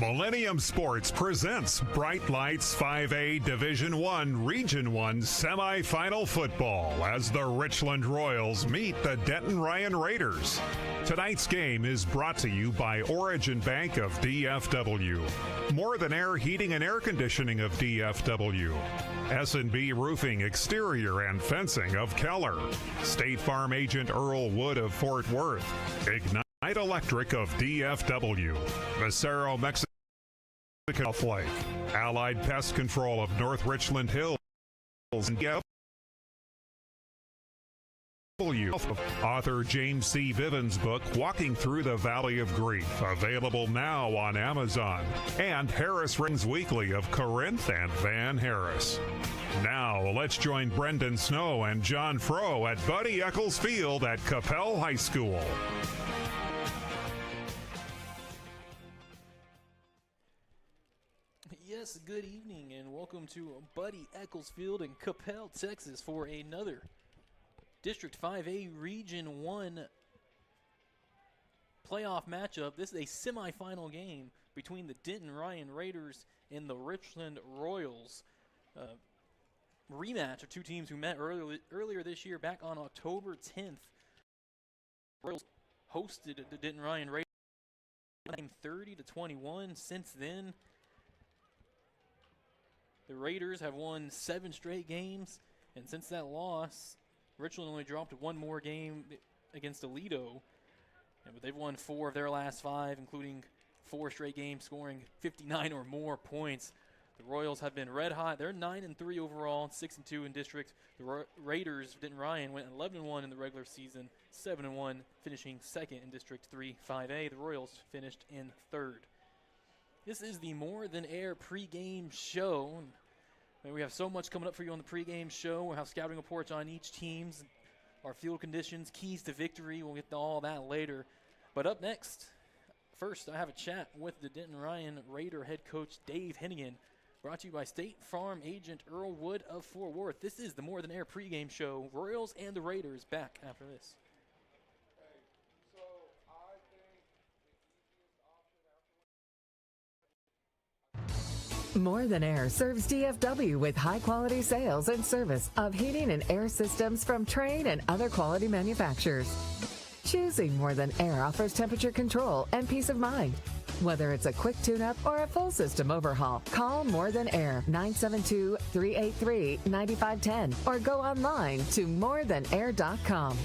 Millennium Sports presents Bright Lights 5A Division I Region I semifinal football as the Richland Royals meet the Denton Ryan Raiders. Tonight's game is brought to you by Origin Bank of DFW, More Than Air Heating and Air Conditioning of DFW, S&B Roofing Exterior and Fencing of Keller, State Farm Agent Earl Wood of Fort Worth, Ignite Electric of DFW, Macero Mexican Lake, Allied Pest Control of North Richland Hills, and author James C. Bivens' book, Walking Through the Valley of Grief, available now on Amazon, and Harris Rings Weekly of Corinth and Van Harris. Now, let's join Brendan Snow and John Frow at Buddy Eccles Field at Coppell High School. Yes, good evening and welcome to Buddy Eccles Field in Coppell, Texas for another District 5A Region 1 playoff matchup. This is a semifinal game between the Denton Ryan Raiders and the Richland Royals. Rematch of two teams who met earlier this year back on October 10th. Royals hosted the Denton Ryan Raiders 30-21. Since then, the Raiders have won 7 straight games, and since that loss, Richland only dropped one more game against Aledo, but they've won 4 of their last 5, including 4 straight games, scoring 59 or more points. The Royals have been red hot. They're 9-3 overall, 6-2 in district. The Raiders, Denton Ryan, went 11-1 in the regular season, 7-1, finishing second in District 3 5A. The Royals finished in third. This is the More Than Air pregame show. And we have so much coming up for you on the pregame show. We'll have scouting reports on each team's, our field conditions, keys to victory. We'll get to all that later. But up next, first I have a chat with the Denton Ryan Raider head coach Dave Henigan, brought to you by State Farm Agent Earl Wood of Fort Worth. This is the More Than Air pregame show. Royals and the Raiders back after this. More Than Air serves DFW with high-quality sales and service of heating and air systems from Trane and other quality manufacturers. Choosing More Than Air offers temperature control and peace of mind. Whether it's a quick tune-up or a full system overhaul, call More Than Air 972-383-9510 or go online to morethanair.com.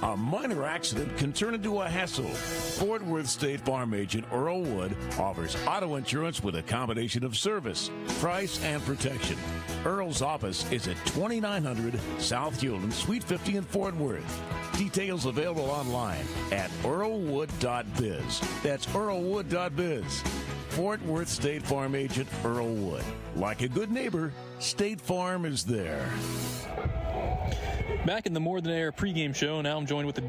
A minor accident can turn into a hassle. Fort Worth State Farm Agent Earl Wood offers auto insurance with a combination of service, price, and protection. Earl's office is at 2900 South Hewland, Suite 50 in Fort Worth. Details available online at earlwood.biz. That's earlwood.biz. Fort Worth State Farm Agent Earl Wood. Like a good neighbor, State Farm is there. Back in the More Than Air pregame show, now I'm joined with the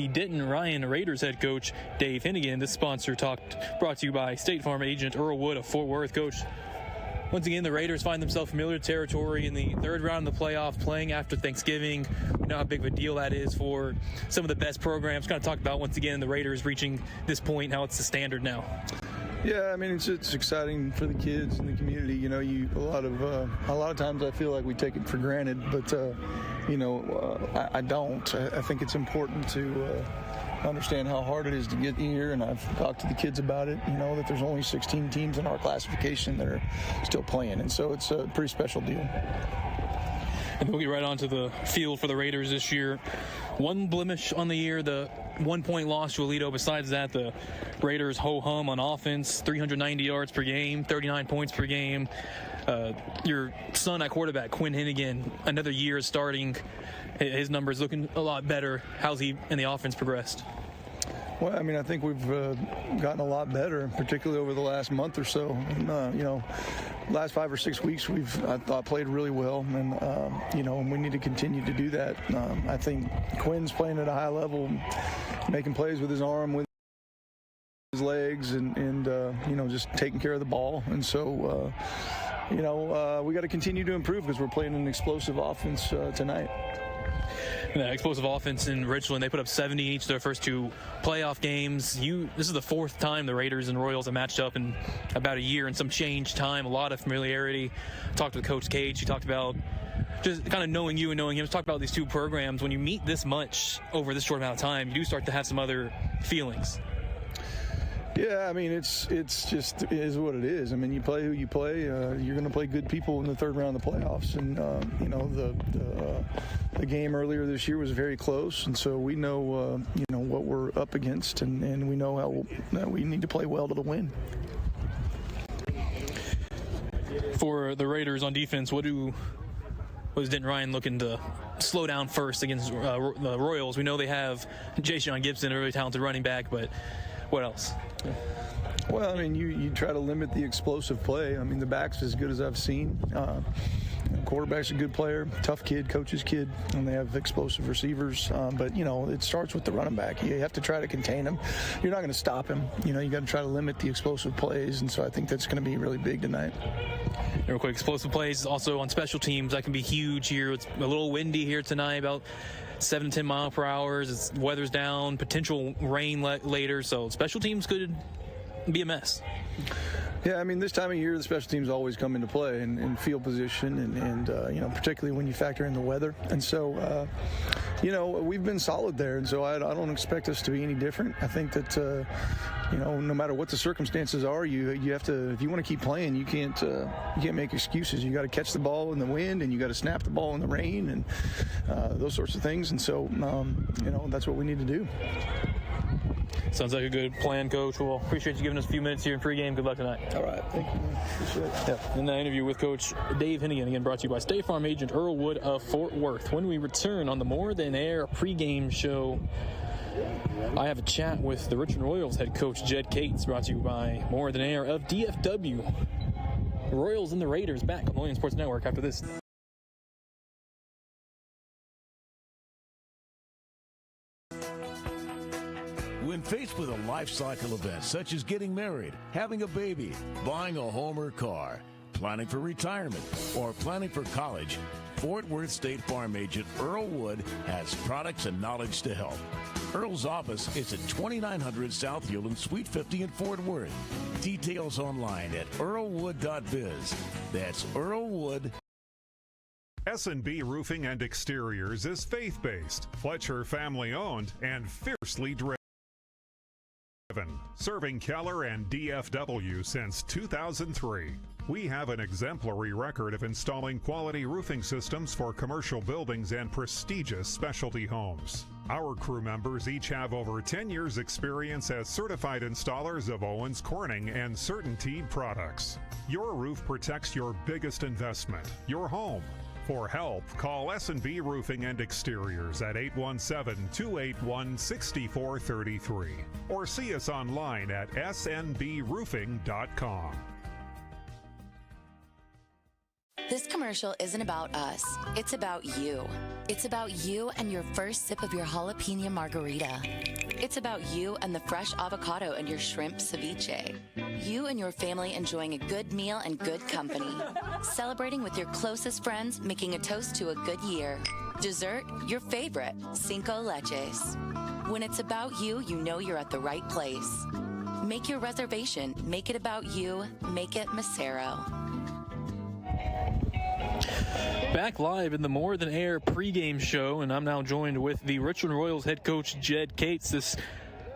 Denton Ryan Raiders head coach Dave Henigan. This sponsor talk brought to you by State Farm Agent Earl Wood of Fort Worth. Coach, once again, the Raiders find themselves familiar territory in the third round of the playoff, playing after Thanksgiving. We know how big of a deal that is for some of the best programs. Kind of talk about, once again, the Raiders reaching this point, how it's the standard now. Yeah, I mean, it's exciting for the kids and the community. You know, a lot of times I feel like we take it for granted, but I don't. I think it's important to understand how hard it is to get here, and I've talked to the kids about it. You know that there's only 16 teams in our classification that are still playing, and so it's a pretty special deal. And we'll get right onto the field for the Raiders this year. one blemish on the year, the 1-point loss to Aledo. Besides that, the Raiders ho-hum on offense, 390 yards per game, 39 points per game. Your son at quarterback, Quinn Henigan, another year starting. His numbers looking a lot better. How's he and the offense progressed? Well, I mean, I think we've gotten a lot better, particularly over the last month or so. And, last 5 or 6 weeks I thought played really well, and we need to continue to do that. I think Quinn's playing at a high level, making plays with his arm, with his legs, and just taking care of the ball. And so, we got to continue to improve because we're playing an explosive offense tonight. The explosive offense in Richland, they put up 70 in each of their first 2 playoff games. This is the 4th time the Raiders and Royals have matched up in about a year and some change time, a lot of familiarity. Talked with Coach Cage. He talked about just kind of knowing you and knowing him. Talked about these 2 programs. When you meet this much over this short amount of time, you do start to have some other feelings. Yeah, I mean, it's just it is what it is. I mean, you play who you play. You're going to play good people in the 3rd round of the playoffs. And, the game earlier this year was very close. And so we know, what we're up against. And we know that we need to play well to win. For the Raiders on defense, what is Denton Ryan looking to slow down first against the Royals? We know they have Jayshon Gibson, a really talented running back, but what else? Well, I mean, you try to limit the explosive play. I mean, the back's as good as I've seen. Quarterback's a good player, tough kid, coach's kid, and they have explosive receivers. But it starts with the running back. You have to try to contain him. You're not going to stop him. You got to try to limit the explosive plays, and so I think that's going to be really big tonight. Real quick, explosive plays also on special teams. That can be huge here. It's a little windy here tonight, about 7 to 10 mile per hour. It's weather's down, potential rain later, so special teams could be a mess. Yeah, I mean, this time of year, the special teams always come into play in field position and particularly when you factor in the weather. And so, we've been solid there. And so I don't expect us to be any different. I think that, no matter what the circumstances are, you have to, if you want to keep playing, you can't make excuses. You got to catch the ball in the wind and you got to snap the ball in the rain and those sorts of things. And so, that's what we need to do. Sounds like a good plan, Coach. Well, appreciate you giving us a few minutes here in pregame. Good luck tonight. All right. Thank you. Appreciate it. Yeah. In that interview with Coach Dave Henigan, again brought to you by State Farm agent Earl Wood of Fort Worth. When we return on the More Than Air pregame show, I have a chat with the Richland Royals head coach Jed Cates, brought to you by More Than Air of DFW. The Royals and the Raiders back on the Millennium Sports Network after this. When faced with a life cycle event such as getting married, having a baby, buying a home or car, planning for retirement, or planning for college, Fort Worth State Farm agent Earl Wood has products and knowledge to help. Earl's office is at 2900 South Hewland, Suite 50 in Fort Worth. Details online at earlwood.biz. That's Earlwood. S&B Roofing and Exteriors is faith-based, Fletcher family-owned, and fiercely driven. Serving Keller and DFW since 2003. We have an exemplary record of installing quality roofing systems for commercial buildings and prestigious specialty homes. Our crew members each have over 10 years experience as certified installers of Owens Corning and CertainTeed products. Your roof protects your biggest investment, your home. For help, call S&B Roofing and Exteriors at 817-281-6433 or see us online at snbroofing.com. This commercial isn't about us. It's about you. It's about you and your first sip of your jalapeno margarita. It's about you and the fresh avocado and your shrimp ceviche. You and your family enjoying a good meal and good company. Celebrating with your closest friends, making a toast to a good year. Dessert, your favorite, Cinco Leches. When it's about you, you know you're at the right place. Make your reservation. Make it about you. Make it Macero. Back live in the More Than Air pregame show, and I'm now joined with the Richland Royals head coach Jed Cates. This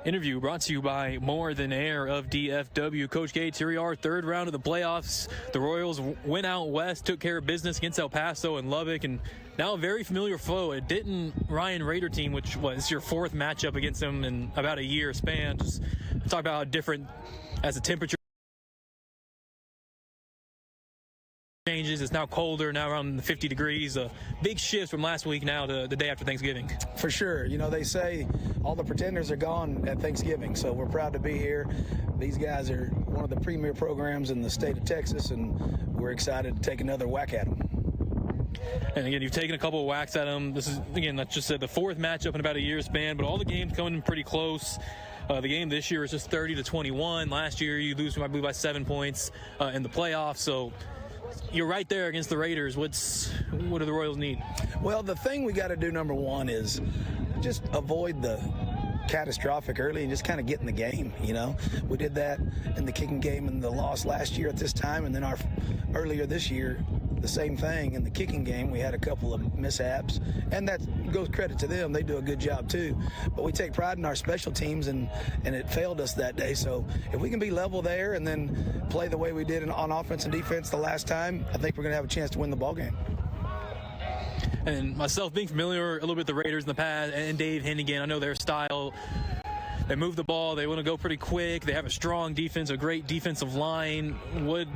Interview brought to you by More Than Air of DFW. Coach Gates, here we are, third round of the playoffs. The Royals went out west, took care of business against El Paso and Lubbock, and now a very familiar foe, a Denton Ryan Raider team, which was your fourth matchup against them in about a year span. Just talk about how different as the temperature changes. It's now colder, now around 50 degrees. Big shifts from last week now to the day after Thanksgiving. For sure. You know, they say all the pretenders are gone at Thanksgiving, so we're proud to be here. These guys are one of the premier programs in the state of Texas, and we're excited to take another whack at them. And again, you've taken a couple of whacks at them. This is, again, that's just said the fourth matchup in about a year span, but all the games coming in pretty close. The game this year is just 30-21. Last year, you lose, I believe, by 7 points in the playoffs. So you're right there against the Raiders. What do the Royals need? Well, the thing we got to do, number one, is just avoid the catastrophic early and just kind of get in the game. You know, we did that in the kicking game and the loss last year at this time, and then earlier this year, the same thing in the kicking game. We had a couple of mishaps, and that goes credit to them. They do a good job too. But we take pride in our special teams, and it failed us that day. So if we can be level there and then play the way we did on offense and defense the last time, I think we're going to have a chance to win the ball game. And myself being familiar a little bit with the Raiders in the past, and Dave Henigan, I know their style. They move the ball. They want to go pretty quick. They have a strong defense, a great defensive line. What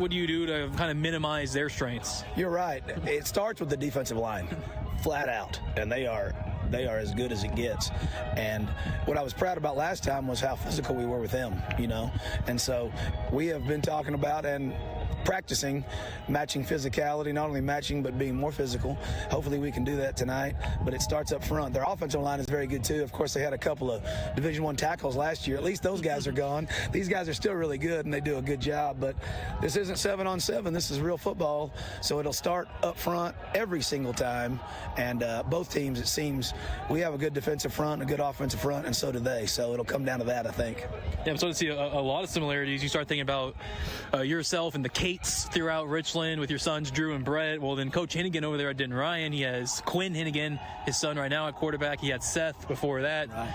do you do to kind of minimize their strengths? You're right. It starts with the defensive line, flat out, and they are as good as it gets. And what I was proud about last time was how physical we were with them, you know. And so we have been talking about and practicing matching physicality, not only matching but being more physical. Hopefully we can do that tonight, but it starts up front. Their offensive line is very good too. Of course, they had a couple of Division I tackles last year. At least those guys are gone. These guys are still really good and they do a good job, but this isn't 7-on-7. This is real football, so it'll start up front every single time. And both teams, it seems, we have a good defensive front, a good offensive front, and so do they. So it'll come down to that, I think. Yeah, I'm starting to see a lot of similarities. You start thinking about yourself and the Cates throughout Richland with your sons Drew and Brett. Well, then Coach Henigan over there at Denton Ryan, he has Quinn Henigan, his son right now at quarterback. He had Seth before that. Right.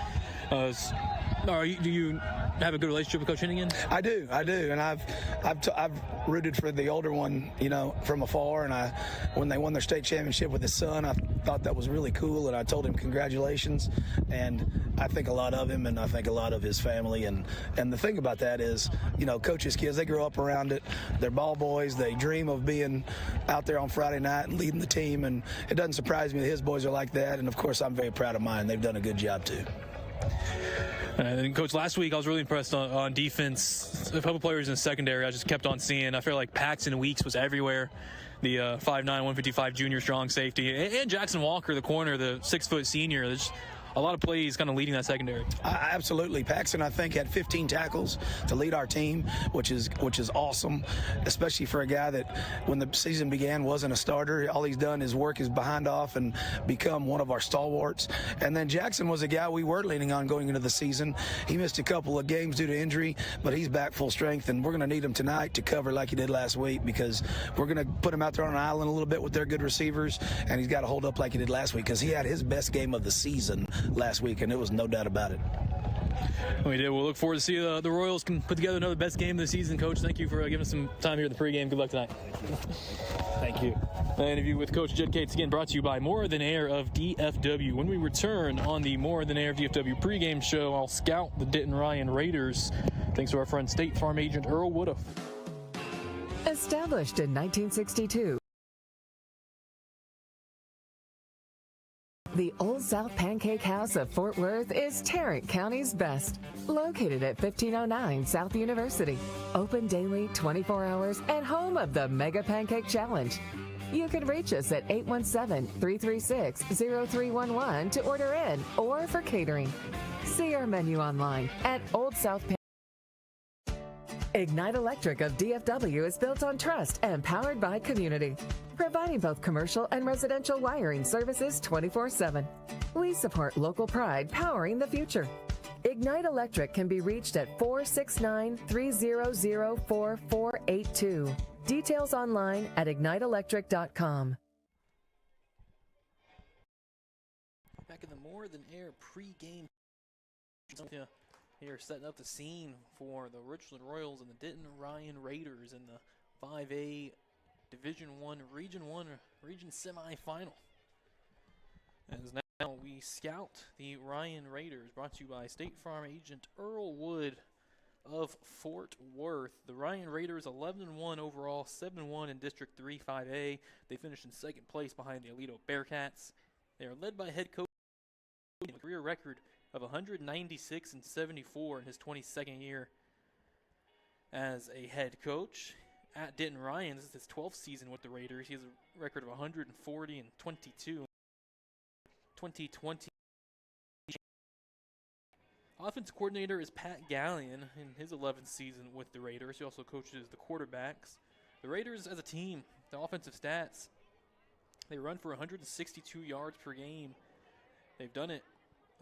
Do you have a good relationship with Coach Henigan? I do, and I've rooted for the older one, you know, from afar. And when they won their state championship with his son, I thought that was really cool, and I told him congratulations. And I think a lot of him, and I think a lot of his family. And the thing about that is, you know, coaches' kids, they grow up around it. They're ball boys. They dream of being out there on Friday night and leading the team. And it doesn't surprise me that his boys are like that. And of course, I'm very proud of mine. They've done a good job too. And Coach, last week I was really impressed on defense. A couple players in the secondary I just kept on seeing. I feel like Paxton Weeks was everywhere. The 5'9", 155 junior strong safety. And Jackson Walker, the corner, the 6-foot senior. There's a lot of plays kind of leading that secondary. Absolutely. Paxton, I think, had 15 tackles to lead our team, which is awesome, especially for a guy that when the season began wasn't a starter. All he's done is work his behind off and become one of our stalwarts. And then Jackson was a guy we were leaning on going into the season. He missed a couple of games due to injury, but he's back full strength, and we're going to need him tonight to cover like he did last week, because we're going to put him out there on an island a little bit with their good receivers, and he's got to hold up like he did last week, because he had his best game of the season last week, and it was no doubt about it. We did. We'll look forward to see the Royals can put together another best game of the season. Coach, thank you for giving us some time here at the pregame. Good luck tonight. Thank you. An interview with Coach Jed Cates, again, brought to you by More Than Air of DFW. When we return on the More Than Air of DFW pregame show, I'll scout the Denton Ryan Raiders. Thanks to our friend State Farm agent Earl Woodruff. Established in 1962, the Old South Pancake House of Fort Worth is Tarrant County's best. Located at 1509 South University. Open daily, 24 hours, and home of the Mega Pancake Challenge. You can reach us at 817-336-0311 to order in or for catering. See our menu online at Old South Pancake. Ignite Electric of DFW is built on trust and powered by community, providing both commercial and residential wiring services 24/7. We support local pride, powering the future. Ignite Electric can be reached at 469-300-4482. Details online at igniteelectric.com. Back in the More Than Air pregame Here setting up the scene for the Richland Royals and the Denton Ryan Raiders in the 5A Division I Region semifinal. As now we scout the Ryan Raiders, brought to you by State Farm agent Earl Wood of Fort Worth. The Ryan Raiders 11-1 overall, 7-1 in District 3 5A. They finished in second place behind the Aledo Bearcats. They are led by head coach with a career record of 196-74 in his 22nd year as a head coach. At Denton Ryan, this is his 12th season with the Raiders. He has a record of 140-22. 2020. Offensive coordinator is Pat Gallion in his 11th season with the Raiders. He also coaches the quarterbacks. The Raiders as a team, the offensive stats, they run for 162 yards per game. They've done it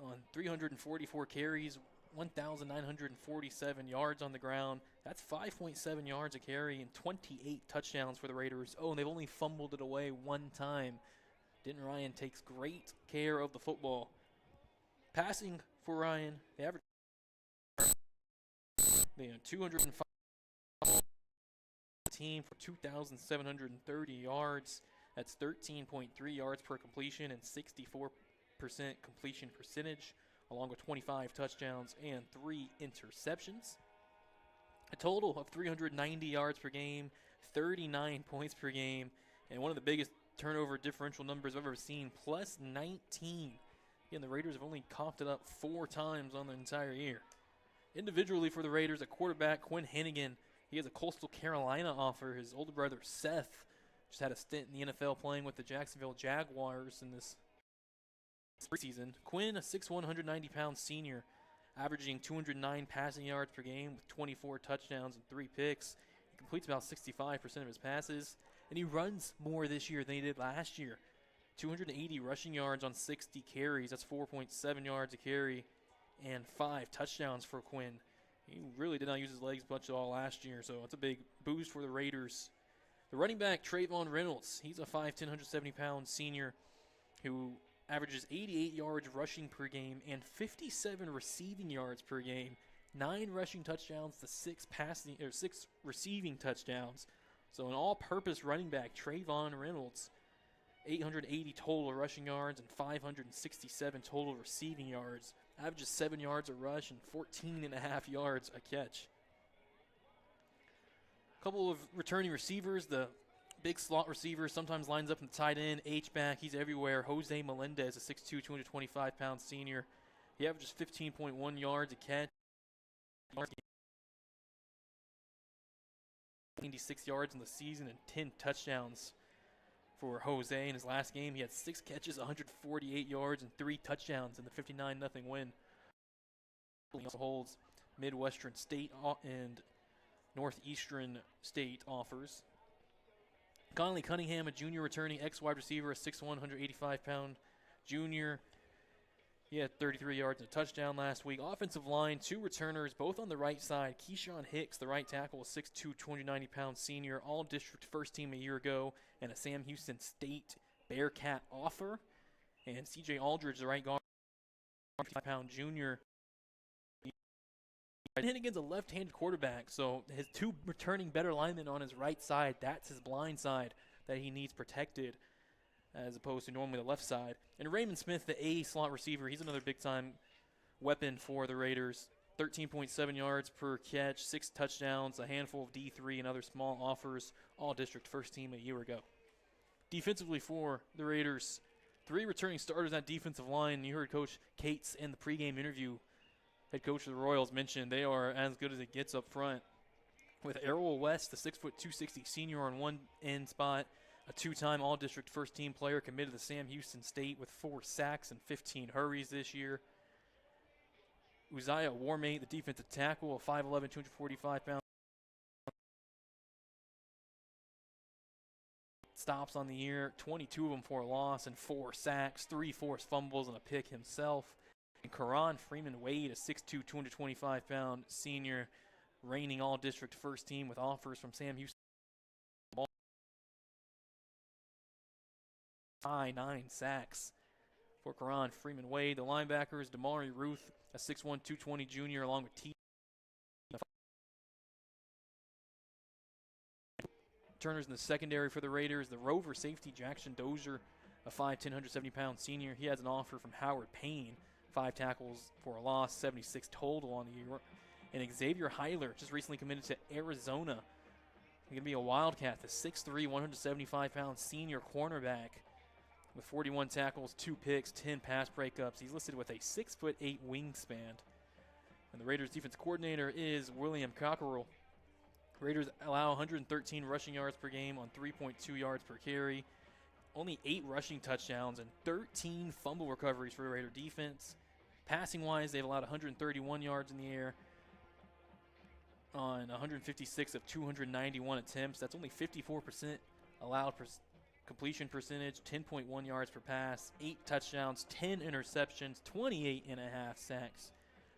on 344 carries, 1,947 yards on the ground. That's 5.7 yards a carry and 28 touchdowns for the Raiders. Oh, and they've only fumbled it away one time. Denton Ryan takes great care of the football. Passing for Ryan, they average 205 team for 2,730 yards. That's 13.3 yards per completion and 64% completion percentage, along with 25 touchdowns and 3 interceptions. A total of 390 yards per game, 39 points per game, and one of the biggest turnover differential numbers I've ever seen, plus 19. Again, the Raiders have only coughed it up 4 times on the entire year. Individually for the Raiders, at quarterback, Quinn Henigan. He has a Coastal Carolina offer. His older brother, Seth, just had a stint in the NFL playing with the Jacksonville Jaguars in this preseason. Quinn, a 6'1", 190-pound senior, averaging 209 passing yards per game with 24 touchdowns and 3 picks. He completes about 65% of his passes, and he runs more this year than he did last year. 280 rushing yards on 60 carries. That's 4.7 yards a carry and 5 touchdowns for Quinn. He really did not use his legs much at all last year, so it's a big boost for the Raiders. The running back, Trayvon Reynolds, he's a 5'10", 170-pound senior who averages 88 yards rushing per game and 57 receiving yards per game. 9 rushing touchdowns to 6 receiving touchdowns. So an all-purpose running back, Trayvon Reynolds, 880 total rushing yards and 567 total receiving yards. Averages 7 yards a rush and 14.5 yards a catch. A couple of returning receivers. The big slot receiver sometimes lines up in the tight end, H-back. He's everywhere. Jose Melendez, a 6'2", 225-pound senior. He averages 15.1 yards a catch. 96 yards in the season and 10 touchdowns for Jose. In his last game, he had 6 catches, 148 yards, and 3 touchdowns in the 59-0 win. He also holds Midwestern State and Northeastern State offers. Conley Cunningham, a junior returning ex-wide receiver, a 6'1", 185-pound junior. He had 33 yards and a touchdown last week. Offensive line, 2 returners, both on the right side. Keyshawn Hicks, the right tackle, a 6'2", 290-pound senior, all-district first team a year ago, and a Sam Houston State Bearcat offer. And C.J. Aldridge, the right guard, 55-pound junior. Henigan's a left-handed quarterback, so his 2 returning better linemen on his right side, that's his blind side that he needs protected, as opposed to normally the left side. And Raymond Smith, the A slot receiver, he's another big-time weapon for the Raiders. 13.7 yards per catch, 6 touchdowns, a handful of D3 and other small offers, all district first team a year ago. Defensively for the Raiders, 3 returning starters on defensive line. You heard Coach Cates in the pregame interview. Head coach of the Royals mentioned they are as good as it gets up front. With Errol West, the 6', 260 senior on one end spot, a 2-time all-district first-team player committed to Sam Houston State with 4 sacks and 15 hurries this year. Uzziah Warmate, the defensive tackle, a 5'11", 245-pound. Stops on the year, 22 of them for a loss and 4 sacks, 3 forced fumbles and a pick himself. And Karan Freeman Wade, a 6'2", 225-pound senior, reigning all-district first team with offers from Sam Houston. 9 sacks for Karan Freeman Wade. The linebackers, Damari Ruth, a 6'1", 220 junior, along with T. Turners in the secondary for the Raiders. The Rover safety, Jackson Dozier, a 5'10", 170-pound senior. He has an offer from Howard Payne, 5 tackles for a loss, 76 total on the year. And Xavier Heiler just recently committed to Arizona. He's going to be a Wildcat, the 6'3", 175-pound senior cornerback with 41 tackles, 2 picks, 10 pass breakups. He's listed with a 6'8" wingspan. And the Raiders defense coordinator is William Cockerell. Raiders allow 113 rushing yards per game on 3.2 yards per carry. Only 8 rushing touchdowns and 13 fumble recoveries for the Raider defense. Passing-wise, they've allowed 131 yards in the air on 156 of 291 attempts. That's only 54% allowed completion percentage, 10.1 yards per pass, 8 touchdowns, 10 interceptions, 28.5 sacks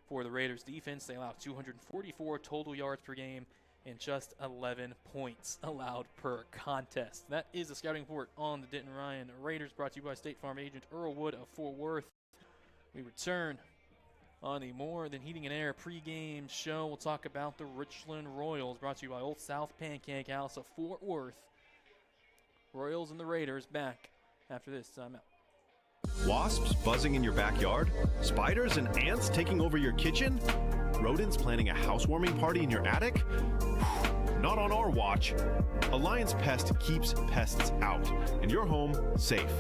for the Raiders defense. They allow 244 total yards per game and just 11 points allowed per contest. That is a scouting report on the Denton Ryan Raiders, brought to you by State Farm agent Earl Wood of Fort Worth. We return on the More Than Heating and Air pregame show. We'll talk about the Richland Royals, brought to you by Old South Pancake House of Fort Worth. Royals and the Raiders back after this timeout. Wasps buzzing in your backyard? Spiders and ants taking over your kitchen? Rodents planning a housewarming party in your attic? Not on our watch. Alliance Pest keeps pests out and your home safe.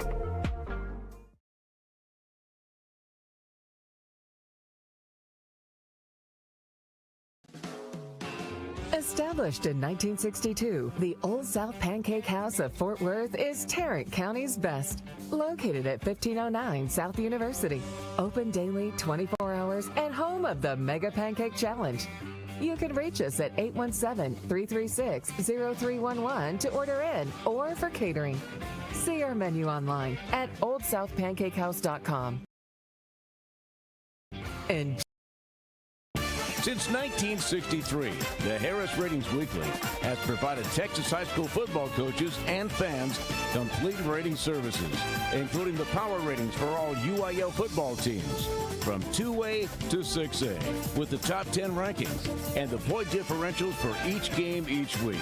Established in 1962, the Old South Pancake House of Fort Worth is Tarrant County's best. Located at 1509 South University. Open daily, 24 hours, and home of the Mega Pancake Challenge. You can reach us at 817-336-0311 to order in or for catering. See our menu online at oldsouthpancakehouse.com. And Since 1963, the Harris Ratings Weekly has provided Texas high school football coaches and fans complete rating services, including the power ratings for all UIL football teams, from 2A to 6A, with the top 10 rankings and the point differentials for each game each week.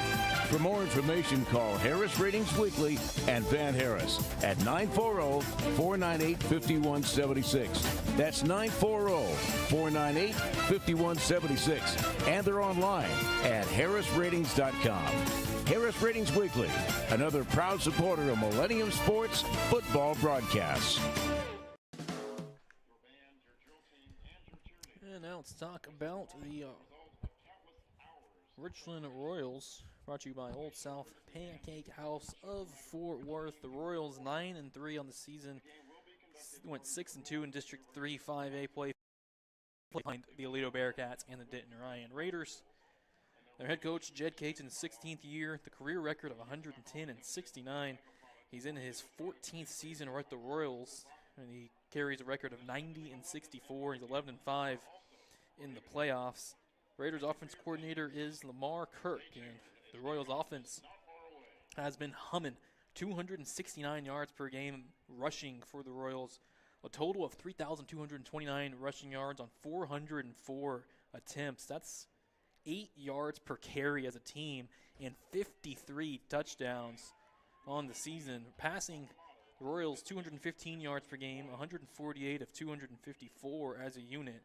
For more information, call Harris Ratings Weekly and Van Harris at 940-498-5176. That's 940-498-5176. And they're online at harrisratings.com. Harris Ratings Weekly, another proud supporter of Millennium Sports football broadcasts. And now let's talk about the Richland Royals, brought to you by Old South Pancake House of Fort Worth. The Royals 9-3 on the season, went 6-2 in District 3 5A play behind the Aledo Bearcats and the Denton Ryan Raiders. Their head coach, Jed Cates, in his 16th year, the career record of 110-69. He's in his 14th season with the Royals, and he carries a record of 90-64. He's 11-5 in the playoffs. Raiders offense coordinator is Lamar Kirk, and the Royals offense has been humming. 269 yards per game rushing for the Royals. A total of 3,229 rushing yards on 404 attempts. That's 8 yards per carry as a team and 53 touchdowns on the season. Passing, the Royals 215 yards per game, 148 of 254 as a unit.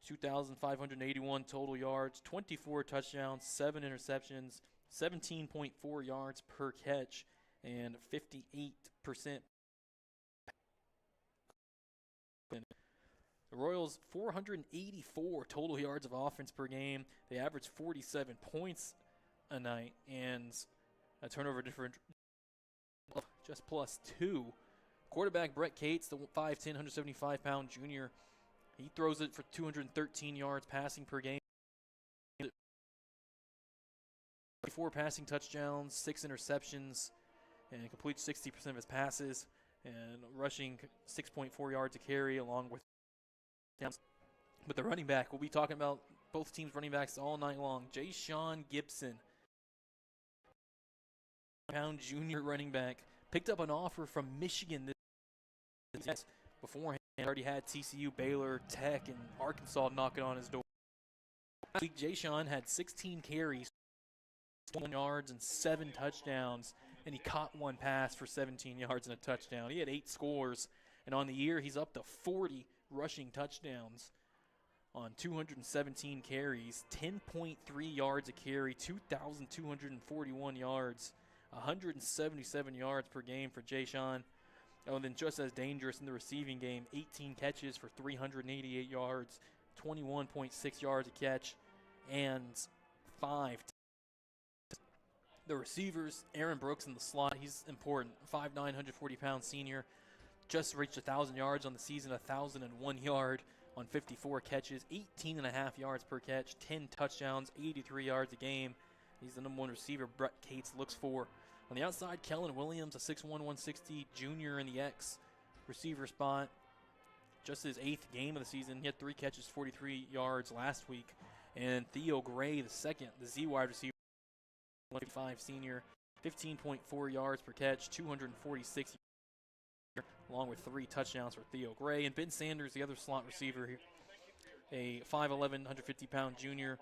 2,581 total yards, 24 touchdowns, 7 interceptions, 17.4 yards per catch, and 58%. The Royals, 484 total yards of offense per game. They average 47 points a night and a turnover differential of just +2. Quarterback Brett Cates, the 5'10", 175-pound junior, he throws it for 213 yards passing per game. 4 passing touchdowns, 6 interceptions, and completes 60% of his passes, and rushing 6.4 yards a carry along with downs. But the running back, we'll be talking about both teams' running backs all night long. Jay Sean Gibson, pound junior running back, picked up an offer from Michigan this Beforehand, he already had TCU, Baylor, Tech, and Arkansas knocking on his door. Last week, Jay-Sean had 16 carries, 1 yards, and 7 touchdowns, and he caught one pass for 17 yards and a touchdown. He had 8 scores, and on the year, he's up to 40 rushing touchdowns on 217 carries, 10.3 yards a carry, 2,241 yards, 177 yards per game for Jay-Sean. Oh, and then just as dangerous in the receiving game, 18 catches for 388 yards, 21.6 yards a catch, and 5. The receivers, Aaron Brooks in the slot, he's important. 5'9", 140-pound senior, just reached 1,000 yards on the season, 1,001 yard on 54 catches, 18.5 yards per catch, 10 touchdowns, 83 yards a game. He's the number 1 receiver Brett Cates looks for. On the outside, Kellen Williams, a 6'1", 160 junior in the X receiver spot. Just his 8th game of the season. He had 3 catches, 43 yards last week. And Theo Gray, the second, the Z wide receiver, 155 senior, 15.4 yards per catch, 246 yards, along with 3 touchdowns for Theo Gray. And Ben Sanders, the other slot receiver here, a 5'11", 150-pound junior,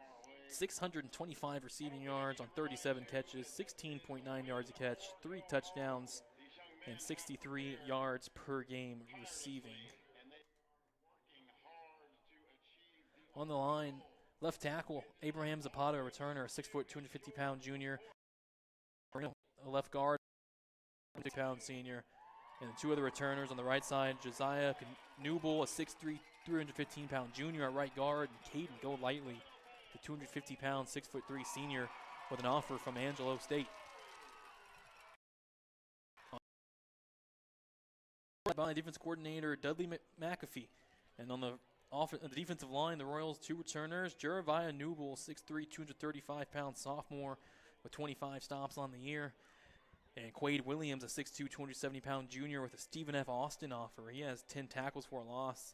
625 receiving yards on 37 catches, 16.9 yards a catch, 3 touchdowns, and 63 yards per game receiving. On the line, left tackle, Abraham Zapata, a returner, a 6', 250-pound junior. A left guard, 50-pound senior. And the 2 other returners on the right side, Josiah Knubel, a 6'3", 315-pound junior at right guard, and Caden Golightly, the 250-pound, 6'3" senior with an offer from Angelo State. By defense coordinator Dudley McAfee. And on the defensive line, the Royals' 2 returners, Jeremiah Newble, 6'3", 235-pound sophomore with 25 stops on the year. And Quade Williams, a 6'2", 270-pound junior with a Stephen F. Austin offer. He has 10 tackles for a loss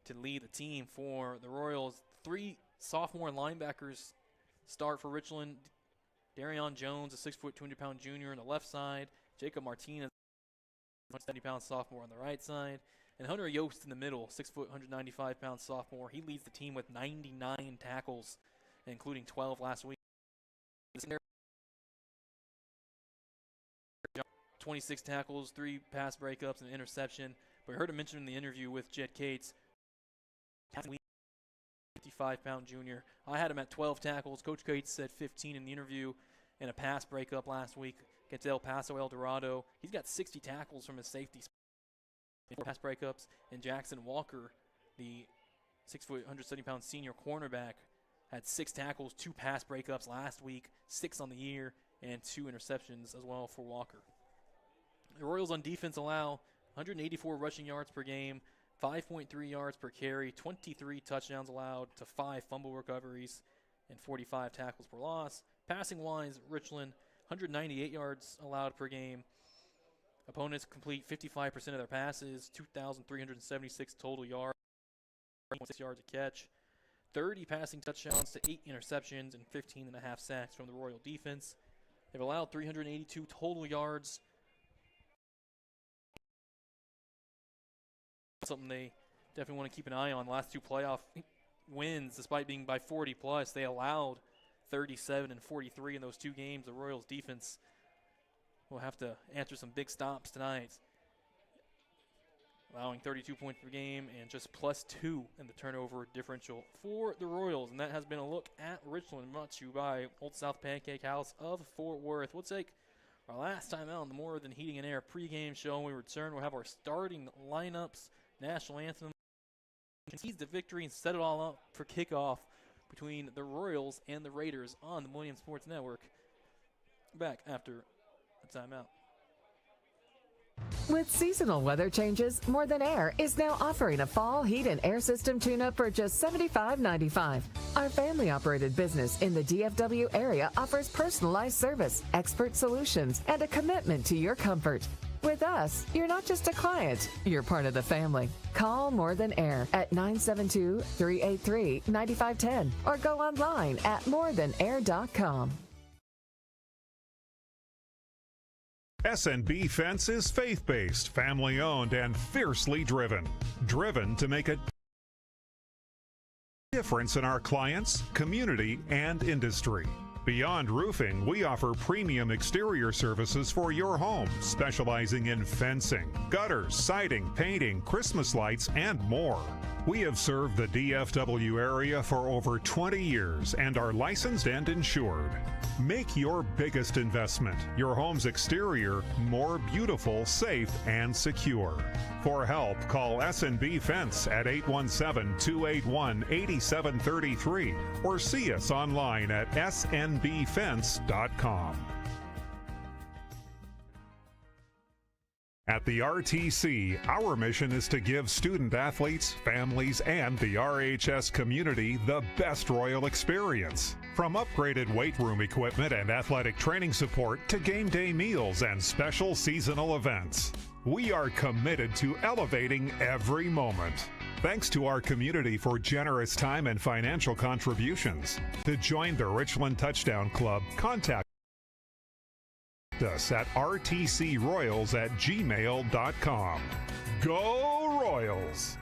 to lead the team for the Royals. 3 sophomore linebackers start for Richland. Darion Jones, a 6', 200-pound junior on the left side. Jacob Martinez, 170-pound sophomore on the right side. And Hunter Yost in the middle, 6', 195-pound sophomore. He leads the team with 99 tackles, including 12 last week. 26 tackles, 3 pass breakups, and an interception. But we heard him mention in the interview with Jed Cates, 55-pound junior. I had him at 12 tackles. Coach Cates said 15 in the interview, and a pass breakup last week against El Paso El Dorado. He's got 60 tackles from his safety, 4 pass breakups. And Jackson Walker, the 6', 170-pound senior cornerback, had 6 tackles, 2 pass breakups last week, 6 on the year, and 2 interceptions as well for Walker. The Royals on defense allow 184 rushing yards per game, 5.3 yards per carry, 23 touchdowns allowed to 5 fumble recoveries, and 45 tackles per loss. Passing-wise, Richland, 198 yards allowed per game. Opponents complete 55% of their passes, 2,376 total yards, 6 yards a catch, 30 passing touchdowns to 8 interceptions, and 15.5 sacks from the Royal defense. They've allowed 382 total yards. Something they definitely want to keep an eye on. The last 2 playoff wins, despite being by 40+, they allowed 37 and 43 in those 2 games. The Royals defense will have to answer some big stops tonight, allowing 32 points per game and just +2 in the turnover differential for the Royals. And that has been a look at Richland, brought to you by Old South Pancake House of Fort Worth. We'll take our last time out on the More Than Heating and Air pregame show. When we return, we'll have our starting lineups, national anthem, seize the victory and set it all up for kickoff between the Royals and the Raiders on the Millennium Sports Network. Back after the timeout. With seasonal weather changes, More Than Air is now offering a fall heat and air system tune-up for just $75.95. Our family-operated business in the DFW area offers personalized service, expert solutions, and a commitment to your comfort. With us, you're not just a client, you're part of the family. Call More Than Air at 972-383-9510 or go online at morethan.air.com. SNB Fence is faith-based, family-owned, and fiercely driven. Driven to make a difference in our clients, community, and industry. Beyond roofing, we offer premium exterior services for your home, specializing in fencing, gutters, siding, painting, Christmas lights, and more. We have served the DFW area for over 20 years and are licensed and insured. Make your biggest investment, your home's exterior, more beautiful, safe, and secure. For help, call SNB Fence at 817-281-8733 or see us online at snbfence.com. At the RTC, our mission is to give student athletes, families, and the RHS community the best Royal experience. From upgraded weight room equipment and athletic training support to game day meals and special seasonal events, we are committed to elevating every moment. Thanks to our community for generous time and financial contributions. To join the Richland Touchdown Club, contact us at rtcroyals@gmail.com. Go Royals!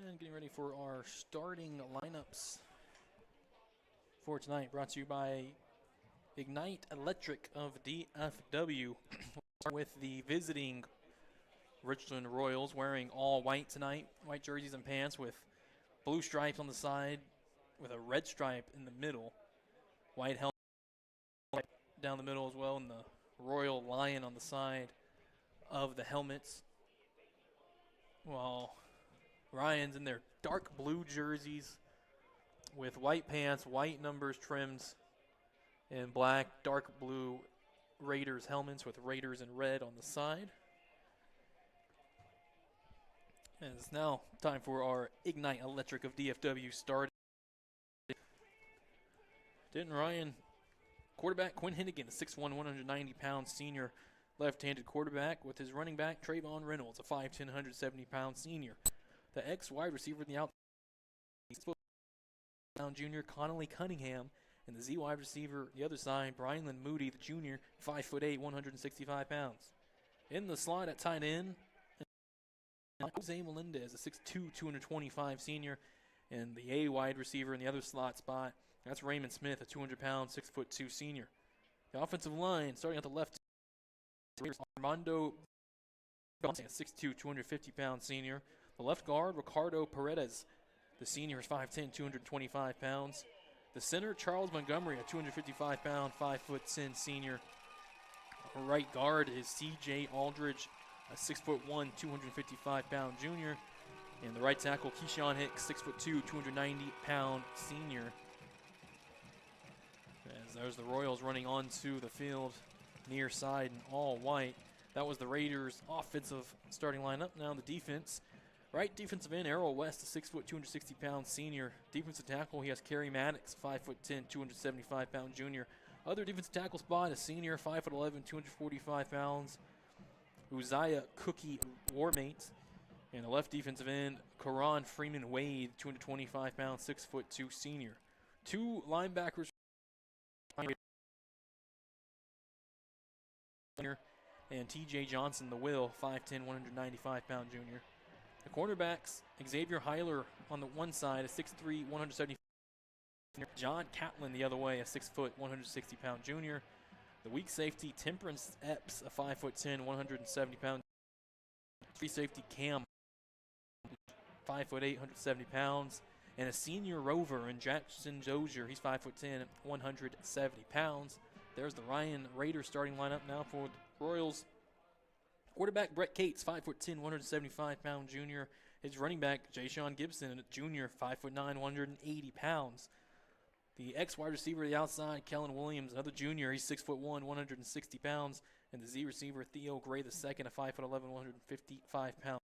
And getting ready for our starting lineups for tonight, brought to you by Ignite Electric of DFW. With the visiting Richland Royals wearing all white tonight, white jerseys and pants with blue stripes on the side with a red stripe in the middle, white helmet down the middle as well, and the Royal Lion on the side of the helmets. While Ryan's in their dark blue jerseys with white pants, white numbers trimmed, and black, dark blue Raiders helmets with Raiders in red on the side. And it's now time for our Ignite Electric of DFW start. Denton Ryan, quarterback Quinn Henigan, 6'1", 190-pound senior left-handed quarterback, with his running back Trayvon Reynolds, a 5'10", 170-pound senior. The ex-wide receiver in the outside, junior Connolly Cunningham, and the Z wide receiver the other side, Brian Moody, the junior, 5'8", 165 pounds. In the slot at tight end, Jose Melendez, a 6'2", 225 senior, and the A wide receiver in the other slot spot, that's Raymond Smith, a 200-pound, 6'2" senior. The offensive line, starting at the left, Armando, a 6'2", 250-pound senior. The left guard, Ricardo Paredes, the senior, is 5'10", 225 pounds. The center, Charles Montgomery, a 255-pound, 5'10" senior. Right guard is C.J. Aldridge, a 6'1", 255-pound junior. And the right tackle, Keyshawn Hicks, 6'2", 290-pound senior. As there's the Royals running onto the field near side in all white. That was the Raiders' offensive starting lineup. Now the defense. Right defensive end, Errol West, a 6', 260-pound senior. Defensive tackle, he has Kerry Maddox, 5'10", 275-pound junior. Other defensive tackle spot, a senior, 5'11", 245 pounds. Uzziah Cookie Warmate. And the left defensive end, Karan Freeman Wade, 225 pounds, 6'2" senior. Two linebackers and T.J. Johnson, the Will, 5'10", 195-pound junior. The cornerbacks, Xavier Heiler on the one side, a 6'3", 170. John Catlin the other way, a 6', 160-pound junior. The weak safety, Temperance Epps, a 5'10", 170-pound. Free safety, Cam, 5'8", 170 pounds. And a senior rover in Jackson Dozier, he's 5'10", 170 pounds. There's the Ryan Raiders starting lineup now for the Royals. Quarterback Brett Cates, 5'10", 175-pound junior. His running back, Ja'Shawn Gibson, a junior, 5'9", 180 pounds. The ex-wide receiver, the outside, Kellen Williams, another junior. He's 6'1", 160 pounds. And the Z receiver, Theo Gray II, a 5'11", 155 pounds.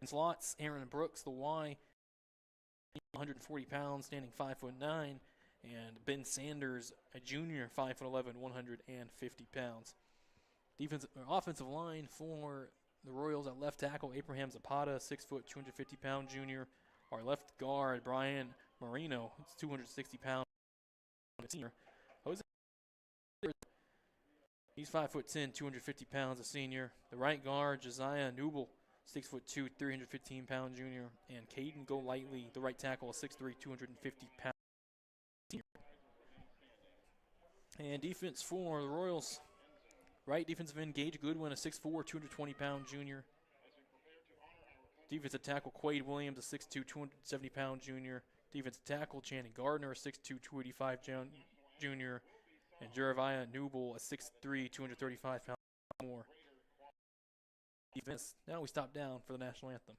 In slots, Aaron Brooks, the Y, 140 pounds, standing 5'9". And Ben Sanders, a junior, 5'11", 150 pounds. Offensive line for the Royals at left tackle, Abraham Zapata, 6', 250-pound junior. Our left guard, Brian Marino, it's 260 pounds. Senior. Jose, he's 5'10", 250 pounds, a senior. The right guard, Josiah Newble, 6'2", 315-pound junior. And Caden Golightly, the right tackle, 6'3", 250-pound senior. And defense for the Royals. Right defensive end, Gage Goodwin, a 6'4", 220-pound junior. Defensive tackle, Quade Williams, a 6'2", 270-pound junior. Defensive tackle, Channing Gardner, a 6'2", 285 junior. And Jeremiah Newble, a 6'3", 235-pound more. Defense. Now we stop down for the national anthem.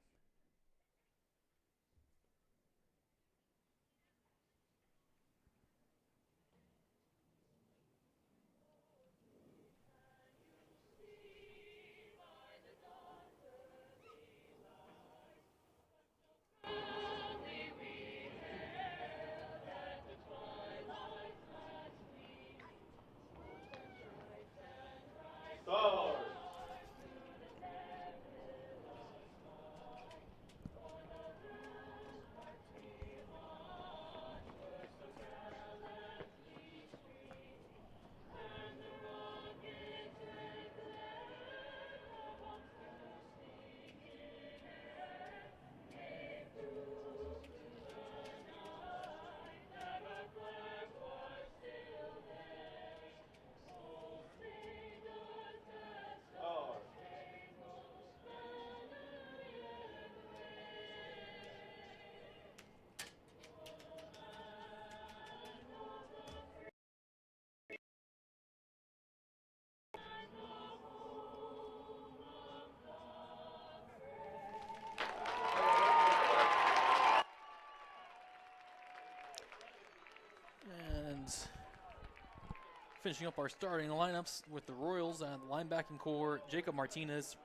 Finishing up our starting lineups with the Royals and linebacking core, Jacob Martinez,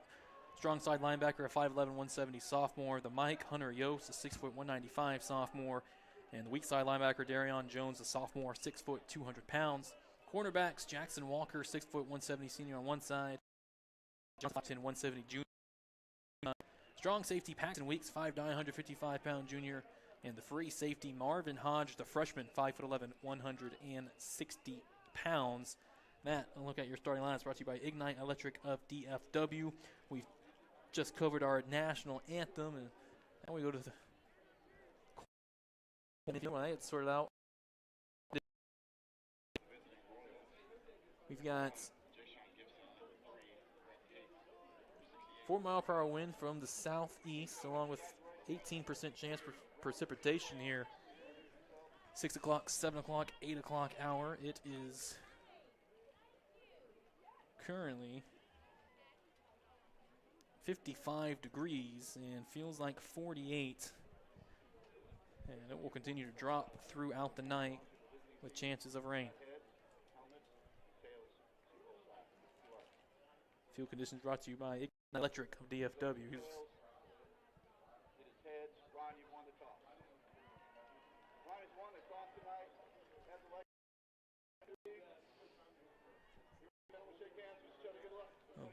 strong side linebacker, a 5'11", 170 sophomore. The Mike, Hunter Yost, a 6', 195 sophomore. And the weak side linebacker, Darion Jones, a sophomore, 6', 200 pounds. Cornerbacks, Jackson Walker, 6', 170 senior on one side. Johnson, 170 junior. Strong safety, Paxton Weeks, 5'9", 155-pound junior. And the free safety, Marvin Hodge, the freshman, 5'11", 160 pounds. Matt, a look at your starting lineups brought to you by Ignite Electric of DFW. We've just covered our national anthem, and now we go to the when I get sorted out. We've got 4-mile-per-hour wind from the southeast, along with 18% chance for precipitation here. 6 o'clock, 7 o'clock, 8 o'clock hour. It is currently 55 degrees and feels like 48. And it will continue to drop throughout the night with chances of rain. Field conditions brought to you by Ignite Electric of DFW.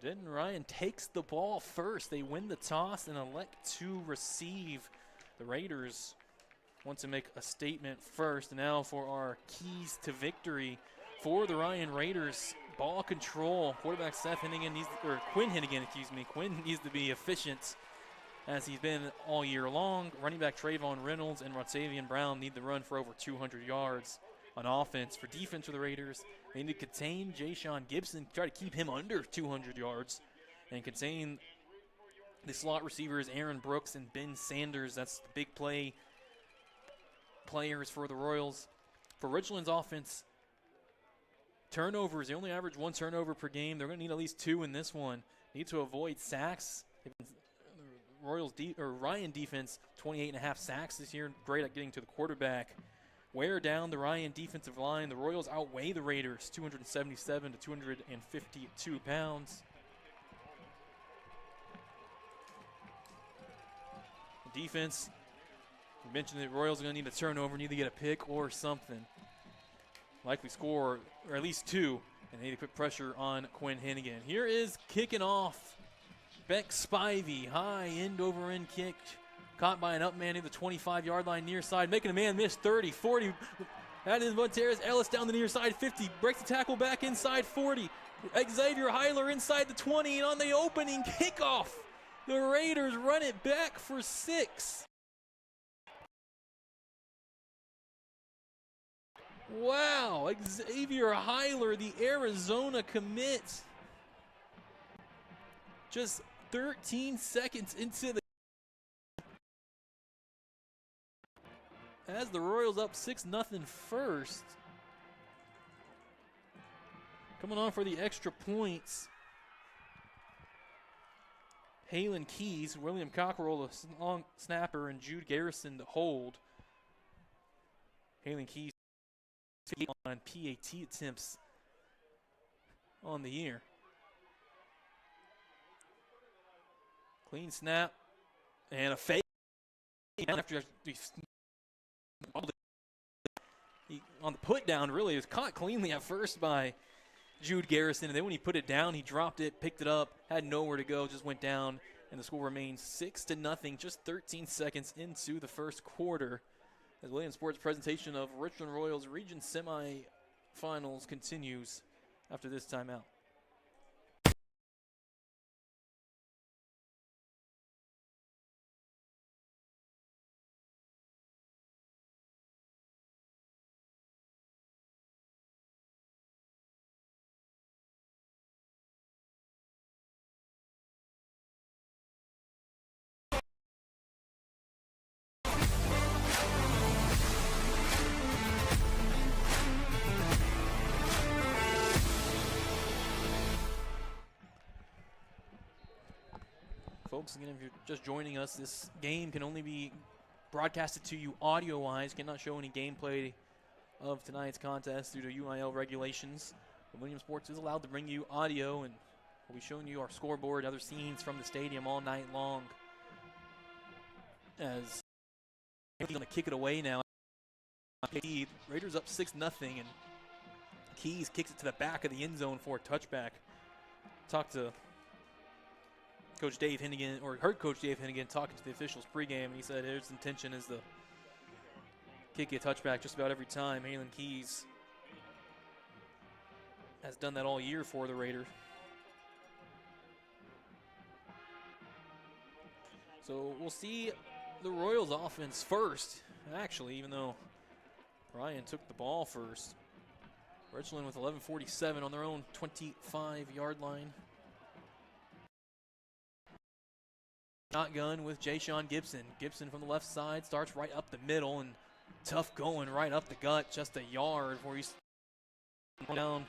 Denton Ryan takes the ball first. They win the toss and elect to receive. The Raiders want to make a statement first. Now for our keys to victory for the Ryan Raiders. Ball control. Quarterback Quinn Henigan, Quinn needs to be efficient as he's been all year long. Running back Trayvon Reynolds and Rotavian Brown need to run for over 200 yards on offense. For defense for the Raiders, they need to contain Jayshon Gibson, try to keep him under 200 yards, and contain the slot receivers Aaron Brooks and Ben Sanders. That's the big players for the Royals. For Richland's offense, turnovers. They only average 1 turnover per game. They're going to need at least 2 in this one. Need to avoid sacks. Ryan defense, 28.5 sacks this year. Great at getting to the quarterback. Wear down the Ryan defensive line. The Royals outweigh the Raiders, 277 to 252 pounds. Defense, we mentioned the Royals are going to need a turnover, need to get a pick or something. Likely score, or at least 2, and they need to put pressure on Quinn Henigan. Here is kicking off Beck Spivey. High end over end kick Caught by an up man near the 25-yard line near side, making a man miss 30, 40. That is Monteres Ellis down the near side 50. Breaks the tackle back inside 40. Xavier Heiler inside the 20, and on the opening kickoff, the Raiders run it back for 6. Wow, Xavier Heiler, the Arizona commit. Just 13 seconds into the as the Royals up 6-0 first. Coming on for the extra points, Halen Keys, William Cockerell, a long snapper, and Jude Garrison to hold. Halen Keys on PAT attempts on the year. Clean snap and a fake after he on the put down. Really, it was caught cleanly at first by Jude Garrison, and then when he put it down, he dropped it, picked it up, had nowhere to go, just went down, and the score remains 6-0, just 13 seconds into the first quarter. As Williams Sports' presentation of Richland Royals Region Semifinals continues after this timeout. Folks, again, if you're just joining us, this game can only be broadcasted to you audio-wise. Cannot show any gameplay of tonight's contest due to UIL regulations. But Millennium Sports is allowed to bring you audio, and we'll be showing you our scoreboard, other scenes from the stadium all night long. As he's going to kick it away now. Raiders up 6-0, and Keys kicks it to the back of the end zone for a touchback. Talked to Coach Dave Henigan, or heard Coach Dave Henigan talking to the officials pregame, and he said his intention is to kick a touchback just about every time. Halen Keys has done that all year for the Raiders. So we'll see the Royals offense first, actually, even though Ryan took the ball first. Richland with 11:47 on their own 25-yard line. Shotgun with Jay-Sean Gibson. Gibson from the left side starts right up the middle and tough going right up the gut, just a yard before he's down.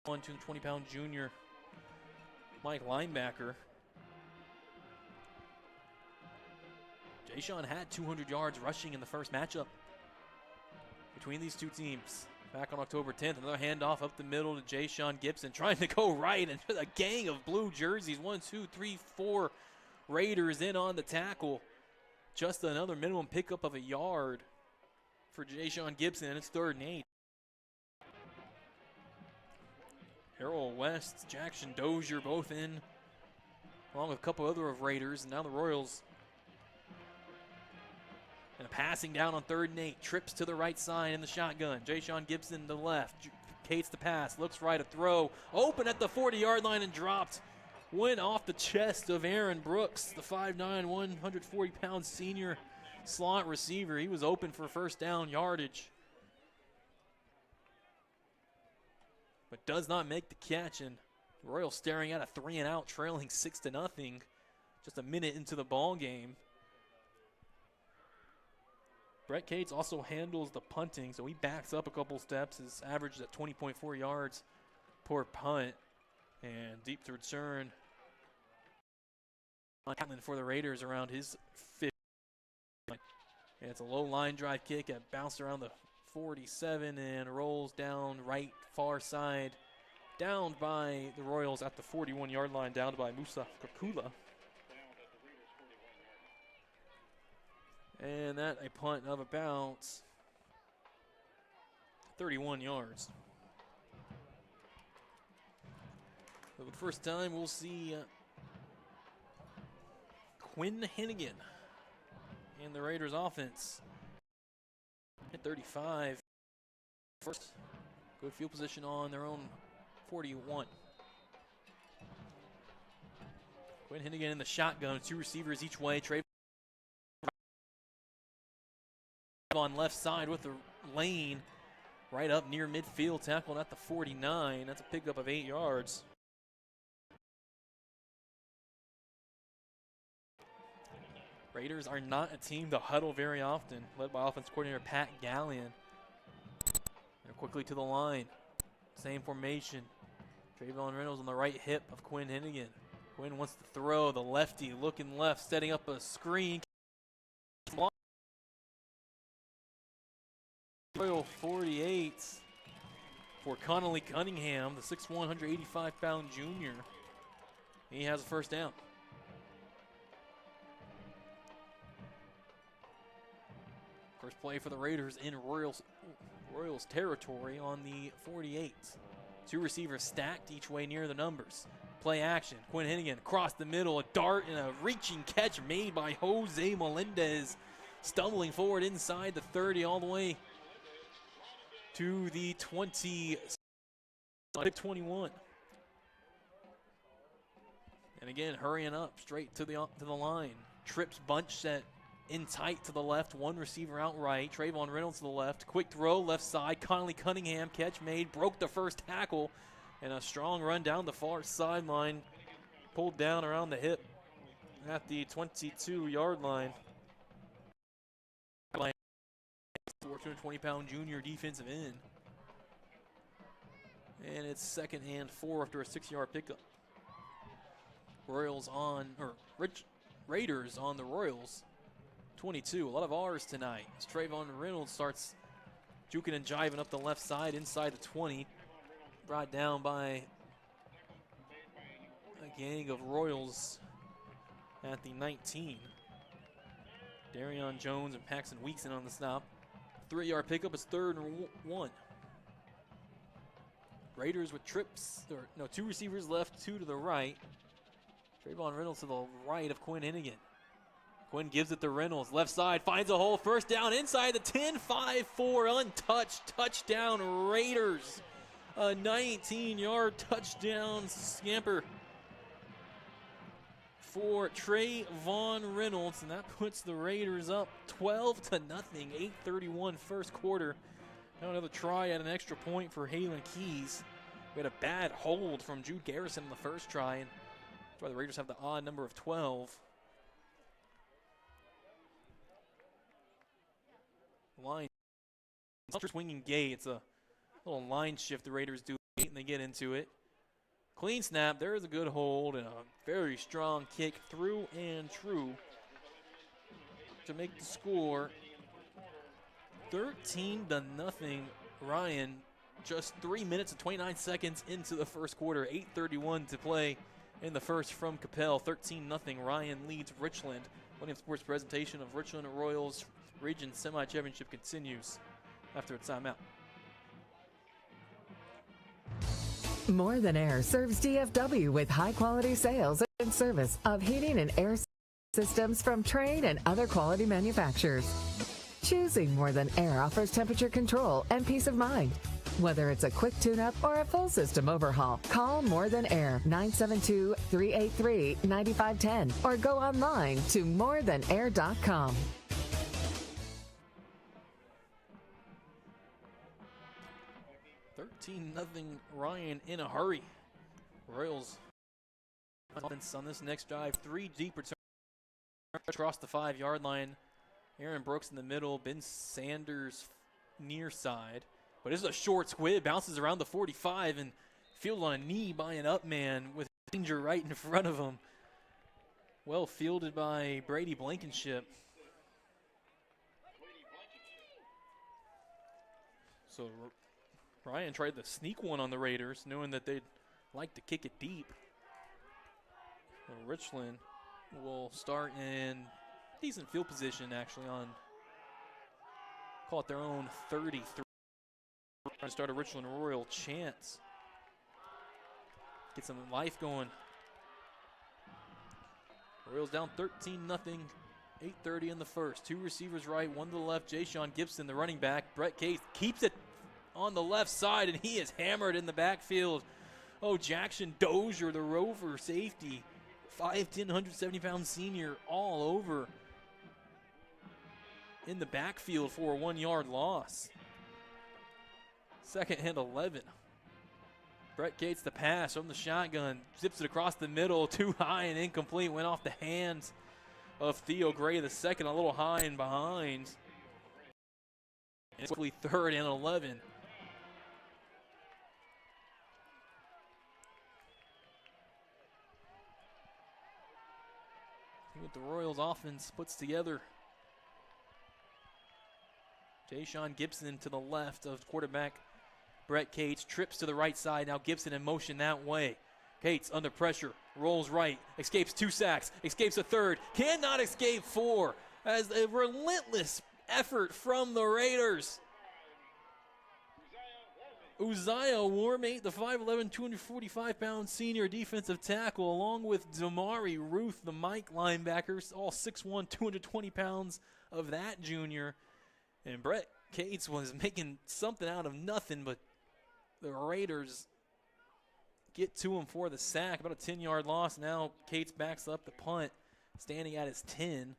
120-pound junior Mike linebacker. Jay-Sean had 200 yards rushing in the first matchup between these two teams. Back on October 10th, another handoff up the middle to Jay-Sean Gibson, trying to go right, and a gang of blue jerseys, 1, 2, 3, 4 Raiders in on the tackle. Just another minimum pickup of a yard for Jay-Sean Gibson, and it's 3rd and 8. Harold West, Jackson Dozier both in, along with a couple other of Raiders, and now the Royals. And a passing down on 3rd and 8. Trips to the right side in the shotgun. Jay-Sean Gibson to the left. Cates the pass. Looks right, a throw. Open at the 40-yard line and dropped. Went off the chest of Aaron Brooks, the 5'9", 140-pound senior slot receiver. He was open for first down yardage, but does not make the catch. And the Royals staring at a 3-and-out, trailing 6-0, just a minute into the ball game. Brett Cates also handles the punting, so he backs up a couple steps. His average at 20.4 yards per punt. And deep to return for the Raiders around his 50. And it's a low line drive kick that bounced around the 47 and rolls down right far side. Downed by the Royals at the 41-yard line, downed by Musa Kakula. And that a punt of about 31 yards. For the first time, we'll see Quinn Henigan and the Raiders offense. At 35. First, good field position on their own 41. Quinn Henigan in the shotgun, 2 receivers each way. Trey on left side with the lane right up near midfield, tackled at the 49. That's a pickup of 8 yards. Raiders are not a team to huddle very often, led by offense coordinator Pat Gallion. They're quickly to the line. Same formation. Trayvon Reynolds on the right hip of Quinn Henigan. Quinn wants to throw, the lefty looking left, setting up a screen. Royal 48 for Connolly Cunningham, the 6'1", 185-pound junior. He has a first down. First play for the Raiders in Royals territory on the 48. 2 receivers stacked each way near the numbers. Play action. Quinn Henigan across the middle, a dart and a reaching catch made by Jose Melendez, stumbling forward inside the 30 all the way to the 21. And again, hurrying up straight to the line. Trips bunch set in tight to the left, 1 receiver out right. Trayvon Reynolds to the left. Quick throw left side. Connolly Cunningham catch made, broke the first tackle, and a strong run down the far sideline. Pulled down around the hip at the 22-yard line. 220-pound junior defensive end. And it's 2nd and 4 after a 6-yard pickup. Raiders on the Royals. 22, a lot of R's tonight. As Trayvon Reynolds starts juking and jiving up the left side inside the 20. Brought down by a gang of Royals at the 19. Darion Jones and Paxton Weekson on the stop. 3-yard pickup is 3rd and 1. Raiders with 2 receivers left, 2 to the right. Trayvon Reynolds to the right of Quinn Henigan. Quinn gives it to Reynolds, left side, finds a hole, first down inside the 10, 5-4, untouched, touchdown Raiders. A 19-yard touchdown scamper for Trayvon Reynolds, and that puts the Raiders up 12-0, 8:31 first quarter. Now another try at an extra point for Halen Keys. We had a bad hold from Jude Garrison in the first try, and that's why the Raiders have the odd number of 12. Line swinging gate. It's a little line shift the Raiders do, and they get into it. Clean snap. There is a good hold and a very strong kick through and true to make the score 13-0. Ryan, just 3 minutes and 29 seconds into the first quarter. 8:31 to play in the first from Coppell. 13-0. Ryan leads Richland. Millennium Sports presentation of Richland Royals Region Semi-Championship continues after a timeout. More Than Air serves DFW with high-quality sales and service of heating and air systems from Trane and other quality manufacturers. Choosing More Than Air offers temperature control and peace of mind. Whether it's a quick tune-up or a full system overhaul, call More Than Air 972-383-9510 or go online to morethanair.com. 13-0 Ryan in a hurry. Royals offense on this next drive. 3 deep returns across the 5-yard line. Aaron Brooks in the middle. Ben Sanders near side. But this is a short squib. Bounces around the 45 and fielded on a knee by an up man with danger right in front of him. Well fielded by Brady Blankenship. So Ryan tried to sneak one on the Raiders, knowing that they'd like to kick it deep. So Richland will start in decent field position, actually, on, call it their own 33. Trying to start a Richland Royal chance. Get some life going. Royals down 13-0. 8:30 in the first. Two receivers right, one to the left. Ja'Shawn Gibson, the running back. Brett Cates keeps it on the left side, and he is hammered in the backfield. Oh, Jackson Dozier, the Rover safety, 5'10", 170-pound senior, all over in the backfield for a 1-yard loss. Second and 11. Brett Cates the pass from the shotgun, zips it across the middle, too high and incomplete, went off the hands of Theo Gray the second, a little high and behind. And it's quickly 3rd and 11. See what the Royals offense puts together. Ja'Shawn Gibson to the left of quarterback Brett Cates, trips to the right side. Now Gibson in motion that way. Cates under pressure, rolls right, escapes 2 sacks, escapes a 3rd, cannot escape 4, as a relentless effort from the Raiders. Uzziah Warmate, the 5'11", 245-pound senior defensive tackle, along with Damari Ruth, the Mike linebackers, all 6'1", 220 pounds of that junior. And Brett Cates was making something out of nothing, but the Raiders get to him for the sack. About a 10-yard loss. Now Cates backs up the punt, standing at his 10,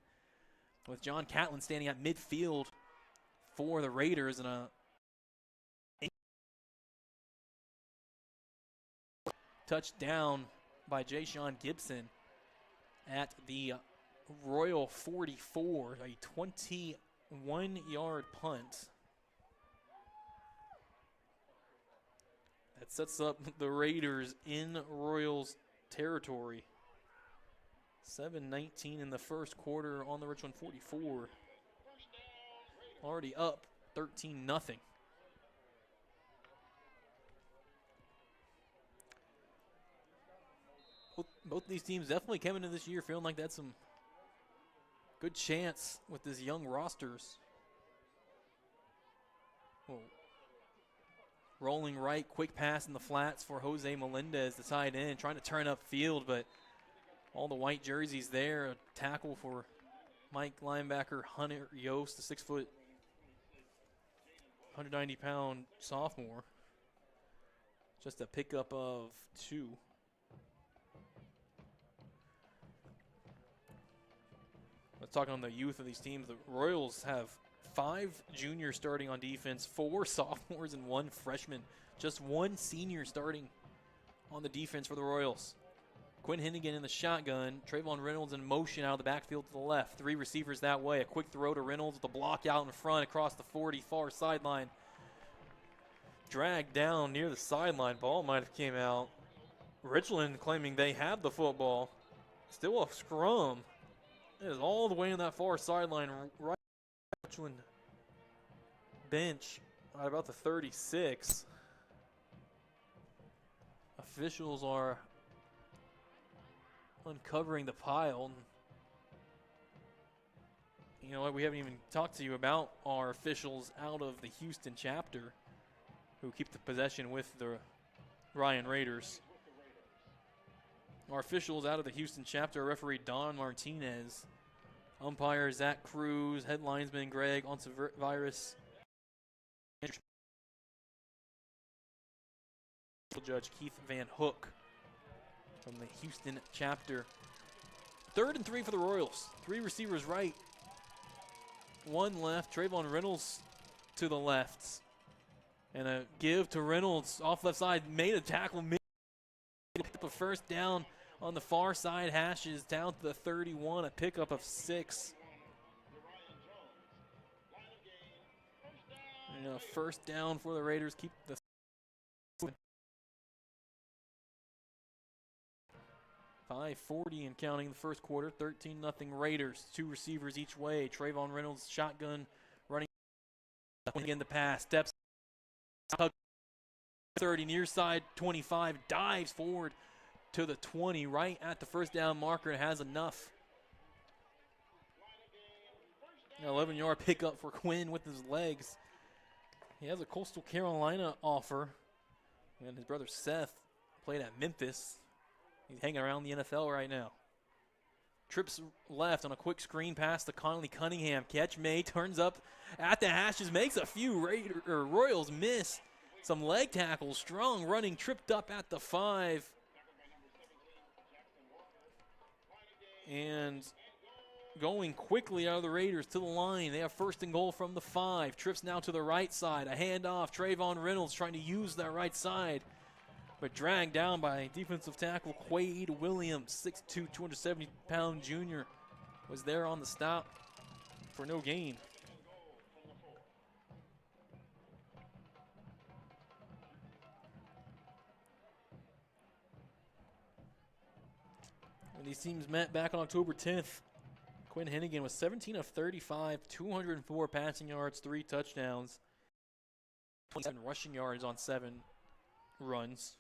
with John Catlin standing at midfield for the Raiders. And a touchdown by Ja'Shawn Gibson at the Royal 44, a 21-yard punt. That sets up the Raiders in Royals territory. 7:19 in the first quarter on the Richland 44. Already up 13-0. Both these teams definitely coming into this year feeling like that's some good chance with these young rosters. Well, rolling right, quick pass in the flats for Jose Melendez, the tight end, trying to turn up field, but all the white jerseys there. A tackle for Mike linebacker Hunter Yost, the 6 foot, 190-pound sophomore. Just a pickup of 2. Let's talk on the youth of these teams. The Royals have 5 juniors starting on defense, 4 sophomores, and 1 freshman. Just 1 senior starting on the defense for the Royals. Quinn Henigan in the shotgun. Trayvon Reynolds in motion out of the backfield to the left. 3 receivers that way. A quick throw to Reynolds with a block out in front across the 40, far sideline. Dragged down near the sideline. Ball might have came out. Richland claiming they had the football. Still a scrum. It is all the way in that far sideline, right Richland bench at about the 36. Officials are uncovering the pile. You know what? We haven't even talked to you about our officials out of the Houston chapter who keep the possession with the Ryan Raiders. Our officials out of the Houston chapter, referee Don Martinez, umpire Zach Cruz, head linesman Greg Onsivirus, judge Keith Van Hook from the Houston chapter. 3rd and 3 for the Royals. 3 receivers right, 1 left. Trayvon Reynolds to the left. And a give to Reynolds off left side, made a tackle, picked up a first down on the far side, hashes down to the 31, a pickup of 6. And a first down for the Raiders, keep the 5:40 and counting the first quarter, 13-0 Raiders. 2 receivers each way. Trayvon Reynolds, shotgun, running again the pass, steps 30, near side 25, dives forward to the 20, right at the first down marker, and has enough. An 11-yard pickup for Quinn with his legs. He has a Coastal Carolina offer, and his brother Seth played at Memphis. He's hanging around the NFL right now. Trips left on a quick screen pass to Connolly Cunningham. Catch made, turns up at the hashes, makes a few Royals miss. Some leg tackles, strong running, tripped up at the 5. And going quickly out of the Raiders to the line. They have first and goal from the 5. Trips now to the right side. A handoff. Trayvon Reynolds trying to use that right side, but dragged down by defensive tackle Quade Williams. 6'2", 270-pound junior was there on the stop for no gain. When these teams met back on October 10th, Quinn Henigan was 17 of 35, 204 passing yards, 3 touchdowns, 27 rushing yards on 7 runs.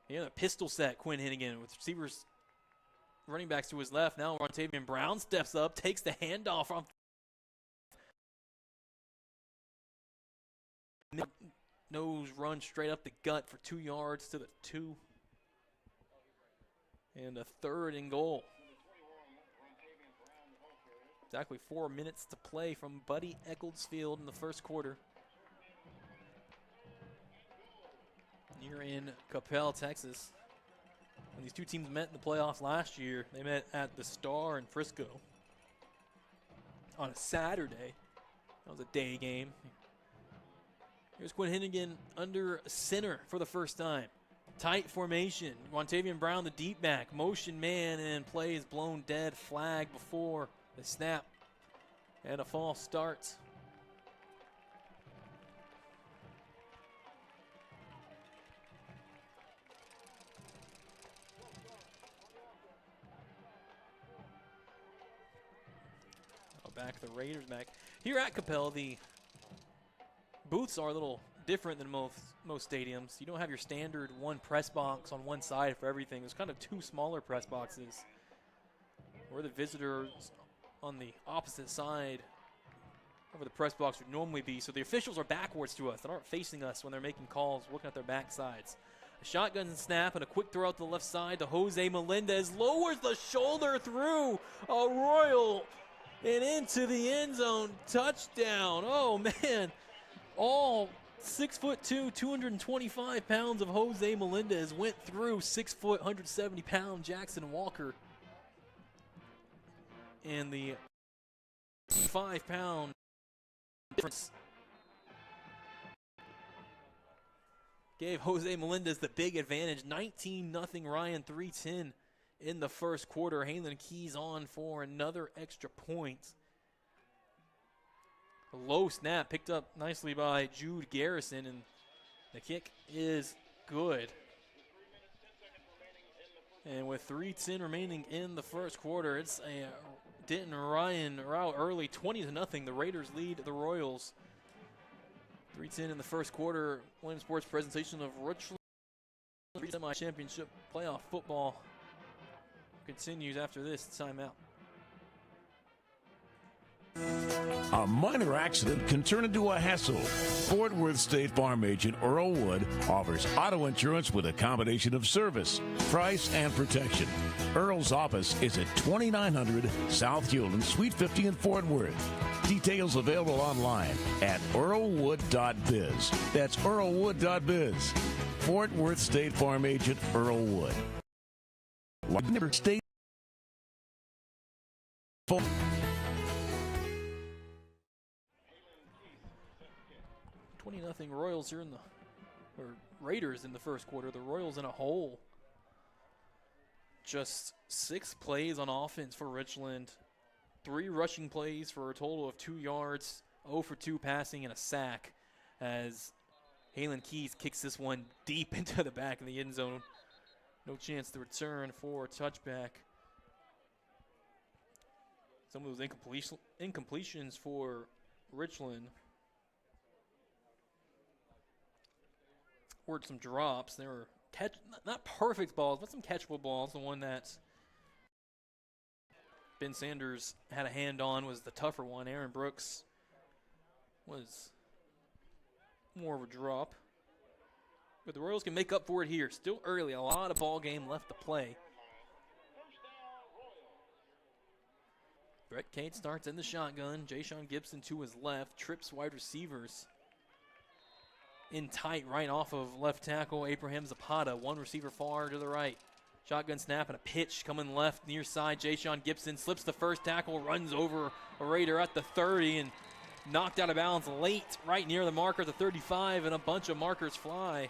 Yeah, a pistol set, Quinn Henigan, with receivers, running backs to his left. Now Rontavian Brown steps up, takes the handoff off. Nose run straight up the gut for 2 yards to the 2. And a 3rd and goal. Exactly 4 minutes to play from Buddy Ecclesfield in the first quarter. You're in Coppell, Texas. When these two teams met in the playoffs last year, they met at the Star in Frisco on a Saturday. That was a day game. Here's Quinn Henigan under center for the first time. Tight formation. Rontavian Brown, the deep back. Motion man, and play is blown dead. Flag before the snap. And a false start. Back the Raiders back. Here at Coppell, the booths are a little different than most stadiums. You don't have your standard one press box on one side for everything. There's kind of 2 smaller press boxes where the visitors on the opposite side of where the press box would normally be. So the officials are backwards to us. They aren't facing us when they're making calls, looking at their back sides. A shotgun snap and a quick throw out to the left side to Jose Melendez. Lowers the shoulder through a Royal and into the end zone. Touchdown. Oh, man. All 6'2", 225 pounds of Jose Melendez went through 6 foot, 170-pound Jackson Walker. And the 5-pound difference gave Jose Melendez the big advantage. 19-0 Ryan, 3:10 in the first quarter. Halen Keys on for another extra point. A low snap picked up nicely by Jude Garrison, and the kick is good. And with 3:10 remaining in the first quarter, it's a Denton Ryan route early, 20-0. The Raiders lead the Royals. 3:10 in the first quarter. Williams Sports presentation of Richland Semi-Championship playoff football continues after this timeout. A minor accident can turn into a hassle. Fort Worth State Farm agent Earl Wood offers auto insurance with a combination of service, price, and protection. Earl's office is at 2900 South Hewland, Suite 50 in Fort Worth. Details available online at earlwood.biz. That's earlwood.biz. Fort Worth State Farm agent Earl Wood. Never state. 20-0 Royals here or Raiders in the first quarter. The Royals in a hole. Just 6 plays on offense for Richland. 3 rushing plays for a total of 2 yards. 0 for 2 passing and a sack as Halen Keys kicks this one deep into the back of the end zone. No chance to return for a touchback. Some of those incompletions for Richland were some drops. They were not perfect balls, but some catchable balls. The one that Ben Sanders had a hand on was the tougher one. Aaron Brooks was more of a drop. But the Royals can make up for it here. Still early, a lot of ball game left to play. Brett Cate starts in the shotgun. Jayshon Gibson to his left, trips wide receivers in tight right off of left tackle Abraham Zapata. One receiver far to the right. Shotgun snap and a pitch coming left near side. Jayshon Gibson slips the first tackle, runs over a Raider at the 30 and knocked out of bounds late right near the marker at the 35, and a bunch of markers fly.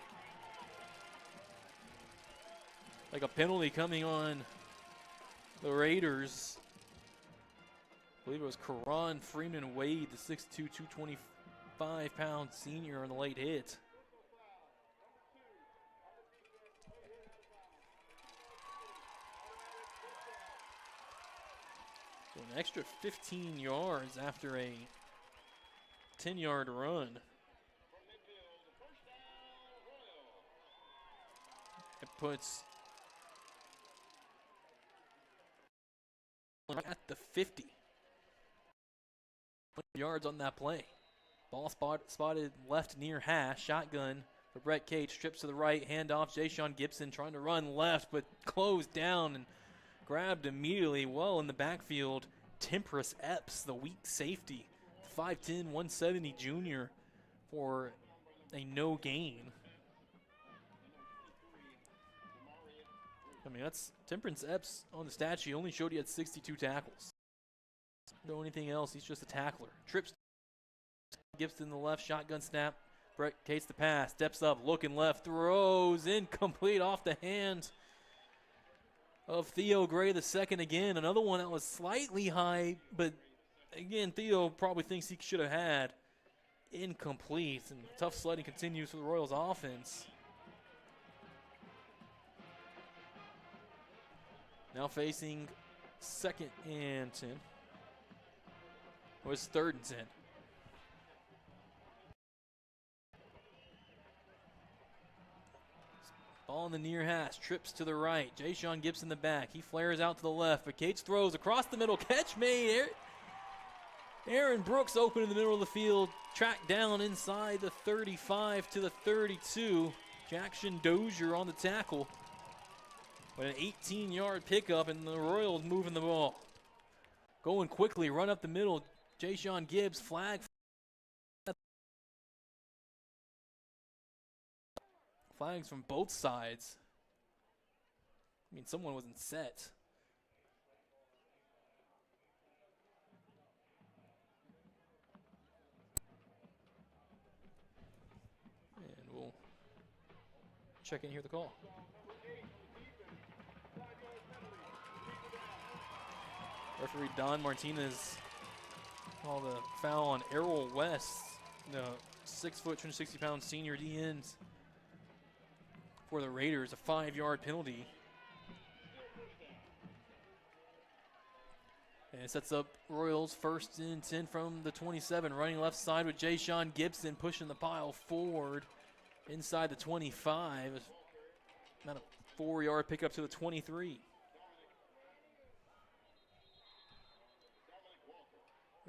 Like a penalty coming on the Raiders. I believe it was Karan Freeman Wade, the 6'2", 225-pound senior on the late hit. So an extra 15 yards after a 10-yard run. It puts at the 50. Yards on that play. Ball spotted left near hash. Shotgun for Brett Cate. Strips to the right. Handoff. Jayshon Gibson trying to run left, but closed down and grabbed immediately. Well in the backfield. Temperance Epps, the weak safety. 5'10", 170 junior for a no gain. I mean, that's Temperance Epps on the stat sheet. Only showed he had 62 tackles. No anything else. He's just a tackler. Trips Gibson the left, shotgun snap. Brett Cates the pass, steps up, looking left, throws incomplete off the hands of Theo Gray the second again. Another one that was slightly high, but again, Theo probably thinks he should have had. Incomplete, and tough sledding continues for the Royals offense. Now facing 2nd and 10. Or it's 3rd and 10. Ball in the near hash, trips to the right. Jayshon Gibson the back. He flares out to the left, but Cates throws across the middle. Catch made. Aaron Brooks open in the middle of the field. Tracked down inside the 35 to the 32. Jackson Dozier on the tackle. But an 18-yard pickup, and the Royals moving the ball. Going quickly, run up the middle. Jayshon Gibbs, flag. Flags from both sides. I mean, someone wasn't set. And we'll check in here the call. Referee Don Martinez called a foul on Errol West, the 6', 260-pound senior D-end for the Raiders, a 5-yard penalty. And it sets up Royals 1st and 10 from the 27, running left side with Jayshon Gibson pushing the pile forward inside the 25. About a 4-yard pickup to the 23.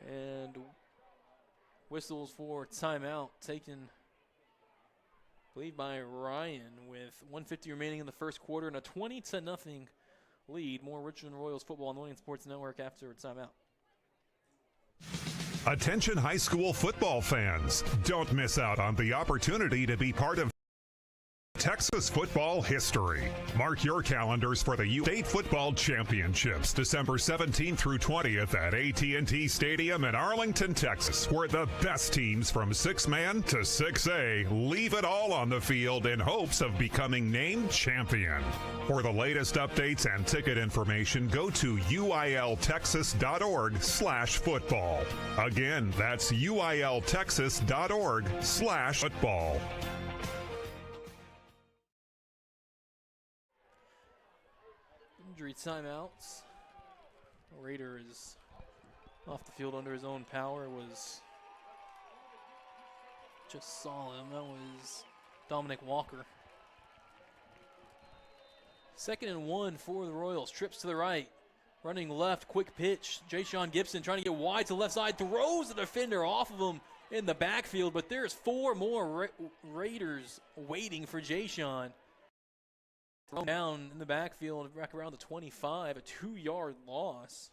And whistles for timeout taken, I believe, by Ryan with 1:50 remaining in the first quarter and a 20-0 lead. More Richland Royals football on the Millennium Sports Network after timeout. Attention high school football fans. Don't miss out on the opportunity to be part of Texas football history. Mark your calendars for the State Football Championships, December 17th through 20th at AT&T Stadium in Arlington, Texas, where the best teams from 6-man to 6A leave it all on the field in hopes of becoming named champion. For the latest updates and ticket information, go to uiltexas.org/football. Again, that's uiltexas.org/football. Injury timeouts. Raider is off the field under his own power. Was just saw him. That was Dominic Walker. 2nd and 1 for the Royals. Trips to the right. Running left. Quick pitch. Jayshon Gibson trying to get wide to the left side. Throws the defender off of him in the backfield. But there's 4 more Raiders waiting for Jayshon. Thrown down in the backfield, back around the 25, a 2-yard loss.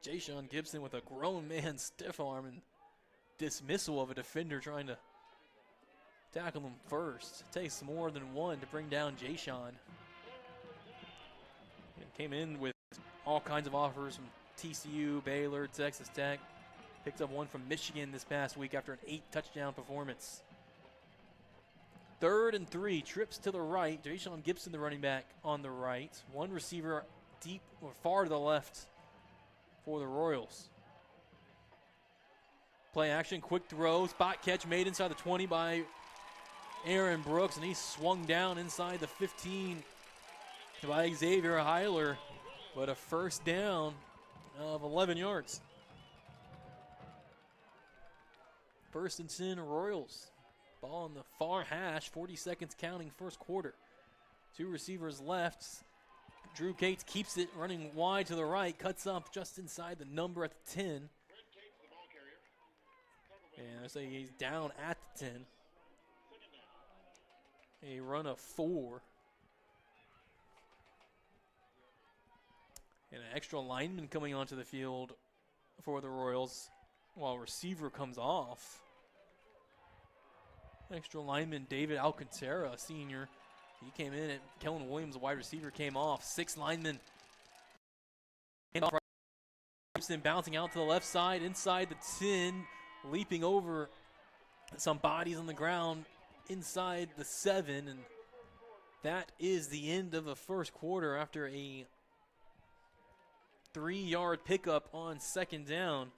Jayshon Gibson with a grown man stiff arm and dismissal of a defender trying to tackle him first. It takes more than one to bring down Jayshon. Came in with all kinds of offers from TCU, Baylor, Texas Tech. Picked up one from Michigan this past week after an 8-touchdown performance. 3rd and 3, trips to the right. Jayshon Gibson, the running back, on the right. One receiver deep or far to the left for the Royals. Play action, quick throw, spot catch made inside the 20 by Aaron Brooks, and he swung down inside the 15 by Xavier Heiler, but a first down of 11 yards. 1st and 10 Royals. Ball on the far hash, 40 seconds counting, first quarter. 2 receivers left. Drew Cates keeps it running wide to the right, cuts up just inside the number at the 10. And I say he's down at the 10. A run of 4. And an extra lineman coming onto the field for the Royals while receiver comes off. Extra lineman David Alcantara, a senior. He came in, and Kellen Williams, a wide receiver, came off. 6 linemen. Gibson bouncing out to the left side, inside the 10, leaping over some bodies on the ground inside the 7. And that is the end of the first quarter after a 3-yard pickup on 2nd down.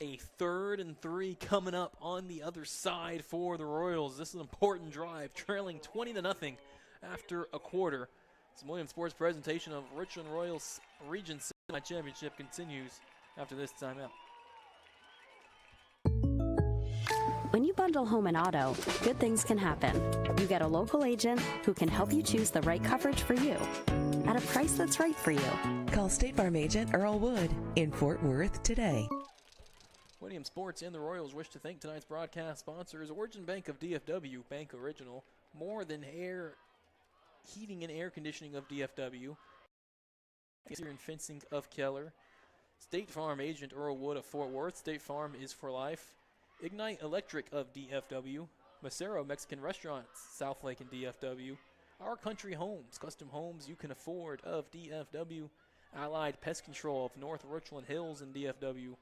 A 3rd and 3 coming up on the other side for the Royals. This is an important drive, trailing 20-0 after a quarter. This Millennium Sports presentation of Richland Royals Region Semi-Championship continues after this timeout. When you bundle home and auto, good things can happen. You get a local agent who can help you choose the right coverage for you at a price that's right for you. Call State Farm agent Earl Wood in Fort Worth today. Millennium Sports and the Royals wish to thank tonight's broadcast sponsors, Origin Bank of DFW, Bank Original, More Than Air, Heating and Air Conditioning of DFW, Exterior and Fencing of Keller, State Farm agent Earl Wood of Fort Worth, State Farm is for life, Ignite Electric of DFW, Macero Mexican Restaurants, Southlake and DFW, Our Country Homes, custom homes you can afford of DFW, Allied Pest Control of North Richland Hills and DFW,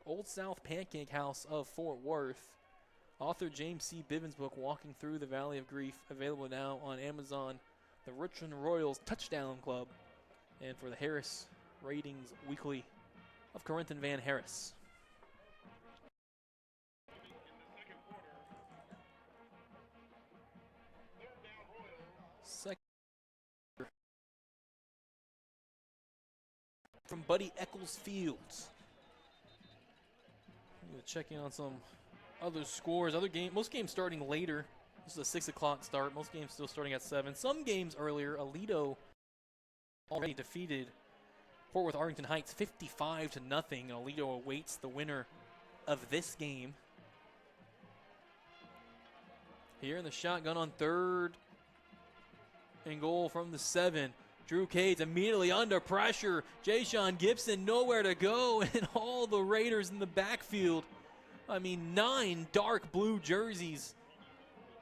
Old South Pancake House of Fort Worth, author James C. Bivens' book, Walking Through the Valley of Grief, available now on Amazon, the Richland Royals Touchdown Club, and for the Harris Ratings Weekly of Corinthon Van Harris. Second from Buddy Eccles Fields. Checking on some other scores. Most games starting later. This is a 6 o'clock start. Most games still starting at 7. Some games earlier. Aledo already defeated Fort Worth Arlington Heights 55-0. And Aledo awaits the winner of this game. Here in the shotgun on 3rd and goal from the 7. Drew Cates immediately under pressure. Jayshon Gibson nowhere to go, and all the Raiders in the backfield. 9 dark blue jerseys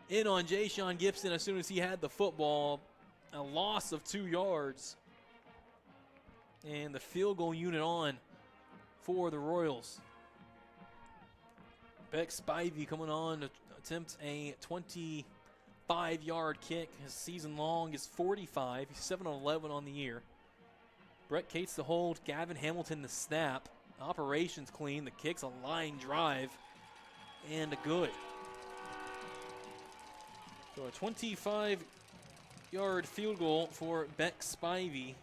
in on Jayshon Gibson as soon as he had the football. A loss of 2 yards. And the field goal unit on for the Royals. Beck Spivey coming on to attempt a 25-yard kick. His season long is 45. He's 7-11 on the year. Brett Cates the hold. Gavin Hamilton the snap. Operations clean. The kick's a line drive. And a good. So a 25-yard field goal for Beck Spivey.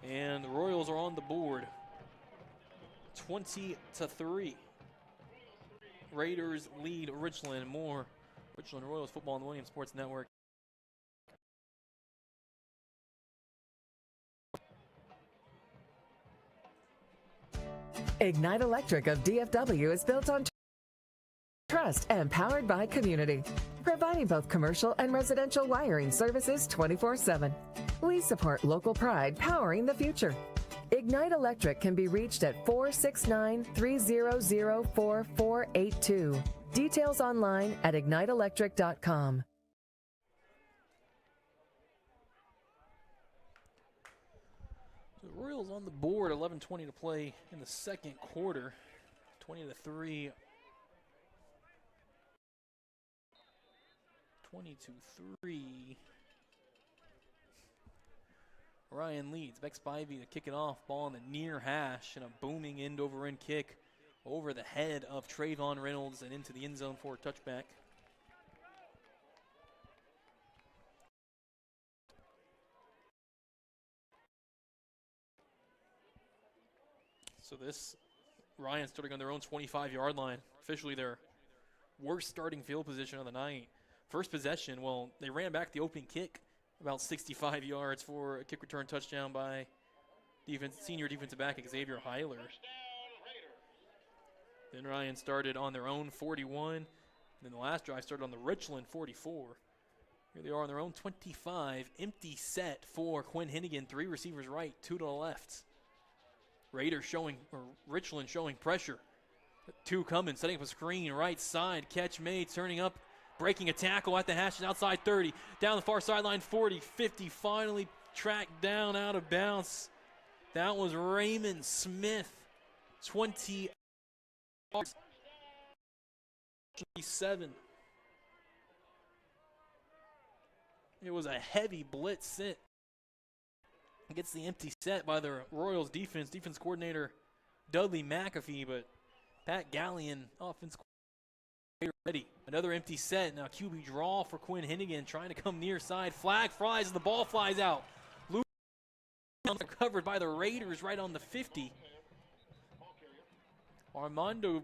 And the Royals are on the board. 20-3. Raiders lead Richland. More Richland Royals football on the Millennium Sports Network. Ignite Electric of DFW is built on trust and powered by community, providing both commercial and residential wiring services 24/7. We support local pride, powering the future. Ignite Electric can be reached at 469-300-4482. Details online at igniteelectric.com. The Royals on the board, 11:20 to play in the second quarter, 20-3. 20-3. Ryan leads. Beck Spivey to kick it off. Ball in the near hash and a booming end-over-end kick over the head of Trayvon Reynolds and into the end zone for a touchback. So this, Ryan starting on their own 25-yard line. Officially their worst starting field position of the night. First possession, well, they ran back the opening kick about 65 yards for a kick return touchdown by senior defensive back Xavier Heiler. Then Ryan started on their own 41. And then the last drive started on the Richland 44. Here they are on their own 25. Empty set for Quinn Henigan. 3 receivers right, 2 to the left. Richland showing pressure. 2 coming, setting up a screen, right side, catch made, turning up, breaking a tackle at the hash, outside 30, down the far sideline, 40, 50, finally tracked down out of bounds. That was Raymond Smith, 20 yards, 27. It was a heavy blitz set. Gets the empty set by the Royals defense coordinator Dudley McAfee, but Pat Gallion, offense coordinator, ready. Another empty set. Now QB draw for Quinn Henigan, trying to come near side. Flag flies, and the ball flies out. Covered by the Raiders right on the 50. Armando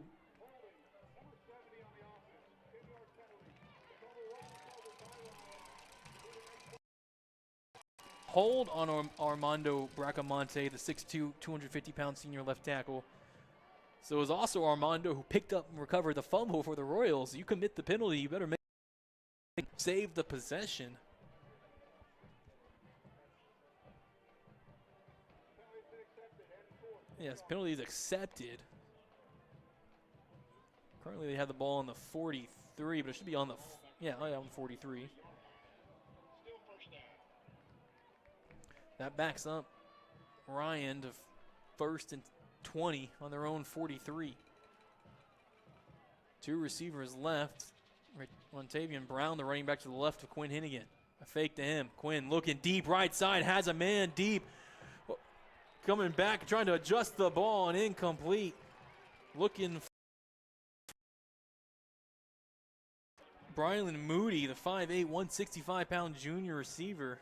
hold on Armando Bracamonte, the 6'2", 250-pound senior left tackle. So it was also Armando who picked up and recovered the fumble for the Royals. You commit the penalty, you better save the possession. Yes, penalty is accepted. Currently they have the ball on the 43, but it should be on the, on the 43. That backs up Ryan to 1st and 20 on their own 43. 2 receivers left. Montavian Brown, the running back to the left of Quinn Henigan. A fake to him. Quinn looking deep, right side, has a man deep. Coming back, trying to adjust the ball and incomplete. Looking for Brylan Moody, the 5'8", 165-pound junior receiver.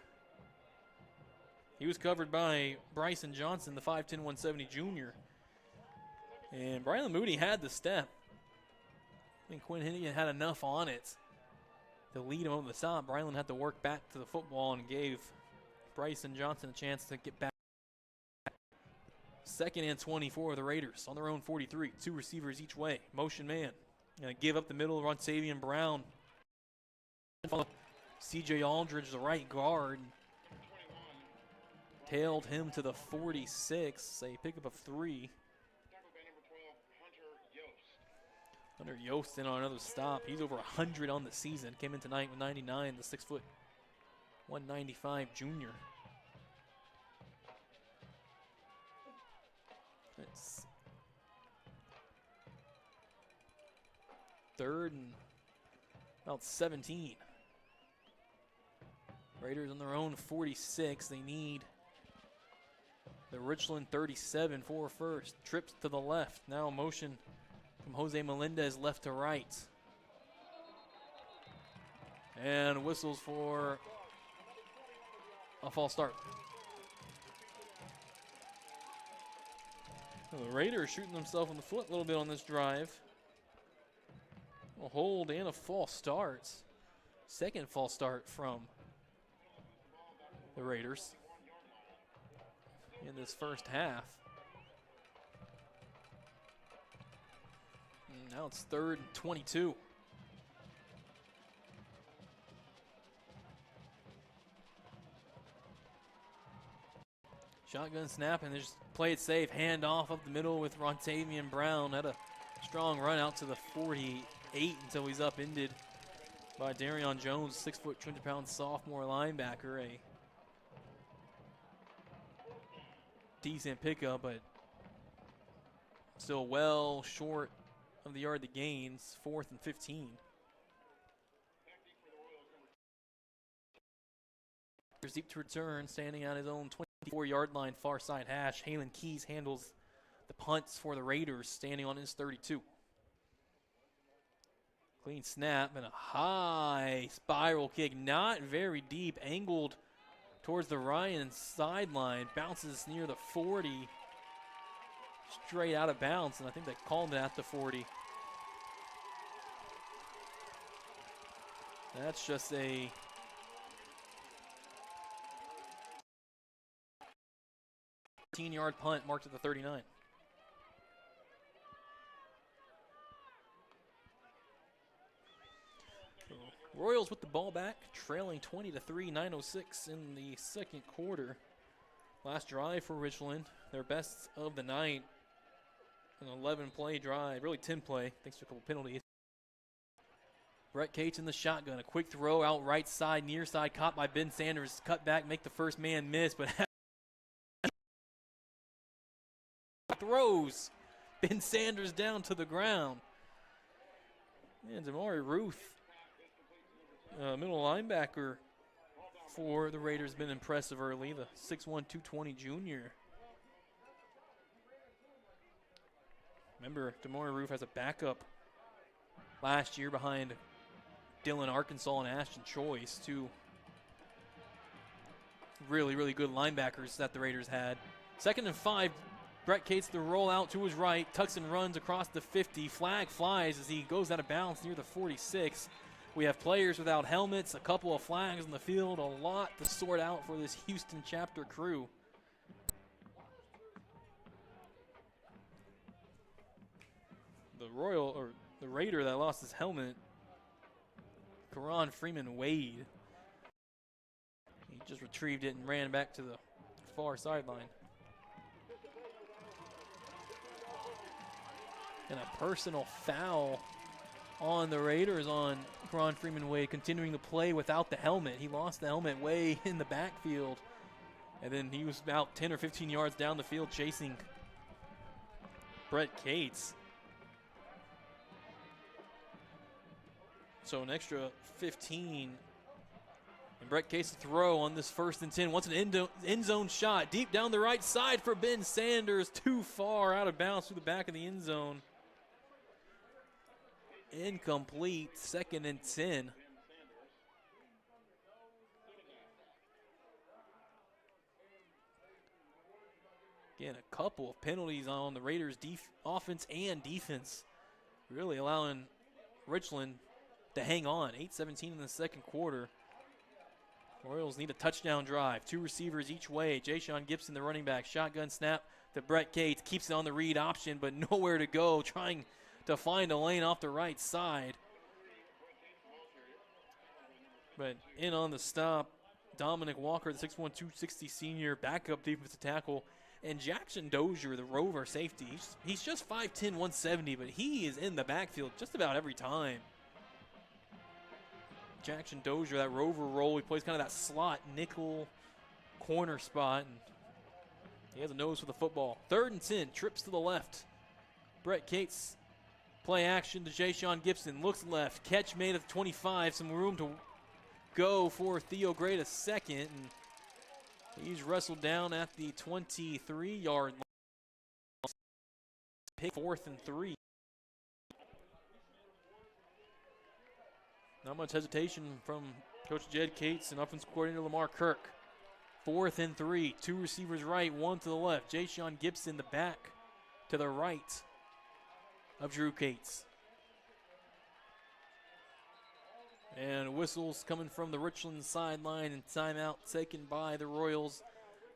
He was covered by Bryson Johnson, the 5'10", 170 junior. And Brylan Moody had the step. I think Quinn Henigan had enough on it to lead him over the top. Brylan had to work back to the football and gave Bryson Johnson a chance to get back. 2nd and 20 for the Raiders on their own 43. 2 receivers each way. Motion man. Gonna give up the middle, Rontavian Brown. C.J. Aldridge, the right guard. Tailed him to the 46. They pick up a 3. Hunter Yost in on another stop. He's over 100 on the season. Came in tonight with 99, the 6'195" junior. It's 3rd and about 17. Raiders on their own 46. They need the Richland 37 for first. Trips to the left. Now motion from Jose Melendez left to right. And whistles for a false start. Well, the Raiders shooting themselves in the foot a little bit on this drive. A hold and a false start. 2nd false start from the Raiders in this first half. And now it's 3rd and 22. Shotgun snap, and they just play it safe. Hand off up the middle with Rontavian Brown. Had a strong run out to the 48 until he's upended by Darion Jones, 6 foot, 200-pound sophomore linebacker. A decent pickup, but still well short of the yard to gains. 4th and 15. Deep to return, standing on his own 24-yard line, far side hash. Halen Keys handles the punts for the Raiders, standing on his 32. Clean snap and a high spiral kick, not very deep, angled towards the Ryan sideline, bounces near the 40, straight out of bounds, and I think they called it at the 40. That's just a yard punt marked at the 39. So Royals with the ball back, trailing 20-3, 9:06 in the second quarter. Last drive for Richland, their best of the night. An 11-play drive, really 10-play, thanks to a couple penalties. Brett Cates in the shotgun, a quick throw out right side, near side, caught by Ben Sanders. Cut back, make the first man miss, but throws Ben Sanders down to the ground. And Damari Ruth, middle linebacker for the Raiders, been impressive early. The 6'1", 220 junior. Remember, Damari Ruth has a backup last year behind Dillon Arkansas and Ashton Choice, two really, really good linebackers that the Raiders had. 2nd and 5. Brett Cates the roll out to his right, tucks and runs across the 50. Flag flies as he goes out of bounds near the 46. We have players without helmets, a couple of flags on the field, a lot to sort out for this Houston chapter crew. The Raider that lost his helmet, Karan Freeman Wade. He just retrieved it and ran back to the far sideline. And a personal foul on the Raiders on Karan Freeman Wade, continuing to play without the helmet. He lost the helmet way in the backfield. And then he was about 10 or 15 yards down the field chasing Brett Cates. So an extra 15. And Brett Cates' throw on this 1st and 10. Wants an end zone shot deep down the right side for Ben Sanders. Too far out of bounds through the back of the end zone. Incomplete, 2nd and 10. Again, a couple of penalties on the Raiders' offense and defense, really allowing Richland to hang on. 8:17 in the second quarter. Royals need a touchdown drive. 2 receivers each way. Ja'Shawn Gibson, the running back. Shotgun snap to Brett Cates. Keeps it on the read option, but nowhere to go. Trying to find a lane off the right side. But in on the stop, Dominic Walker, the 6'1", 260 senior, backup defensive tackle. And Jackson Dozier, the rover safety. He's just 5'10", 170, but he is in the backfield just about every time. Jackson Dozier, that rover role, he plays kind of that slot nickel corner spot, and he has a nose for the football. 3rd and 10, trips to the left. Brett Cates, play action to Ja'Shawn Gibson, looks left, catch made at the 25, some room to go for Theo Gray to second, and he's wrestled down at the 23-yard line. Pick 4th and 3. Not much hesitation from Coach Jed Cates and offensive coordinator Lamar Kirk. 4th and 3. 2 receivers right, 1 to the left. Ja'Shawn Gibson, the back to the right of Drew Cates. And whistles coming from the Richland sideline, and timeout taken by the Royals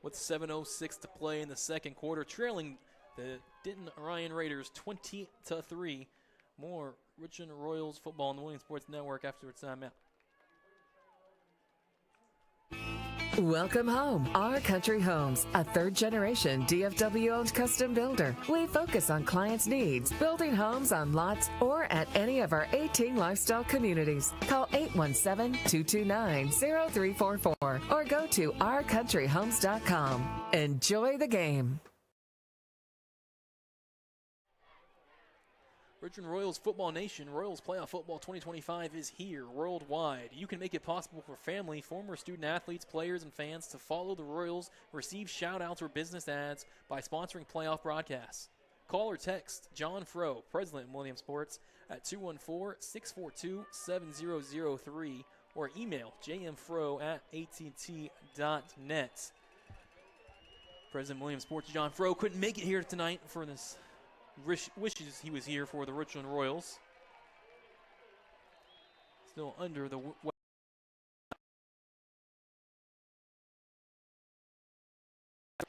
with 7:06 to play in the second quarter, trailing the Denton Ryan Raiders 20-3. More Richland Royals football on the Williams Sports Network after its timeout. Welcome home. Our Country Homes, a third-generation DFW-owned custom builder. We focus on clients' needs, building homes on lots or at any of our 18 lifestyle communities. Call 817-229-0344 or go to ourcountryhomes.com. Enjoy the game. Richland Royals Football Nation, Royals Playoff Football 2025 is here worldwide. You can make it possible for family, former student athletes, players, and fans to follow the Royals, receive shout-outs or business ads by sponsoring playoff broadcasts. Call or text John Frow, President of Millennium Sports, at 214-642-7003 or email jmfro@att.net. President of Millennium Sports John Frow couldn't make it here tonight for this. Wishes he was here for the Richland Royals. Still under the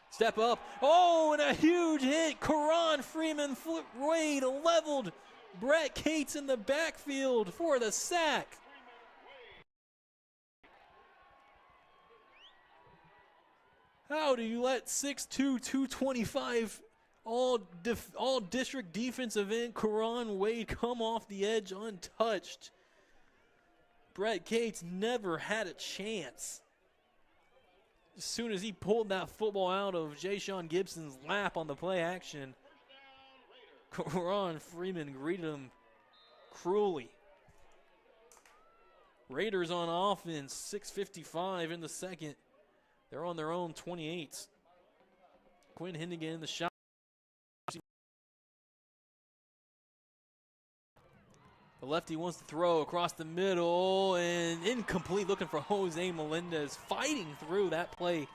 step up. Oh, and a huge hit. Karan Freeman Wade leveled Brett Cates in the backfield for the sack. How do you let 6'2", 225 all district defensive end Karan Wade come off the edge untouched? Brett Cates never had a chance. As soon as he pulled that football out of Jay-Sean Gibson's lap on the play action, Karan Freeman greeted him cruelly. Raiders on offense, 6:55 in the second. They're on their own 28. Quinn Henigan in the shot. The lefty wants to throw across the middle and incomplete, looking for Jose Melendez, fighting through that play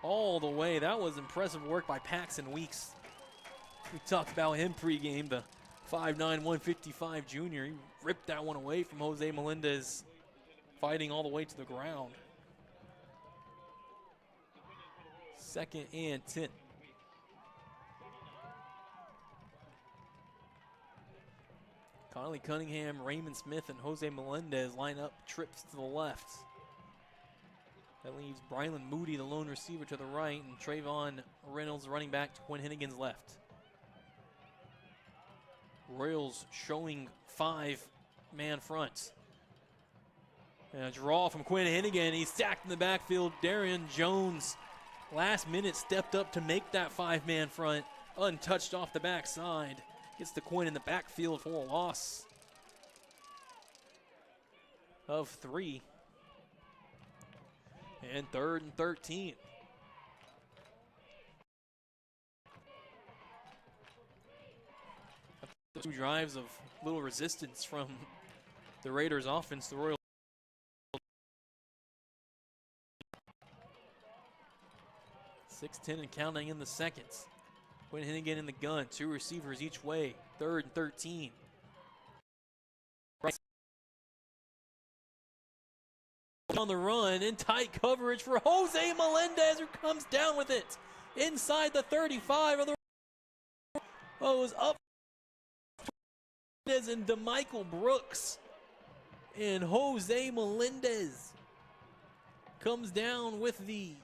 all the way. That was impressive work by Paxton Weeks. We talked about him pregame, the 5'9", 155 junior. He ripped that one away from Jose Melendez, fighting all the way to the ground. 2nd and 10. Conley Cunningham, Raymond Smith, and Jose Melendez line up trips to the left. That leaves Brylan Moody, the lone receiver, to the right, and Trayvon Reynolds running back to Quinn Henigan's left. Royals showing 5-man fronts. And a draw from Quinn Henigan. He's sacked in the backfield. Darian Jones, last minute, stepped up to make that 5-man front. Untouched off the backside. Gets the Quinn in the backfield for a loss of 3. And 3rd and 13. The 2 drives of little resistance from the Raiders offense. The Royals 6:10 and counting in the seconds. Quinn Henigan in the gun, 2 receivers each way, 3rd and 13. On the run, in tight coverage for Jose Melendez, who comes down with it inside the 35 of the. Oh, it was up and DeMichael Brooks, and Jose Melendez comes down with the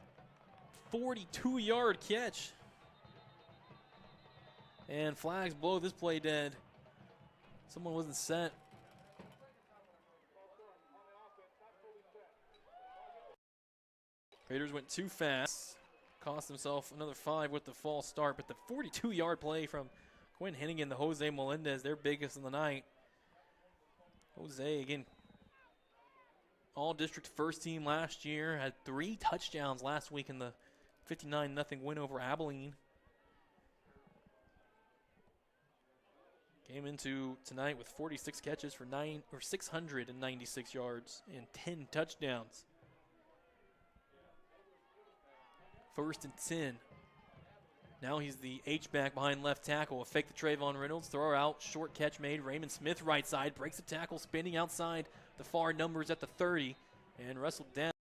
42-yard catch. And flags blow this play dead. Someone wasn't set. Raiders went too fast. Cost himself another 5 with the false start. But the 42-yard play from Quinn Henigan, the Jose Melendez, their biggest of the night. Jose, again, all-district first team last year. Had 3 touchdowns last week in the 59-0 win over Abilene. Came into tonight with 46 catches for 696 yards and 10 touchdowns. 1st and 10. Now he's the H-back behind left tackle. A fake to Trayvon Reynolds. Throw out. Short catch made. Raymond Smith right side. Breaks the tackle. Spinning outside the far numbers at the 30. And wrestled down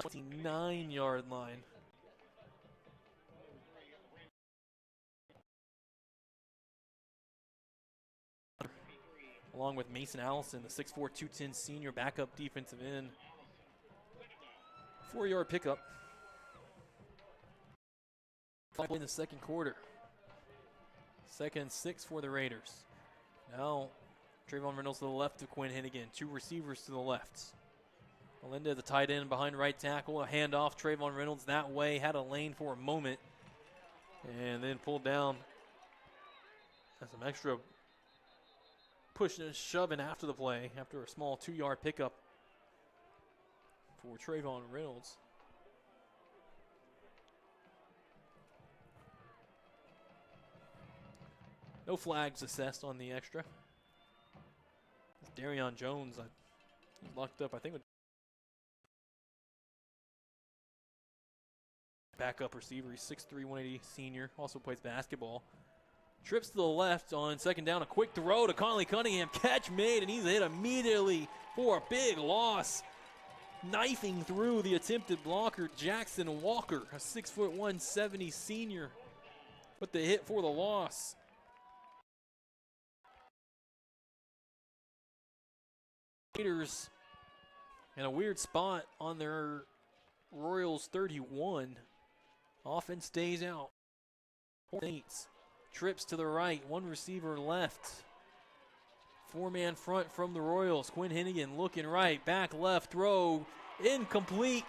29-yard line. Along with Mason Allison, the 6'4", 210 senior backup defensive end 4-yard pickup. In the second quarter. 2nd and 6 for the Raiders. Now, Trayvon Reynolds to the left of Quinn Henigan. 2 receivers to the left. Melinda, the tight end behind right tackle. A handoff. Trayvon Reynolds that way. Had a lane for a moment. And then pulled down. That's some extra pushing and shoving after the play. After a small 2-yard pickup for Trayvon Reynolds. No flags assessed on the extra. Darion Jones he's locked up, I think, with backup receiver. He's 6'3", 180 senior. Also plays basketball. Trips to the left on 2nd down. A quick throw to Conley Cunningham. Catch made, and he's hit immediately for a big loss. Knifing through the attempted blocker, Jackson Walker, a 6'1", 170 senior, with the hit for the loss. Raiders in a weird spot on their Royals 31. Offense stays out. 8. Trips to the right, 1 receiver left. 4-man front from the Royals. Quinn Henigan looking right, back left, throw, incomplete.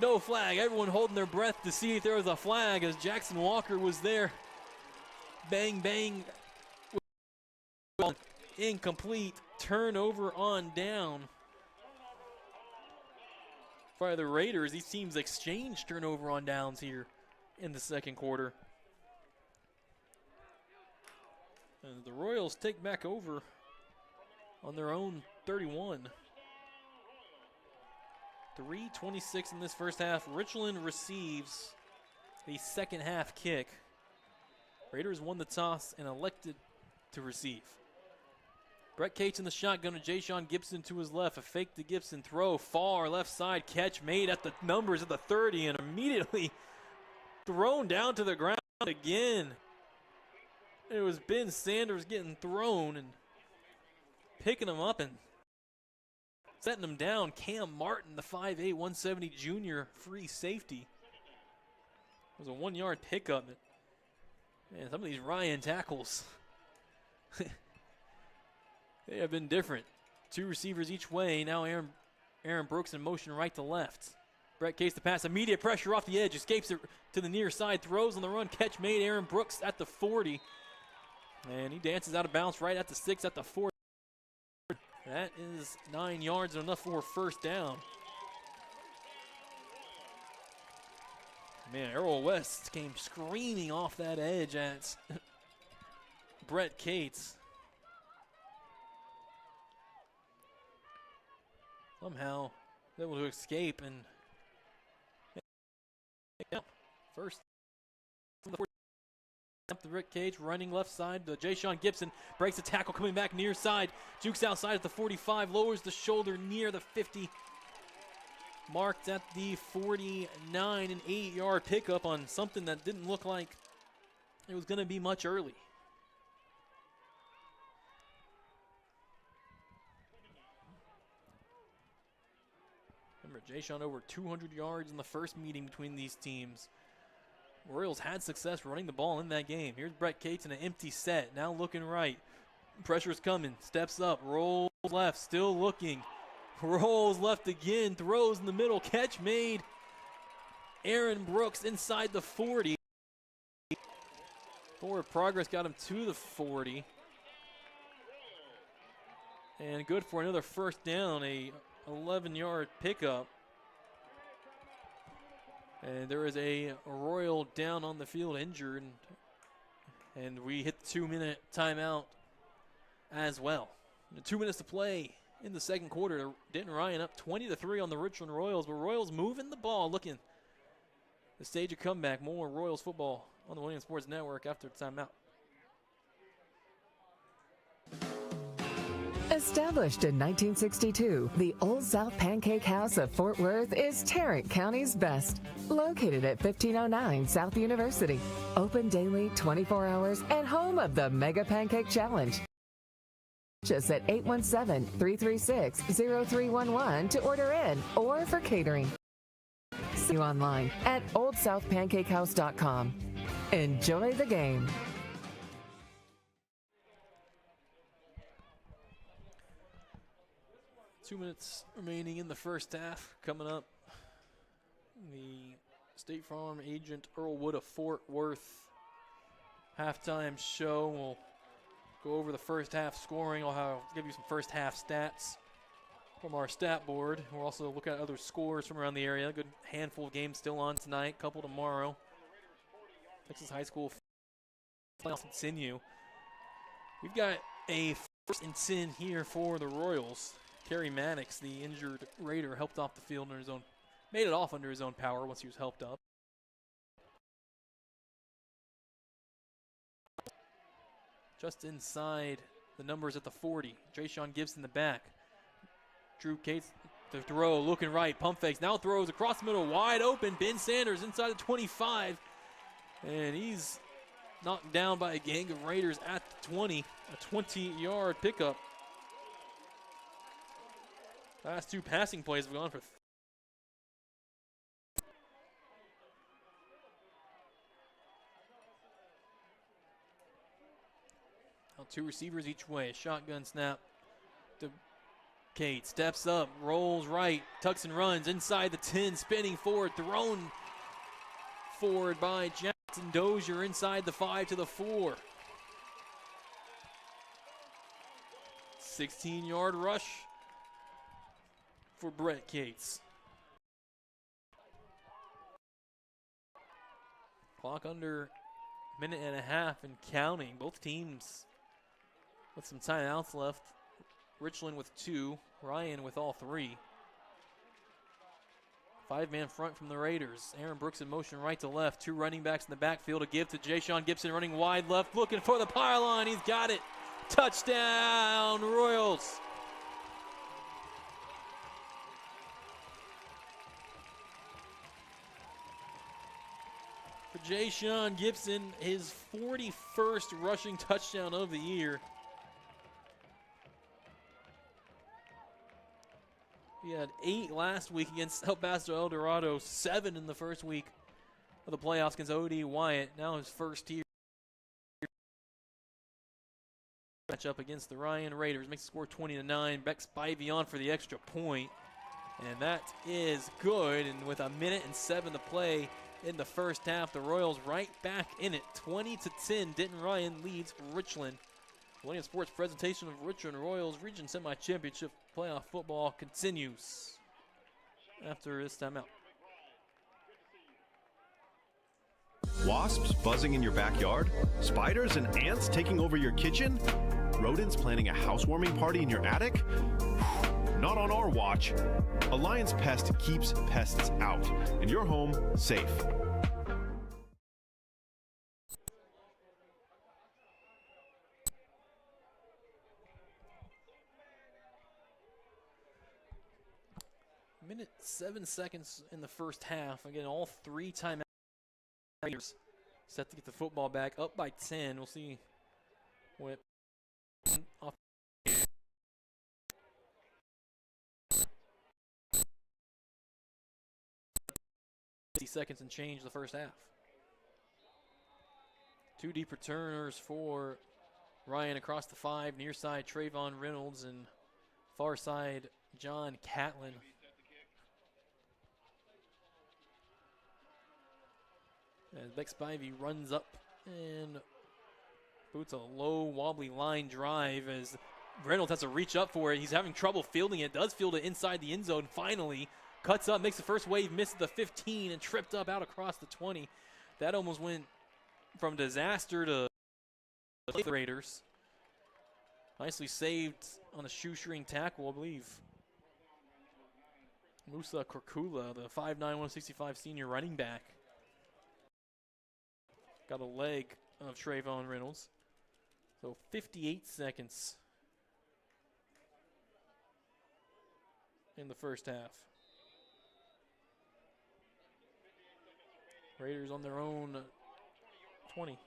No flag. Everyone holding their breath to see if there was a flag as Jackson Walker was there. Bang, bang. Incomplete. Turnover on down. By the Raiders, these teams exchange turnover on downs here in the second quarter. And the Royals take back over on their own 31. 3:26 in this first half. Richland receives the second half kick. Raiders won the toss and elected to receive. Brett Cates in the shotgun to Ja'Shawn Gibson to his left. A fake to Gibson throw. Far left side catch made at the numbers at the 30 and immediately thrown down to the ground again. It was Ben Sanders getting thrown and picking him up and setting him down. Cam Martin, the 5'8", 170 junior free safety. It was a 1-yard pickup. Man, some of these Ryan tackles. They have been different. 2 receivers each way. Now Aaron Brooks in motion right to left. Brett Case to pass. Immediate pressure off the edge. Escapes it to the near side. Throws on the run. Catch made. Aaron Brooks at the 40. And he dances out of bounds right at the 6 at the 40. That is 9 yards and enough for a first down. Man, Errol West came screaming off that edge at Brett Cates. Somehow able to escape and first up the Rick Cage running left side to Ja'Shawn Gibson, breaks the tackle coming back near side, jukes outside at the 45, lowers the shoulder near the 50, marked at the 49, an 8-yard pickup on something that didn't look like it was going to be much early. Ja'Shawn over 200 yards in the first meeting between these teams. Royals had success running the ball in that game. Here's Brett Cates in an empty set. Now looking right. Pressure's coming. Steps up. Rolls left. Still looking. Rolls left again. Throws in the middle. Catch made. Aaron Brooks inside the 40. Forward progress got him to the 40. And good for another first down. A 11-yard pickup. And there is a Royal down on the field injured. And we hit the 2-minute timeout as well. 2 minutes to play in the second quarter. Denton Ryan up 20-3 on the Richland Royals. But Royals moving the ball, looking to stage a comeback. More Royals football on the Millennium Sports Network after timeout. Established in 1962, the Old South Pancake House of Fort Worth is Tarrant County's best. Located at 1509 South University. Open daily, 24 hours, and home of the Mega Pancake Challenge. Just at 817-336-0311 to order in or for catering. See you online at oldsouthpancakehouse.com. Enjoy the game. Two minutes remaining in the first half. Coming up, the State Farm agent Earl Wood of Fort Worth halftime show. We'll go over the first half scoring. I'll give you some first half stats from our stat board. We'll also look at other scores from around the area. A good handful of games still on tonight, couple tomorrow. Texas High School playoffs continue. We've got a 1st and 10 here for the Royals. Kerry Maddox, the injured Raider, helped off the field under his own, made it off under his own power once he was helped up. Just inside the numbers at the 40. Drayshawn Gibson the back. Drew Cates, the throw, looking right, pump fakes, now throws across the middle, wide open. Ben Sanders inside the 25. And he's knocked down by a gang of Raiders at the 20. A 20-yard pickup. Last two passing plays have gone for now two receivers each way. Shotgun snap. Kate steps up, rolls right, tucks and runs inside the 10, spinning forward, thrown forward by Jackson Dozier inside the 5 to the 4. 16-yard rush for Brett Cates. Clock under a minute and a half and counting. Both teams with some timeouts left. Richland with 2, Ryan with all 3. 5-man front from the Raiders. Aaron Brooks in motion right to left. 2 running backs in the backfield. A give to Jayshawn Gibson running wide left, looking for the pylon. He's got it. Touchdown, Royals. For Jayshawn Gibson, his 41st rushing touchdown of the year. He had 8 last week against El Paso El Dorado, 7 in the first week of the playoffs against O.D. Wyatt. Now his first year matchup against the Ryan Raiders. Makes the score 20-9. Beck Spivey on for the extra point. And that is good. And with a minute and 7 to play in the first half, the Royals right back in it. 20-10. Denton Ryan leads Richland. Millennium Sports presentation of Richland Royals Region Semi-Championship Playoff Football continues after this timeout. Wasps buzzing in your backyard? Spiders and ants taking over your kitchen? Rodents planning a housewarming party in your attic? Not on our watch. Alliance Pest keeps pests out and your home safe. Minute 7 seconds in the first half. Again, all 3 timeouts set to get the football back, up by 10. We'll see what off 50 seconds and change the first half. 2 deep returners for Ryan across the 5, near side Trayvon Reynolds and far side John Catlin. As Beck Spivey runs up and boots a low, wobbly line drive as Reynolds has to reach up for it. He's having trouble fielding it. Does field it inside the end zone. Finally cuts up, makes the first wave, misses the 15, and tripped up out across the 20. That almost went from disaster to the Raiders. Nicely saved on a shoestring tackle, I believe. Musa Korkula, the 5'9", 165 senior running back. Got a leg of Trayvon Reynolds. So 58 seconds in the first half. Raiders on their own 20.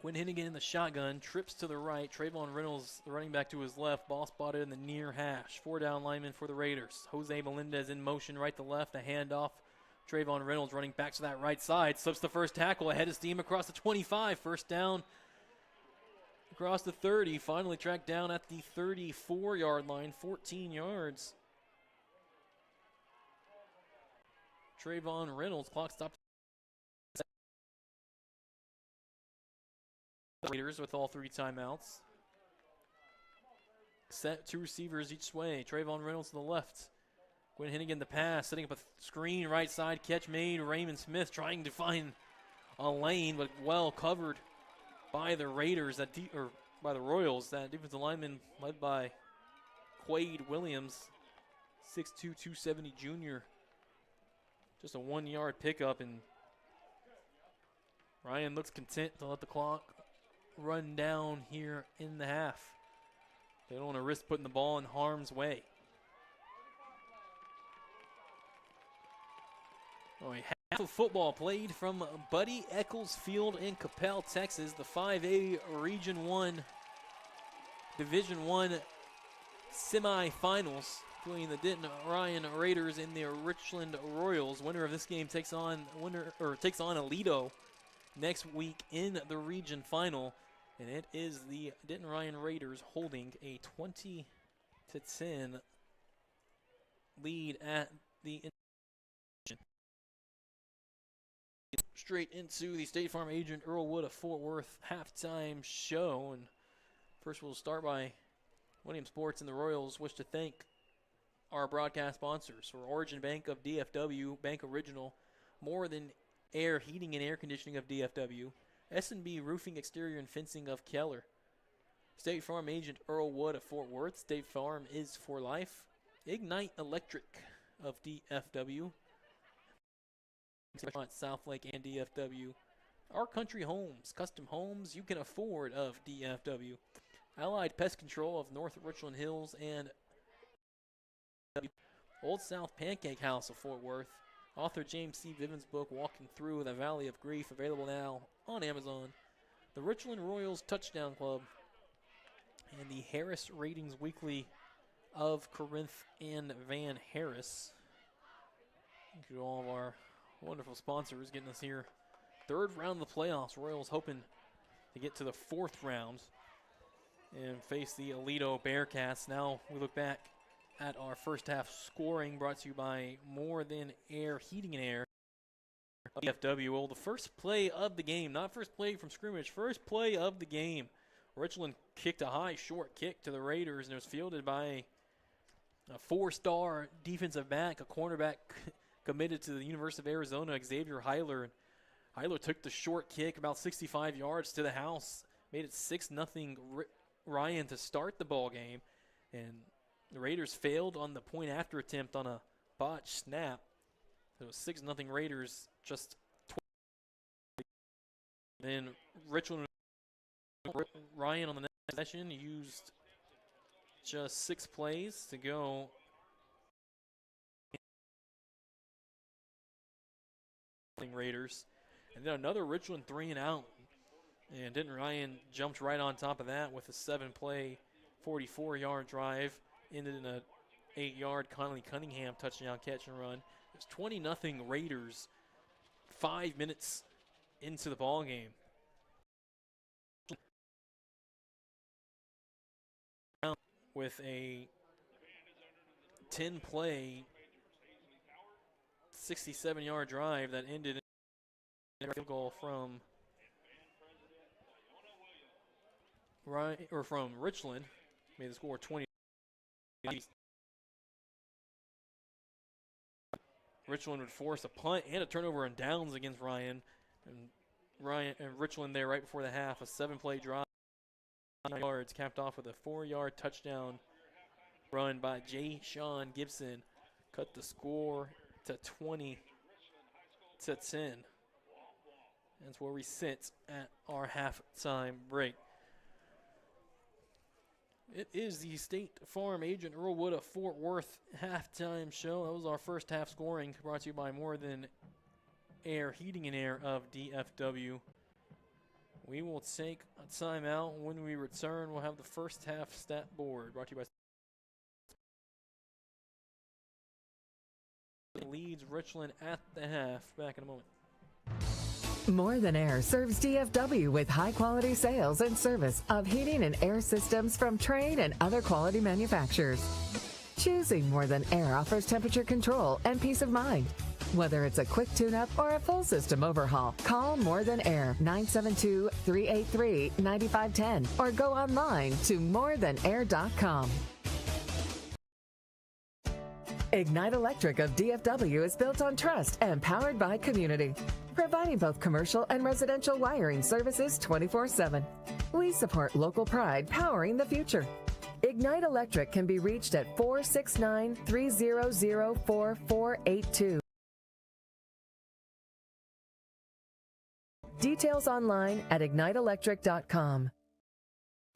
Quinn Henigan in the shotgun, trips to the right. Trayvon Reynolds, the running back, to his left. Ball spotted in the near hash. 4 down linemen for the Raiders. Jose Melendez in motion right to left. A handoff. Trayvon Reynolds running back to that right side. Slips the first tackle. Ahead of steam across the 25. First down across the 30. Finally tracked down at the 34-yard line. 14 yards. Trayvon Reynolds. Clock stopped. Raiders with all 3 timeouts. Set 2 receivers each way. Trayvon Reynolds to the left. Quinn Henigan the pass, setting up a screen right side. Catch made. Raymond Smith trying to find a lane, but well covered by the Raiders, or by the Royals. That defensive lineman led by Quade Williams, 6'2", 270 junior. Just a 1-yard pickup, and Ryan looks content to let the clock run down here in the half. They don't want to risk putting the ball in harm's way. Half of football played from Buddy Eccles Field in Coppell, Texas. The 5A Region 1 Division I semifinals between the Denton Ryan Raiders and the Richland Royals. Winner of this game takes on Aledo next week in the region final, and it is the Denton Ryan Raiders holding a 20-10 lead at the straight into the State Farm agent Earl Wood of Fort Worth halftime show. And first we'll start by Millennium Sports and the Royals wish to thank our broadcast sponsors for Origin Bank of DFW, Bank Original, More Than Air Heating and Air Conditioning of DFW, S&B Roofing, Exterior and Fencing of Keller, State Farm agent Earl Wood of Fort Worth, State Farm is for life, Ignite Electric of DFW, South Lake and DFW, Our Country Homes, custom homes you can afford of DFW, Allied Pest Control of North Richland Hills and Old South Pancake House of Fort Worth. Author James C. Vivens' book, Walking Through the Valley of Grief, available now on Amazon. The Richland Royals Touchdown Club. And the Harris Ratings Weekly of Corinth and Van Harris. Thank you to all of our wonderful sponsors getting us here. 3rd round of the playoffs. Royals hoping to get to the 4th round and face the Aledo Bearcats. Now we look back at our first half scoring, brought to you by More Than Air Heating and Air. DFW. Well, the first play of the game, not first play from scrimmage, first play of the game. Richland kicked a high short kick to the Raiders, and it was fielded by a 4-star defensive back, a cornerback committed to the University of Arizona, Xavier Heiler. Heiler took the short kick about 65 yards to the house, made it 6-0 Ryan to start the ball game, and the Raiders failed on the point after attempt on a botched snap. So it was 6-0 Raiders, just 20. Then Richland, Ryan on the next possession used just 6 plays to go. Raiders. And then another Richland 3-and-out. And Denton Ryan jumped right on top of that with a 7-play, 44-yard drive. Ended in a 8-yard Conley Cunningham touchdown catch and run. It was 20-0 Raiders 5 minutes into the ball game. With a 10-play, 67-yard drive that ended in a field goal from Richland. Made the score 20. Richland would force a punt and a turnover and downs against Ryan. And Richland there right before the half, a 7-play drive. 9 yards, capped off with a 4-yard touchdown run by J. Sean Gibson. Cut the score to 20-10. That's where we sit at our halftime break. It is the State Farm agent Earl Wood of Fort Worth halftime show. That was our first half scoring, brought to you by More Than Air Heating and Air of DFW. We will take a timeout. When we return, we'll have the first half stat board brought to you by leads Richland at the half. Back in a moment. More Than Air serves DFW with high-quality sales and service of heating and air systems from Trane and other quality manufacturers. Choosing More Than Air offers temperature control and peace of mind. Whether it's a quick tune-up or a full system overhaul, call More Than Air 972-383-9510 or go online to morethan-air.com. Ignite Electric of DFW is built on trust and powered by community, providing both commercial and residential wiring services 24/7. We support local pride powering the future. Ignite Electric can be reached at 469-300-4482. Details online at igniteelectric.com.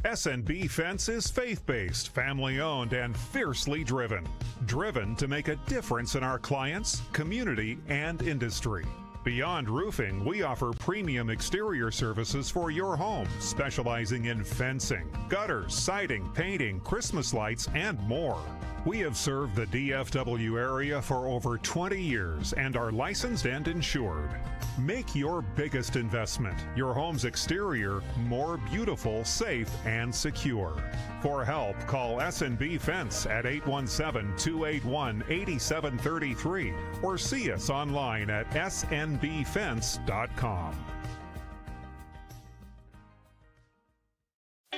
S&B Fence is faith-based, family-owned, and fiercely driven. Driven to make a difference in our clients, community, and industry. Beyond roofing, we offer premium exterior services for your home, specializing in fencing, gutters, siding, painting, Christmas lights, and more. We have served the DFW area for over 20 years and are licensed and insured. Make your biggest investment, your home's exterior, more beautiful, safe, and secure. For help, call S&B Fence at 817-281-8733 or see us online at snbfence.com.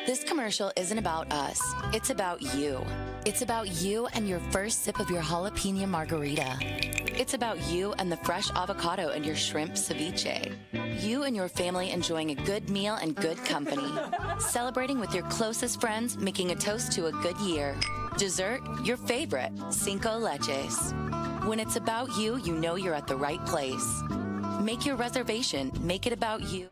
This commercial isn't about us. It's about you. It's about you and your first sip of your jalapeno margarita. It's about you and the fresh avocado and your shrimp ceviche. You and your family enjoying a good meal and good company. Celebrating with your closest friends, making a toast to a good year. Dessert, your favorite, Cinco Leches. When it's about you, you know you're at the right place. Make your reservation. Make it about you.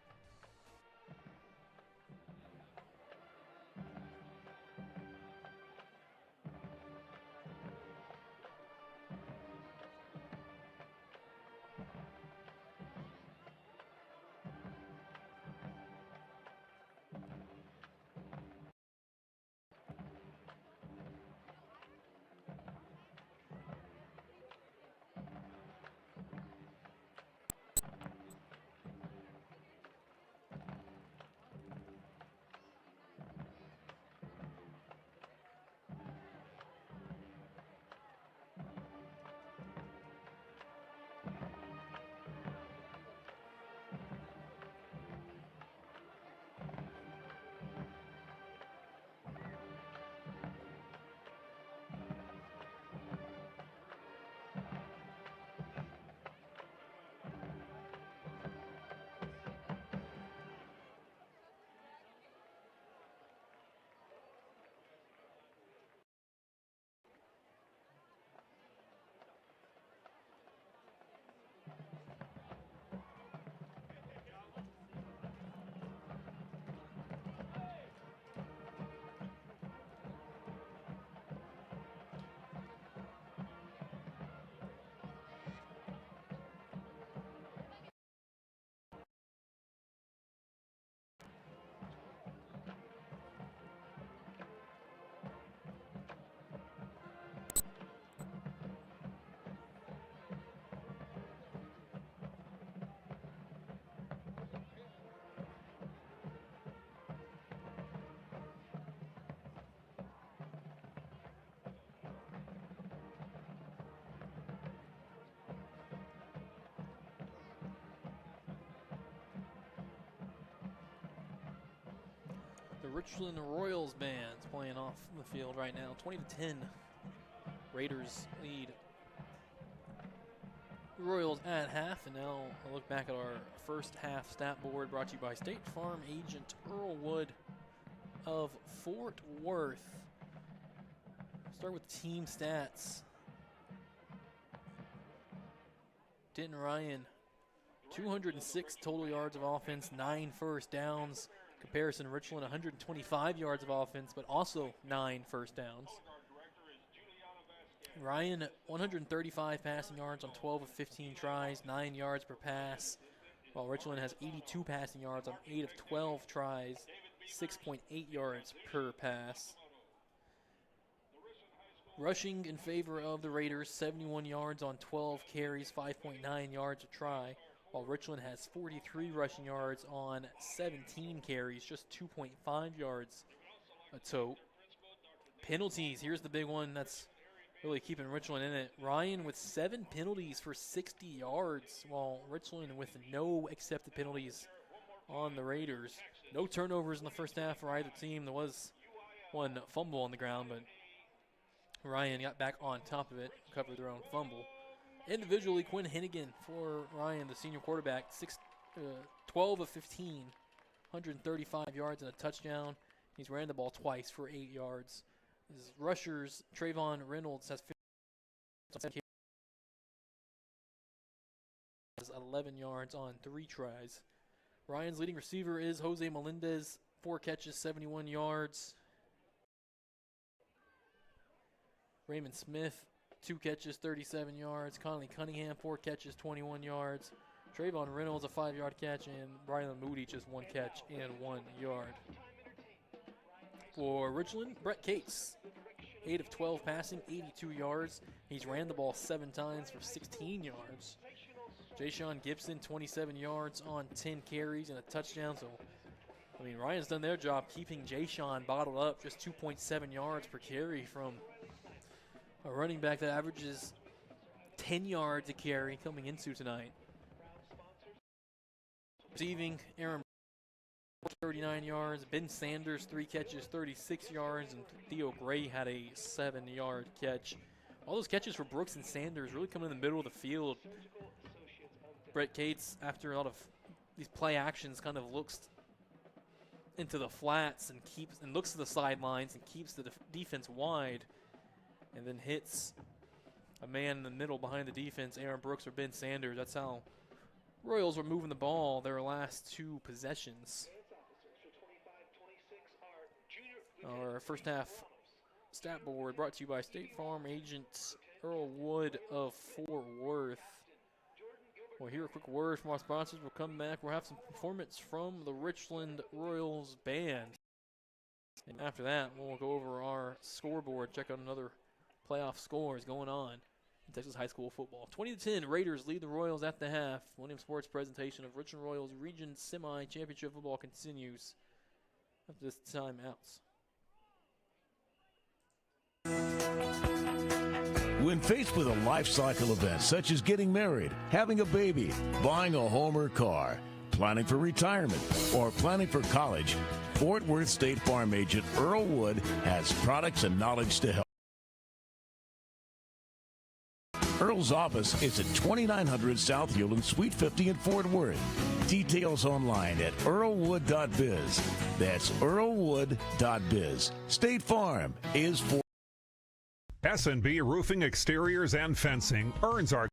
The Richland Royals band's playing off the field right now. 20-10. Raiders lead the Royals at half. And now a look back at our first half stat board brought to you by State Farm agent Earl Wood of Fort Worth. Start with team stats. Denton Ryan, 206 total yards of offense, 9 first downs. Comparison, Richland 125 yards of offense, but also 9 first downs. Ryan, 135 passing yards on 12 of 15 tries, 9 yards per pass. while Richland has 82 passing yards on 8 of 12 tries, 6.8 yards per pass. Rushing in favor of the Raiders, 71 yards on 12 carries, 5.9 yards a try, while Richland has 43 rushing yards on 17 carries, just 2.5 yards a tote. Penalties, here's the big one that's really keeping Richland in it. Ryan with 7 penalties for 60 yards, while Richland with no accepted penalties on the Raiders. No turnovers in the first half for either team. There was one fumble on the ground, but Ryan got back on top of it, covered their own fumble. Individually, Quinn Henigan for Ryan, the senior quarterback, 12 of 15, 135 yards and a touchdown. He's ran the ball twice for 8 yards. His rushers, Trayvon Reynolds, has 11 yards on 3 tries. Ryan's leading receiver is Jose Melendez, 4 catches, 71 yards. Raymond Smith, 2 catches, 37 yards. Conley Cunningham, 4 catches, 21 yards. Trayvon Reynolds, a 5-yard catch, and Brylan Moody, just 1 catch and 1 yard. For Richland, Brett Cates, 8 of 12 passing, 82 yards. He's ran the ball 7 times for 16 yards. Jayshon Gibson, 27 yards on 10 carries and a touchdown. So, I mean, Ryan's done their job keeping Jayshon bottled up, just 2.7 yards per carry from a running back that averages 10 yards a carry coming into tonight. Receiving, Aaron 39 yards. Ben Sanders, 3 catches, 36 yards. And Theo Gray had a 7-yard catch. All those catches for Brooks and Sanders really coming in the middle of the field. Brett Cates, after a lot of these play actions, kind of looks into the flats and looks to the sidelines and keeps the defense wide, and then hits a man in the middle behind the defense, Aaron Brooks or Ben Sanders. That's how Royals were moving the ball their last 2 possessions. Our first half stat board brought to you by State Farm agent Earl Wood of Fort Worth. We'll hear a quick word from our sponsors. We'll come back. We'll have some performance from the Richland Royals band. And after that, we'll go over our scoreboard, check out another playoff scores going on in Texas high school football. 20-10, Raiders lead the Royals at the half. Millennium Sports presentation of Richland Royals Region Semi-Championship football continues after this timeouts. When faced with a life cycle event such as getting married, having a baby, buying a home or car, planning for retirement, or planning for college, Fort Worth State Farm agent Earl Wood has products and knowledge to help. Earl's office is at 2900 South Hewland, Suite 50 in Fort Worth. Details online at earlwood.biz. That's earlwood.biz. State Farm is for S&B Roofing Exteriors and Fencing earns our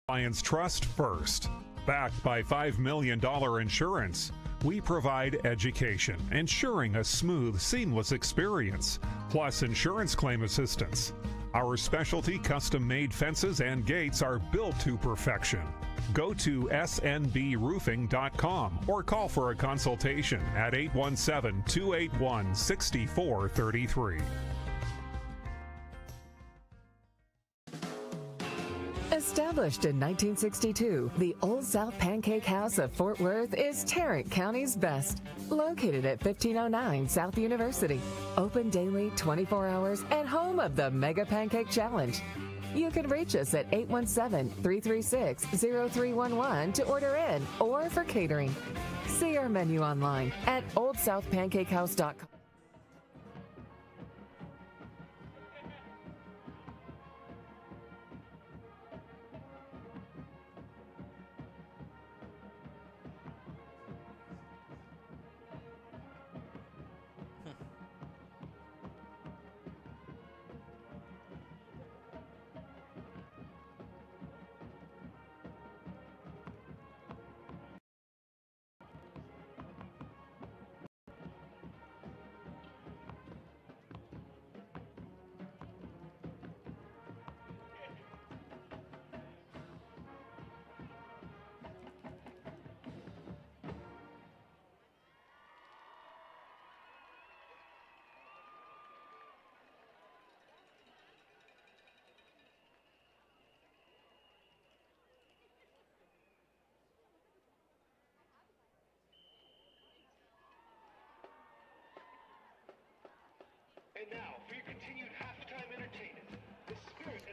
clients' trust first. Backed by $5 million insurance, we provide education, ensuring a smooth, seamless experience, plus insurance claim assistance. Our specialty custom-made fences and gates are built to perfection. Go to snbroofing.com or call for a consultation at 817-281-6433. Established in 1962, the Old South Pancake House of Fort Worth is Tarrant County's best. Located at 1509 South University. Open daily, 24 hours, and home of the Mega Pancake Challenge. You can reach us at 817-336-0311 to order in or for catering. See our menu online at oldsouthpancakehouse.com.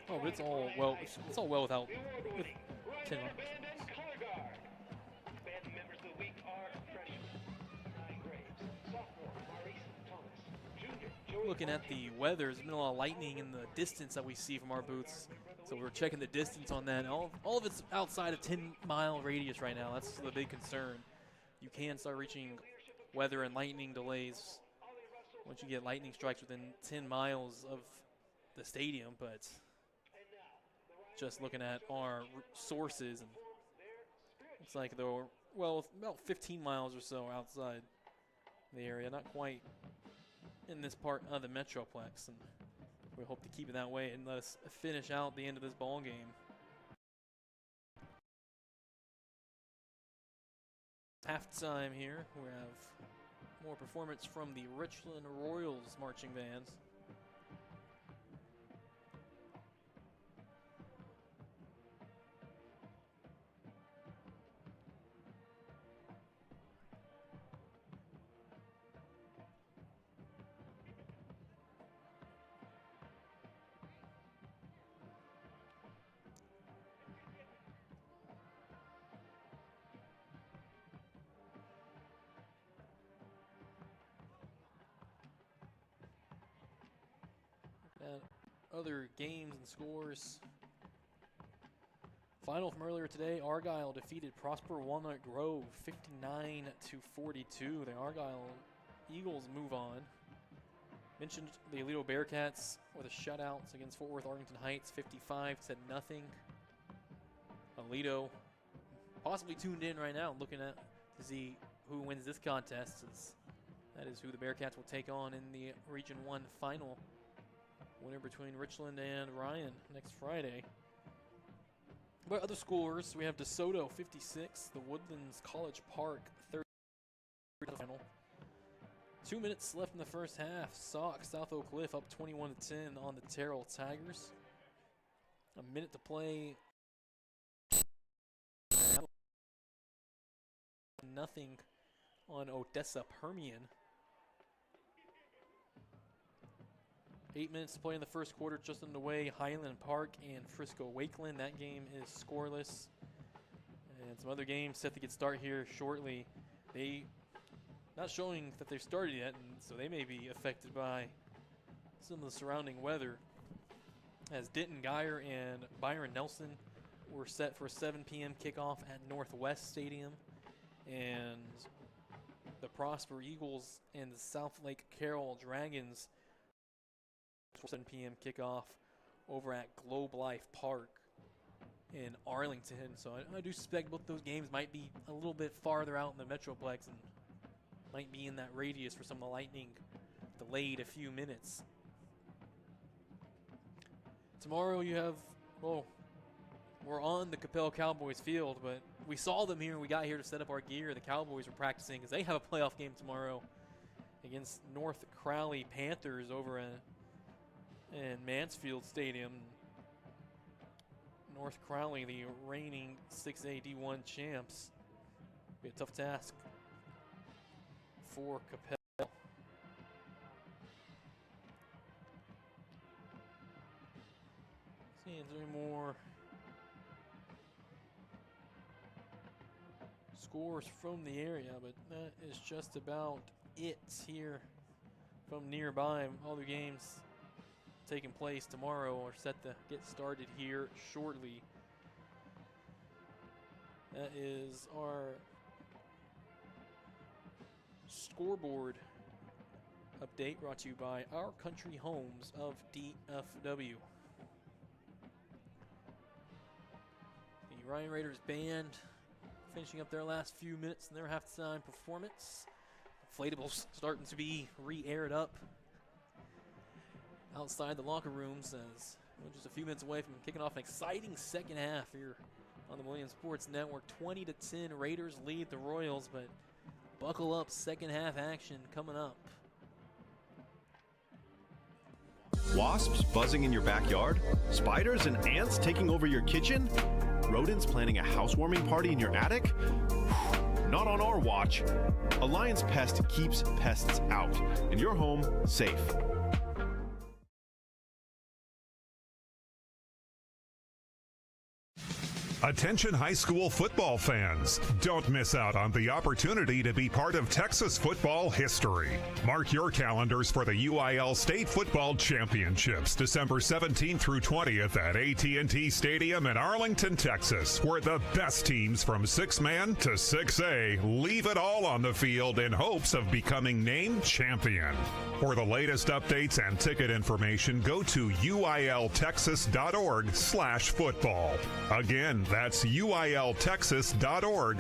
Oh, but it's all well. It's all well without 10 miles. Looking at the weather, there's been a lot of lightning in the distance that we see from our booths. So we're checking the distance on that. All of it's outside of 10-mile radius right now. That's the big concern. You can start reaching weather and lightning delays once you get lightning strikes within 10 miles of the stadium, but just looking at our sources, and looks like they're, well, about 15 miles or so outside the area, not quite in this part of the Metroplex, and we hope to keep it that way and let us finish out the end of this ball game. Halftime here, we have more performance from the Richland Royals marching bands. Other games and scores. Final from earlier today, Argyle defeated Prosper Walnut Grove 59-42. The Argyle Eagles move on. Mentioned the Aledo Bearcats with a shutout against Fort Worth Arlington Heights 55 said nothing. Aledo possibly tuned in right now looking at to see who wins this contest, as that is who the Bearcats will take on in the Region 1 final. Winner between Richland and Ryan next Friday. But other scores, we have DeSoto 56, the Woodlands College Park 30 final. 2 minutes left in the first half. Sauk South Oak Cliff up 21-10 on the Terrell Tigers. A minute to play. Nothing on Odessa Permian. 8 minutes to play in the first quarter, just underway. Highland Park and Frisco Wakeland. That game is scoreless. And some other games set to get started here shortly. They not showing that they've started yet, and so they may be affected by some of the surrounding weather. As Denton Geyer and Byron Nelson were set for a 7 p.m. kickoff at Northwest Stadium. And the Prosper Eagles and the South Lake Carroll Dragons 7 p.m. kickoff over at Globe Life Park in Arlington. So I do suspect both those games might be a little bit farther out in the Metroplex and might be in that radius for some of the lightning delayed a few minutes. Tomorrow you have, well, we're on the Coppell Cowboys field, but we saw them here. We got here to set up our gear. The Cowboys were practicing because they have a playoff game tomorrow against North Crowley Panthers over in Mansfield Stadium. North Crowley, the reigning 6A D1 champs. Be a tough task for Coppell. See, is there any more scores from the area? But that is just about it here from nearby. All the games taking place tomorrow are set to get started here shortly. That is our scoreboard update brought to you by Our Country Homes of DFW. The Ryan Raiders band finishing up their last few minutes in their halftime performance. Inflatables starting to be re-aired up outside the locker rooms as we're just a few minutes away from kicking off an exciting second half here on the Millennium Sports Network. 20-10 Raiders lead the Royals, but buckle up, second half action coming up. Wasps buzzing in your backyard? Spiders and ants taking over your kitchen? Rodents planning a housewarming party in your attic? Not on our watch. Alliance Pest keeps pests out and your home safe. Attention high school football fans. Don't miss out on the opportunity to be part of Texas football history. Mark your calendars for the UIL State Football Championships, December 17th through 20th at AT&T Stadium in Arlington, Texas, where the best teams from 6-man to 6A leave it all on the field in hopes of becoming named champion. For the latest updates and ticket information, go to uiltexas.org/football. Again, that's uiltexas.org/.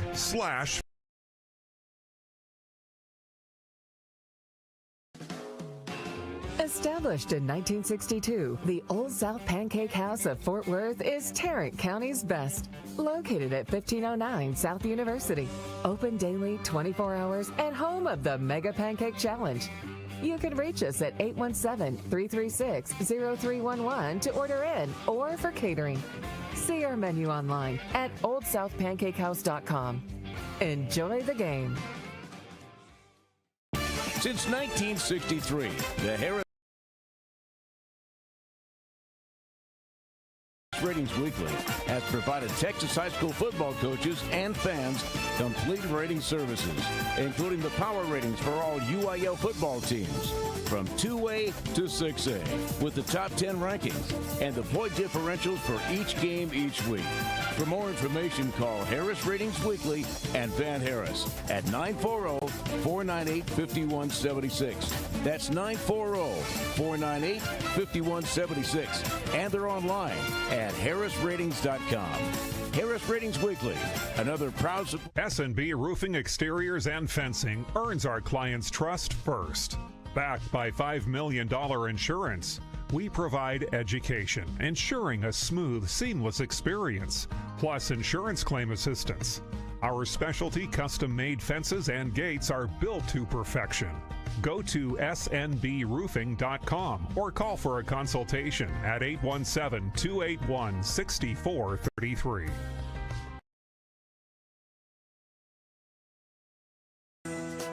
Established in 1962, the Old South Pancake House of Fort Worth is Tarrant County's best. Located at 1509 South University. Open daily, 24 hours, and home of the Mega Pancake Challenge. You can reach us at 817-336-0311 to order in or for catering. See our menu online at oldsouthpancakehouse.com. Enjoy the game. Since 1963, the Harris Ratings Weekly has provided Texas high school football coaches and fans complete rating services, including the power ratings for all UIL football teams, from 2A to 6A, with the top 10 rankings and the point differentials for each game each week. For more information, call Harris Ratings Weekly and Van Harris at 940-498-5176. That's 940-498-5176. And they're online at harrisratings.com. Harris Ratings Weekly, another proud S&B Roofing Exteriors and Fencing earns our clients' trust first. Backed by $5 million insurance, we provide education, ensuring a smooth, seamless experience, plus insurance claim assistance. Our specialty custom-made fences and gates are built to perfection. Go to snbroofing.com or call for a consultation at 817-281-6433.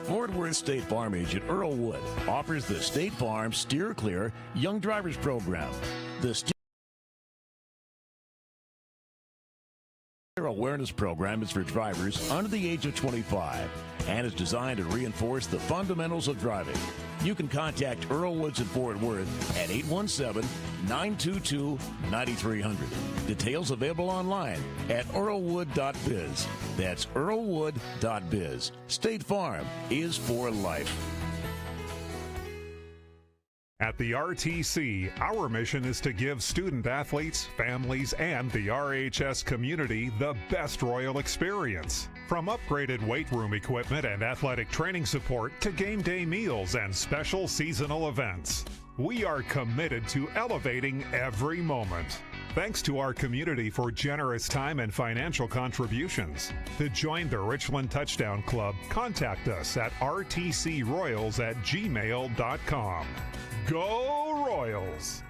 Fort Worth State Farm agent Earl Wood offers the State Farm Steer Clear Young Drivers Program. The Steer Awareness Program is for drivers under the age of 25 and is designed to reinforce the fundamentals of driving. You can contact Earl Woods in Fort Worth at 817-922-9300. Details available online at earlwood.biz. That's earlwood.biz. State Farm is for life. At the RTC, our mission is to give student athletes, families, and the RHS community the best Royal experience. From upgraded weight room equipment and athletic training support to game day meals and special seasonal events, we are committed to elevating every moment. Thanks to our community for generous time and financial contributions. To join the Richland Touchdown Club, contact us at rtcroyals@gmail.com. Go Royals!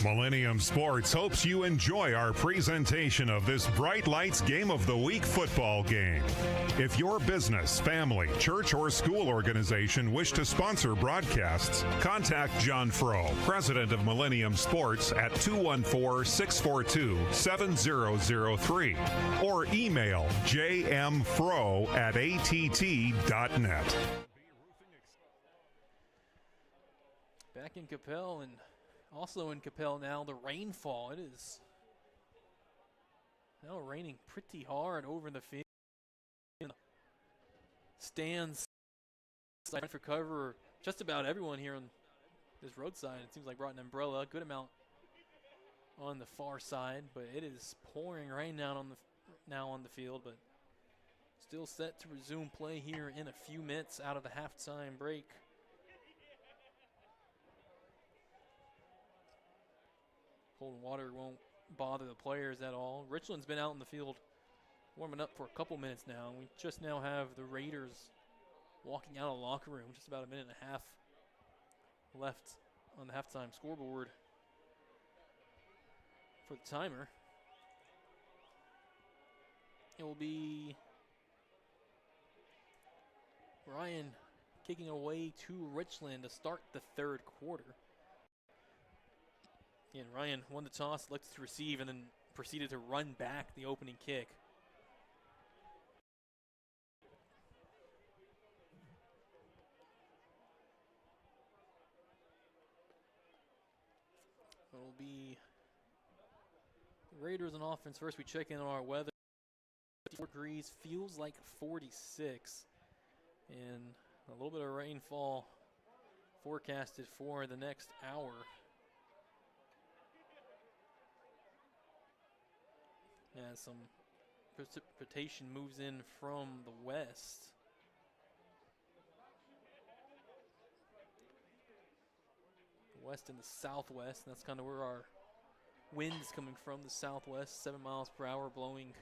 Millennium Sports hopes you enjoy our presentation of this Bright Lights Game of the Week football game. If your business, family, church, or school organization wish to sponsor broadcasts, contact John Frow, president of Millennium Sports, at 214-642-7003 or email jmfrow@att.net. Back in Coppell, and also in Coppell now, the rainfall. It is now raining pretty hard over the field. Stands for cover. Just about everyone here on this roadside, it seems like, brought an umbrella. Good amount on the far side, but it is pouring rain down on the field. But still set to resume play here in a few minutes out of the halftime break. Cold water won't bother the players at all. Richland's been out in the field warming up for a couple minutes now. We just now have the Raiders walking out of the locker room. Just about a minute and a half left on the halftime scoreboard for the timer. It will be Ryan kicking away to Richland to start the third quarter. And Ryan won the toss, elected to receive, and then proceeded to run back the opening kick. It'll be Raiders on offense first. We check in on our weather. 54 degrees, feels like 46. And a little bit of rainfall forecasted for the next hour. As some precipitation moves in from the west. West and the southwest, and that's kind of where our wind is coming from, the southwest, 7 miles per hour, blowing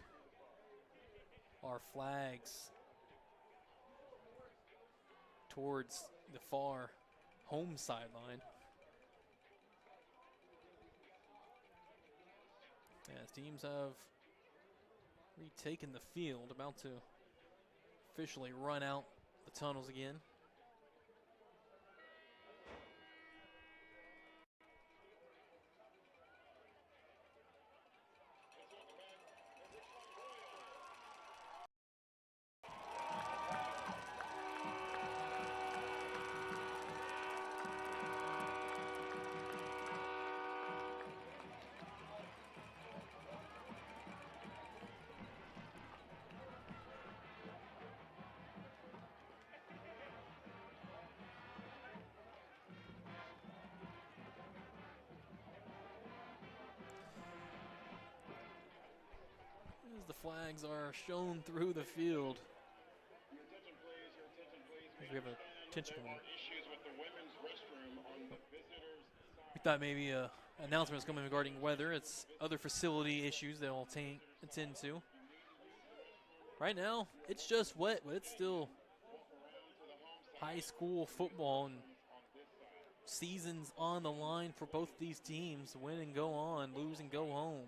our flags towards the far home sideline. As teams have retaken the field, about to officially run out the tunnels again. As the flags are shown through the field. We have a attention coming. We thought maybe an announcement was coming regarding weather. It's other facility issues they'll attend to. Right now, it's just wet, but it's still high school football and seasons on the line for both these teams. Win and go on, lose and go home.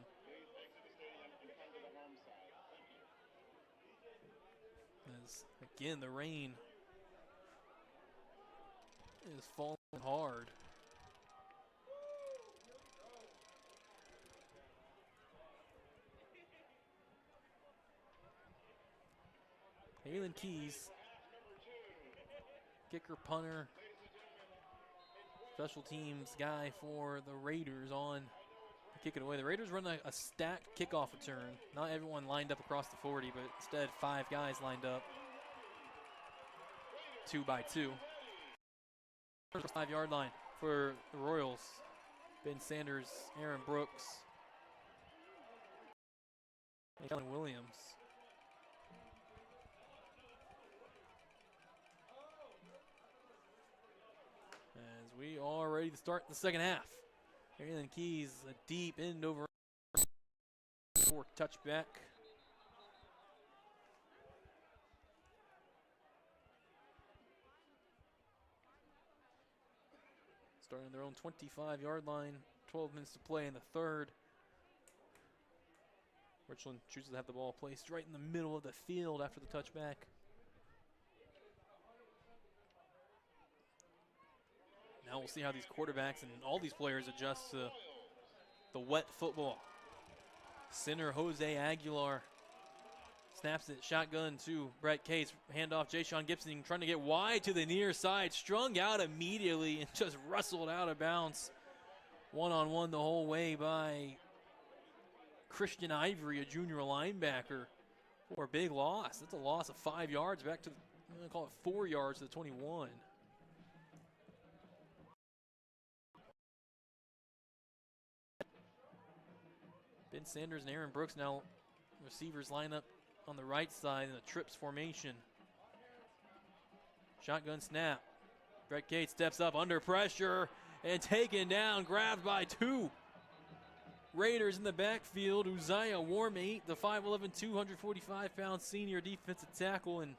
As again, the rain is falling hard. Halen Keys, kicker, punter, special teams guy for the Raiders on kick it away. The Raiders run a stacked kickoff return. Not everyone lined up across the 40, but instead 5 guys lined up 2 by 2. 5-yard line for the Royals. Ben Sanders, Aaron Brooks, and Kellen Williams. As we are ready to start the second half. Halen Keys, a deep end over for touchback. Starting their own 25-yard line, 12 minutes to play in the third. Richland chooses to have the ball placed right in the middle of the field after the touchback. Now we'll see how these quarterbacks and all these players adjust to the wet football. Center Jose Aguilar snaps it, shotgun to Brett Cates. Handoff, Jayshon Gibson trying to get wide to the near side. Strung out immediately and just wrestled out of bounds. One-on-one the whole way by Christian Ivory, a junior linebacker, for a big loss. That's a loss of 5 yards back to, I'm going to call it 4 yards to the 21. Ben Sanders and Aaron Brooks now receivers line up on the right side in a trips formation. Shotgun snap. Brett Cates steps up under pressure and taken down, grabbed by 2 Raiders in the backfield. Uzziah Warmate, the 5'11", 245-pound senior defensive tackle, and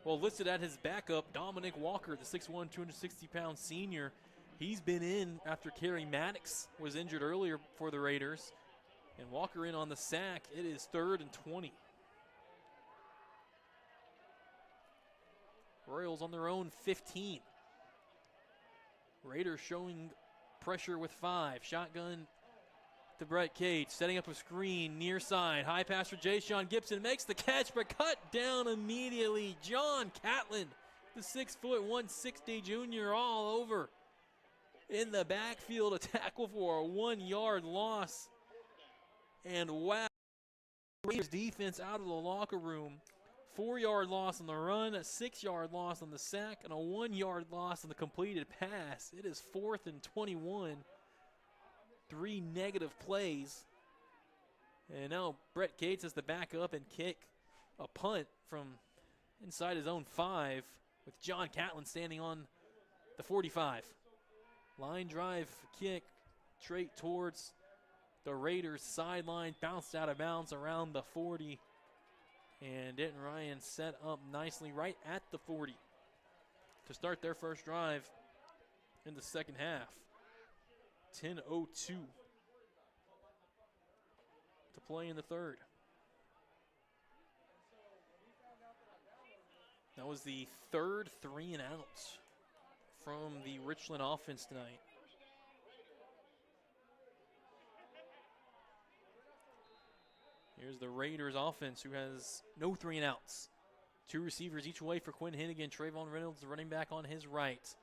well, listed at his backup, Dominic Walker, the 6'1", 260-pound senior. He's been in after Kerry Maddox was injured earlier for the Raiders. And Walker in on the sack. It is 3rd and 20. Royals on their own 15. Raiders showing pressure with 5. Shotgun to Brett Cates, setting up a screen near side. High pass for Jay-Sean Gibson, makes the catch, but cut down immediately. John Catlin, the 6'1", 160 junior, all over in the backfield. A tackle for a 1-yard loss. And wow, Raiders defense out of the locker room. 4-yard loss on the run, a 6-yard loss on the sack, and a 1-yard loss on the completed pass. It is 4th and 21. 3 negative plays. And now Brett Cates has to back up and kick a punt from inside his own 5 with John Catlin standing on the 45. Line drive kick straight towards the Raiders sideline, bounced out of bounds around the 40. And Denton Ryan set up nicely right at the 40 to start their first drive in the second half. 10:02 to play in the third. That was the third 3 and outs from the Richland offense tonight. Here's the Raiders offense, who has no 3 and outs. 2 receivers each way for Quinn Henigan. Trayvon Reynolds, the running back, on his right.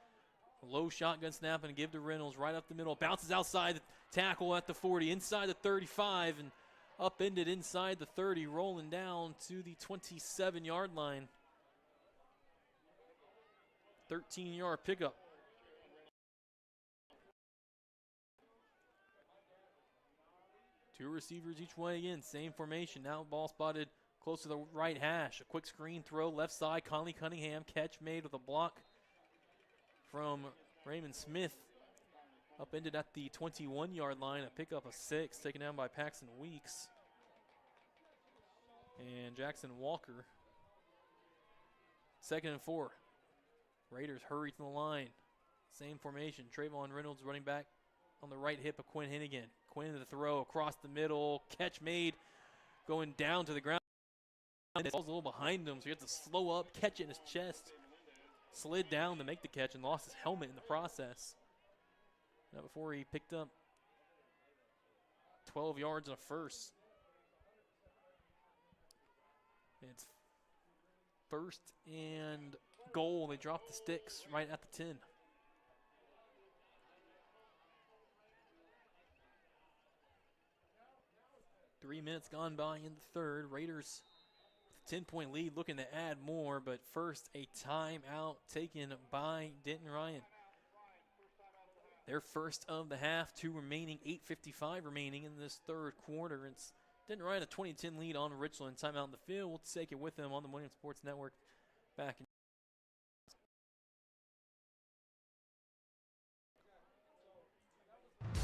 Low shotgun snap and give to Reynolds right up the middle. Bounces outside the tackle at the 40, inside the 35, and upended inside the 30, rolling down to the 27-yard line. 13-yard pickup. Two receivers each way again, same formation. Now ball spotted close to the right hash. A quick screen throw, left side, Conley Cunningham. Catch made with a block from Raymond Smith. Upended at the 21-yard line. A pickup of 6, taken down by Paxton Weeks. And Jackson Walker. 2nd and 4. Raiders hurry to the line. Same formation. Trayvon Reynolds running back on the right hip of Quinn Henigan. Quinn to the throw across the middle. Catch made, going down to the ground. It falls a little behind him, so he has to slow up, catch it in his chest. Slid down to make the catch and lost his helmet in the process. Now before he picked up 12 yards and a first. It's 1st and goal. They drop the sticks right at the 10. Three minutes gone by in the third. Raiders 10-point lead, looking to add more, but first a timeout taken by Denton Ryan. Their first of the half, 2 remaining, 8:55 remaining in this third quarter. It's Denton Ryan, a 20-10 lead on Richland. Timeout in the field. We'll take it with them on the Millennium Sports Network. Back in.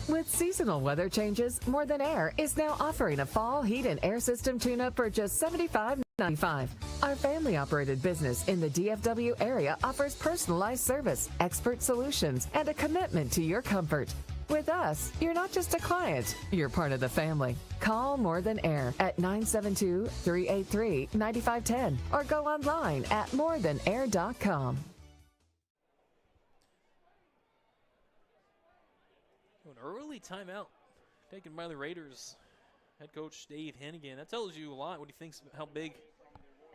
With seasonal weather changes, More Than Air is now offering a fall heat and air system tune-up for just $75.95. Our family-operated business in the DFW area offers personalized service, expert solutions, and a commitment to your comfort. With us, you're not just a client, you're part of the family. Call More Than Air at 972-383-9510 or go online at morethanair.com. An early timeout taken by the Raiders. Head coach Dave Henigan. That tells you a lot what he thinks about how big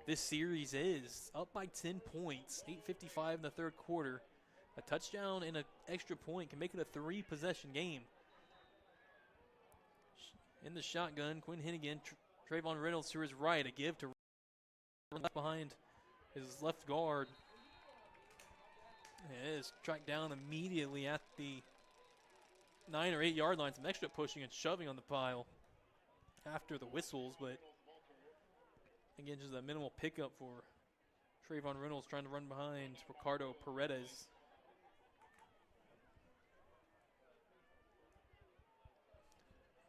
this series is. Up by 10 points, 8:55 in the third quarter. A touchdown and an extra point can make it a 3-possession game. In the shotgun, Quinn Henigan, Trayvon Reynolds to his right. A give to left behind his left guard. And it is tracked down immediately at the 9 or 8 yard line. Some extra pushing and shoving on the pile after the whistles, but again, just a minimal pickup for Trayvon Reynolds trying to run behind Ricardo Paredes.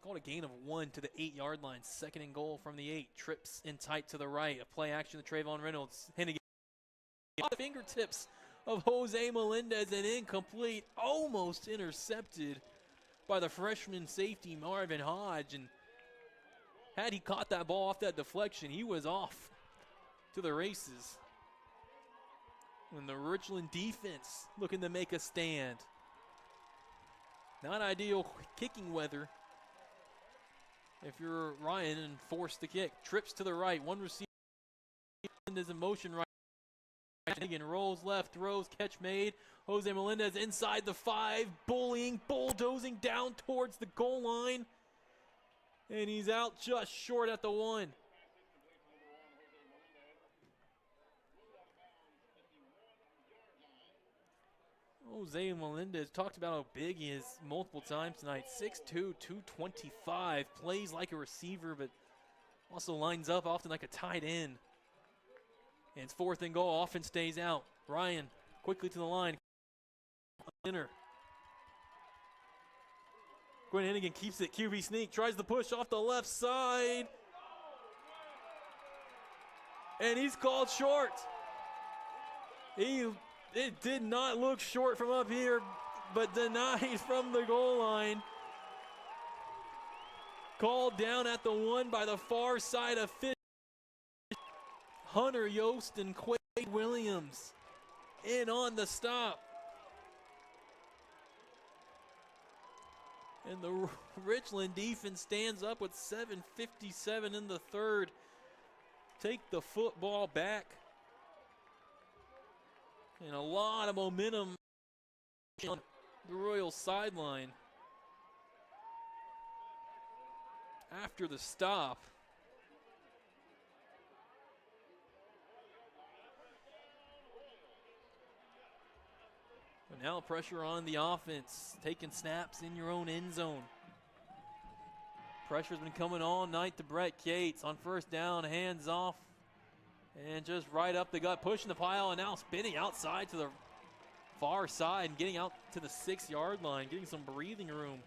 Called a gain of 1 to the 8 yard line. 2nd and goal from the 8. Trips in tight to the right. A play action to Trayvon Reynolds. Henigan on the fingertips of Jose Melendez and incomplete. Almost intercepted by the freshman safety Marvin Hodge. And had he caught that ball off that deflection, he was off to the races. And the Richland defense looking to make a stand. Not ideal kicking weather if you're Ryan and forced to kick. Trips to the right. One receiver is in motion right. Henigan rolls left, throws, catch made. Jose Melendez inside the 5, bulldozing down towards the goal line. And he's out just short at the 1. Jose Melendez talked about how big he is multiple times tonight. 6'2", 225. Plays like a receiver, but also lines up often like a tight end. And it's 4th and goal. Offense stays out. Ryan quickly to the line. Inner. Quinn Henigan keeps it. QB sneak. Tries the push off the left side. And he's called short. It did not look short from up here, but denied from the goal line. Called down at the 1 by the far side of Fish. Hunter Yost and Quade Williams in on the stop. And the Richland defense stands up with 7:57 in the 3rd. Take the football back. And a lot of momentum on the Royals sideline after the stop. But now pressure on the offense, taking snaps in your own end zone. Pressure's been coming all night to Brett Cates on 1st down, hands off. And just right up the gut, pushing the pile, and now spinning outside to the far side and getting out to the 6-yard line, getting some breathing room.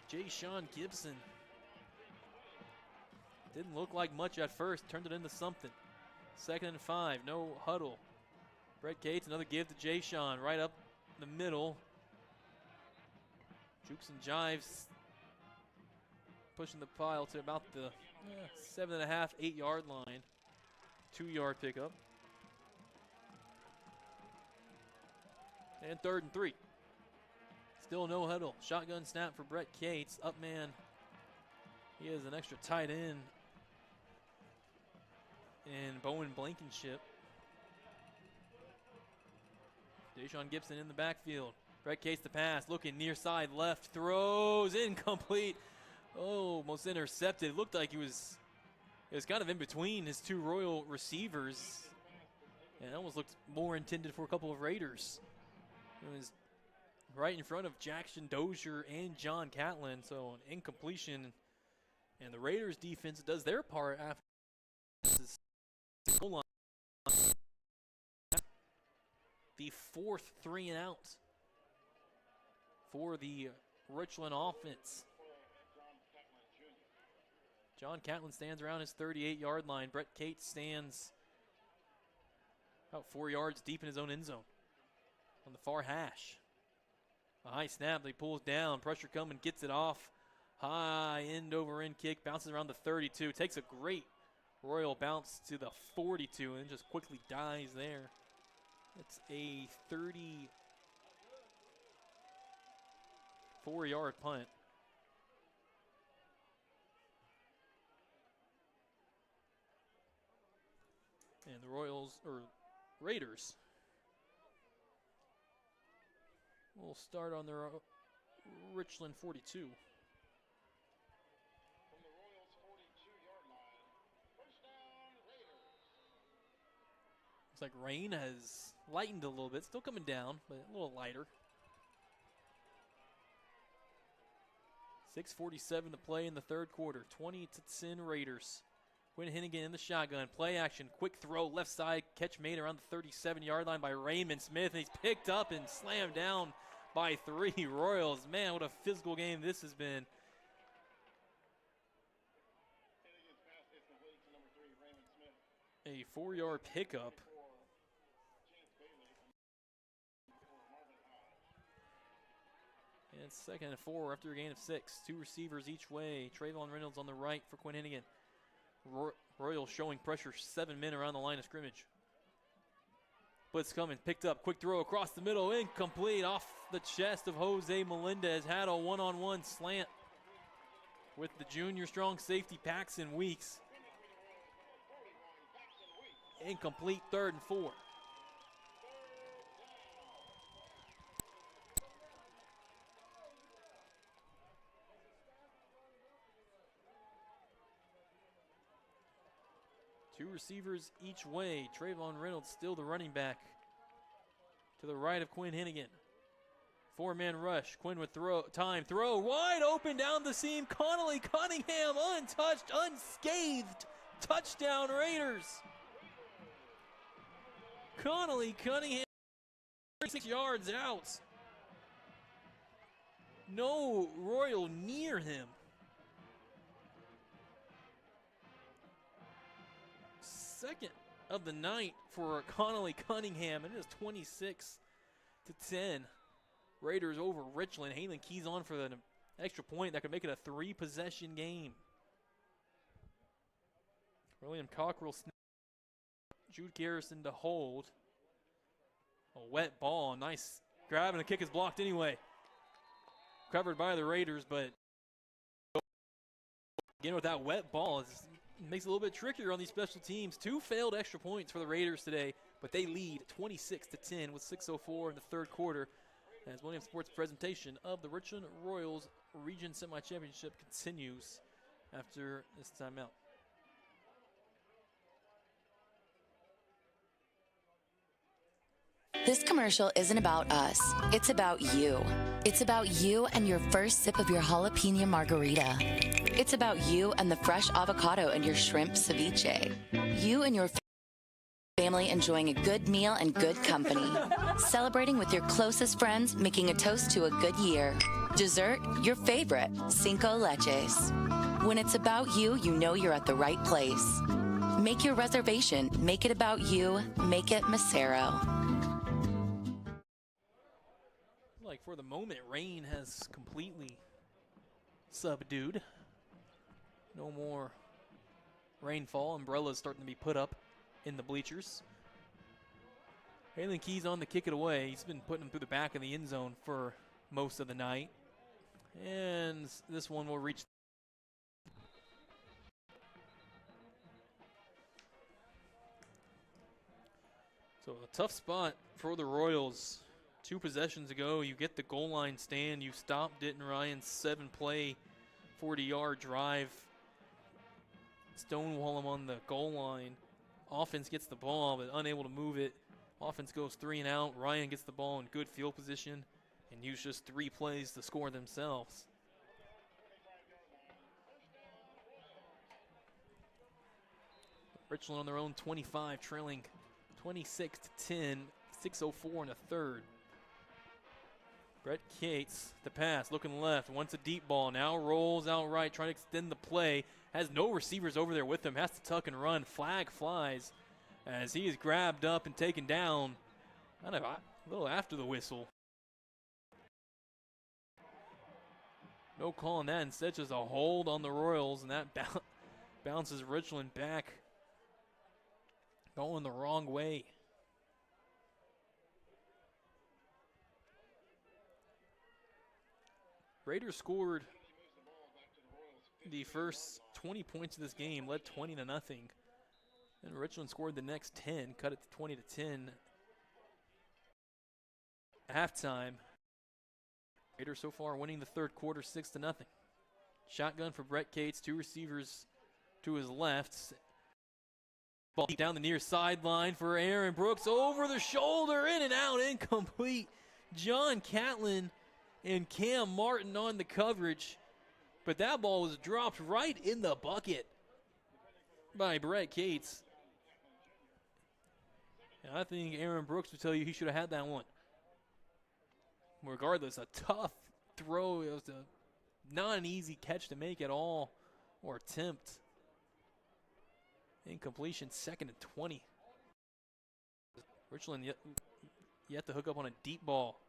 Jay Sean Gibson. Didn't look like much at first, turned it into something. 2nd and 5, no huddle. Brett Cates, another give to Jay Sean, right up the middle. Jukes and jives, pushing the pile to about the 7.5, 8-yard line. 2-yard pickup. And 3rd and 3. Still no huddle. Shotgun snap for Brett Cates. Up man. He has an extra tight end. And Bowen Blankenship. Deshaun Gibson in the backfield. Brett Cates the pass. Looking near side left. Throws incomplete. Oh, almost intercepted. It looked like it was kind of in between his 2 Royal receivers. And it almost looked more intended for a couple of Raiders. It was right in front of Jackson Dozier and John Catlin. So an incompletion. And the Raiders defense does their part after this goal line. The 4th 3 and out for the Richland offense. John Catlin stands around his 38-yard line. Brett Cates stands about 4 yards deep in his own end zone on the far hash. A high snap, he pulls down, pressure coming, gets it off. High end over end kick, bounces around the 32. Takes a great Royal bounce to the 42 and just quickly dies there. It's a 34-yard punt. And the Raiders will start on their Richland 42. From the Royals 42-yard line, first down, Raiders. Looks like rain has lightened a little bit. Still coming down, but a little lighter. 6:47 to play in the 3rd quarter. 20-10 Raiders. Quinn Henigan in the shotgun. Play action. Quick throw. Left side. Catch made around the 37-yard line by Raymond Smith. And he's picked up and slammed down by 3 Royals. Man, what a physical game this has been. A 4-yard pickup. And it's 2nd and 4 after a gain of 6. 2 receivers each way. Trayvon Reynolds on the right for Quinn Henigan. Royals showing pressure, 7 men around the line of scrimmage. Blitz coming, picked up, quick throw across the middle, incomplete, off the chest of Jose Melendez. Had a one-on-one slant with the junior strong safety Paxton Weeks. Incomplete, 3rd and 4. Two receivers each way. Trayvon Reynolds still the running back. To the right of Quinn Henigan. 4-man rush. Quinn with throw. Wide open down the seam. Connolly Cunningham untouched, unscathed. Touchdown Raiders. Connolly Cunningham 36 yards out. No Royal near him. Second of the night for Connolly Cunningham, and it is 26-10. Raiders over Richland. Halen keys on for the extra point that could make it a 3-possession game. William Cockrell, Jude Garrison to hold. A wet ball, nice grab, and the kick is blocked anyway. Covered by the Raiders, but again with that wet ball, it makes it a little bit trickier on these special teams. 2 failed extra points for the Raiders today, but they lead 26-10 with 6:04 in the 3rd quarter. As Millennium Sports presentation of the Richland Royals Region Semi-Championship continues after this timeout. This commercial isn't about us. It's about you. It's about you and your first sip of your jalapeno margarita. It's about you and the fresh avocado and your shrimp ceviche. You and your family enjoying a good meal and good company. Celebrating with your closest friends, making a toast to a good year. Dessert, your favorite, Cinco Leches. When it's about you, you know you're at the right place. Make your reservation. Make it about you. Make it Macero. Like for the moment, rain has completely subdued. No more rainfall. Umbrellas starting to be put up in the bleachers. Halen Keys on to kick it away. He's been putting them through the back of the end zone for most of the night. And this one will reach. So a tough spot for the Royals. 2 possessions ago, you get the goal line stand. You stop Denton Ryan's 7-play, 40-yard drive. Stonewall him on the goal line. Offense gets the ball, but unable to move it. Offense goes 3 and out. Ryan gets the ball in good field position and use just 3 plays to score themselves. Richland on their own 25, trailing 26-10, 6:04 in the 3rd. Brett Cates, the pass, looking left, wants a deep ball, now rolls out right, trying to extend the play, has no receivers over there with him, has to tuck and run, flag flies as he is grabbed up and taken down kind of a little after the whistle. No call on that, instead just a hold on the Royals, and that bounces Richland back, going the wrong way. Raiders scored the first 20 points of this game, led 20-0. And Richland scored the next 10, cut it to 20-10. Halftime. Raiders so far winning the 3rd quarter 6-0. Shotgun for Brett Cates, 2 receivers to his left. Ball down the near sideline for Aaron Brooks, over the shoulder, in and out, incomplete. John Catlin and Cam Martin on the coverage, but that ball was dropped right in the bucket by Brett Cates. And I think Aaron Brooks would tell you he should have had that one. Regardless, a tough throw. It was not an easy catch to make at all or attempt. Incompletion, 2nd and 20. Richland yet to hook up on a deep ball.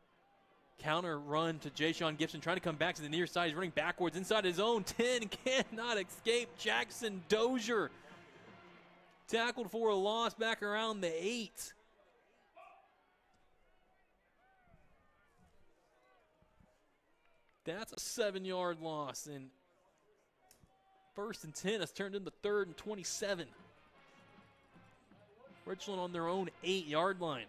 Counter run to Ja'Shawn Gibson, trying to come back to the near side. He's running backwards inside his own 10. Cannot escape. Jackson Dozier tackled for a loss back around the 8. That's a 7-yard loss. And 1st and 10 has turned into 3rd and 27. Richland on their own 8-yard line.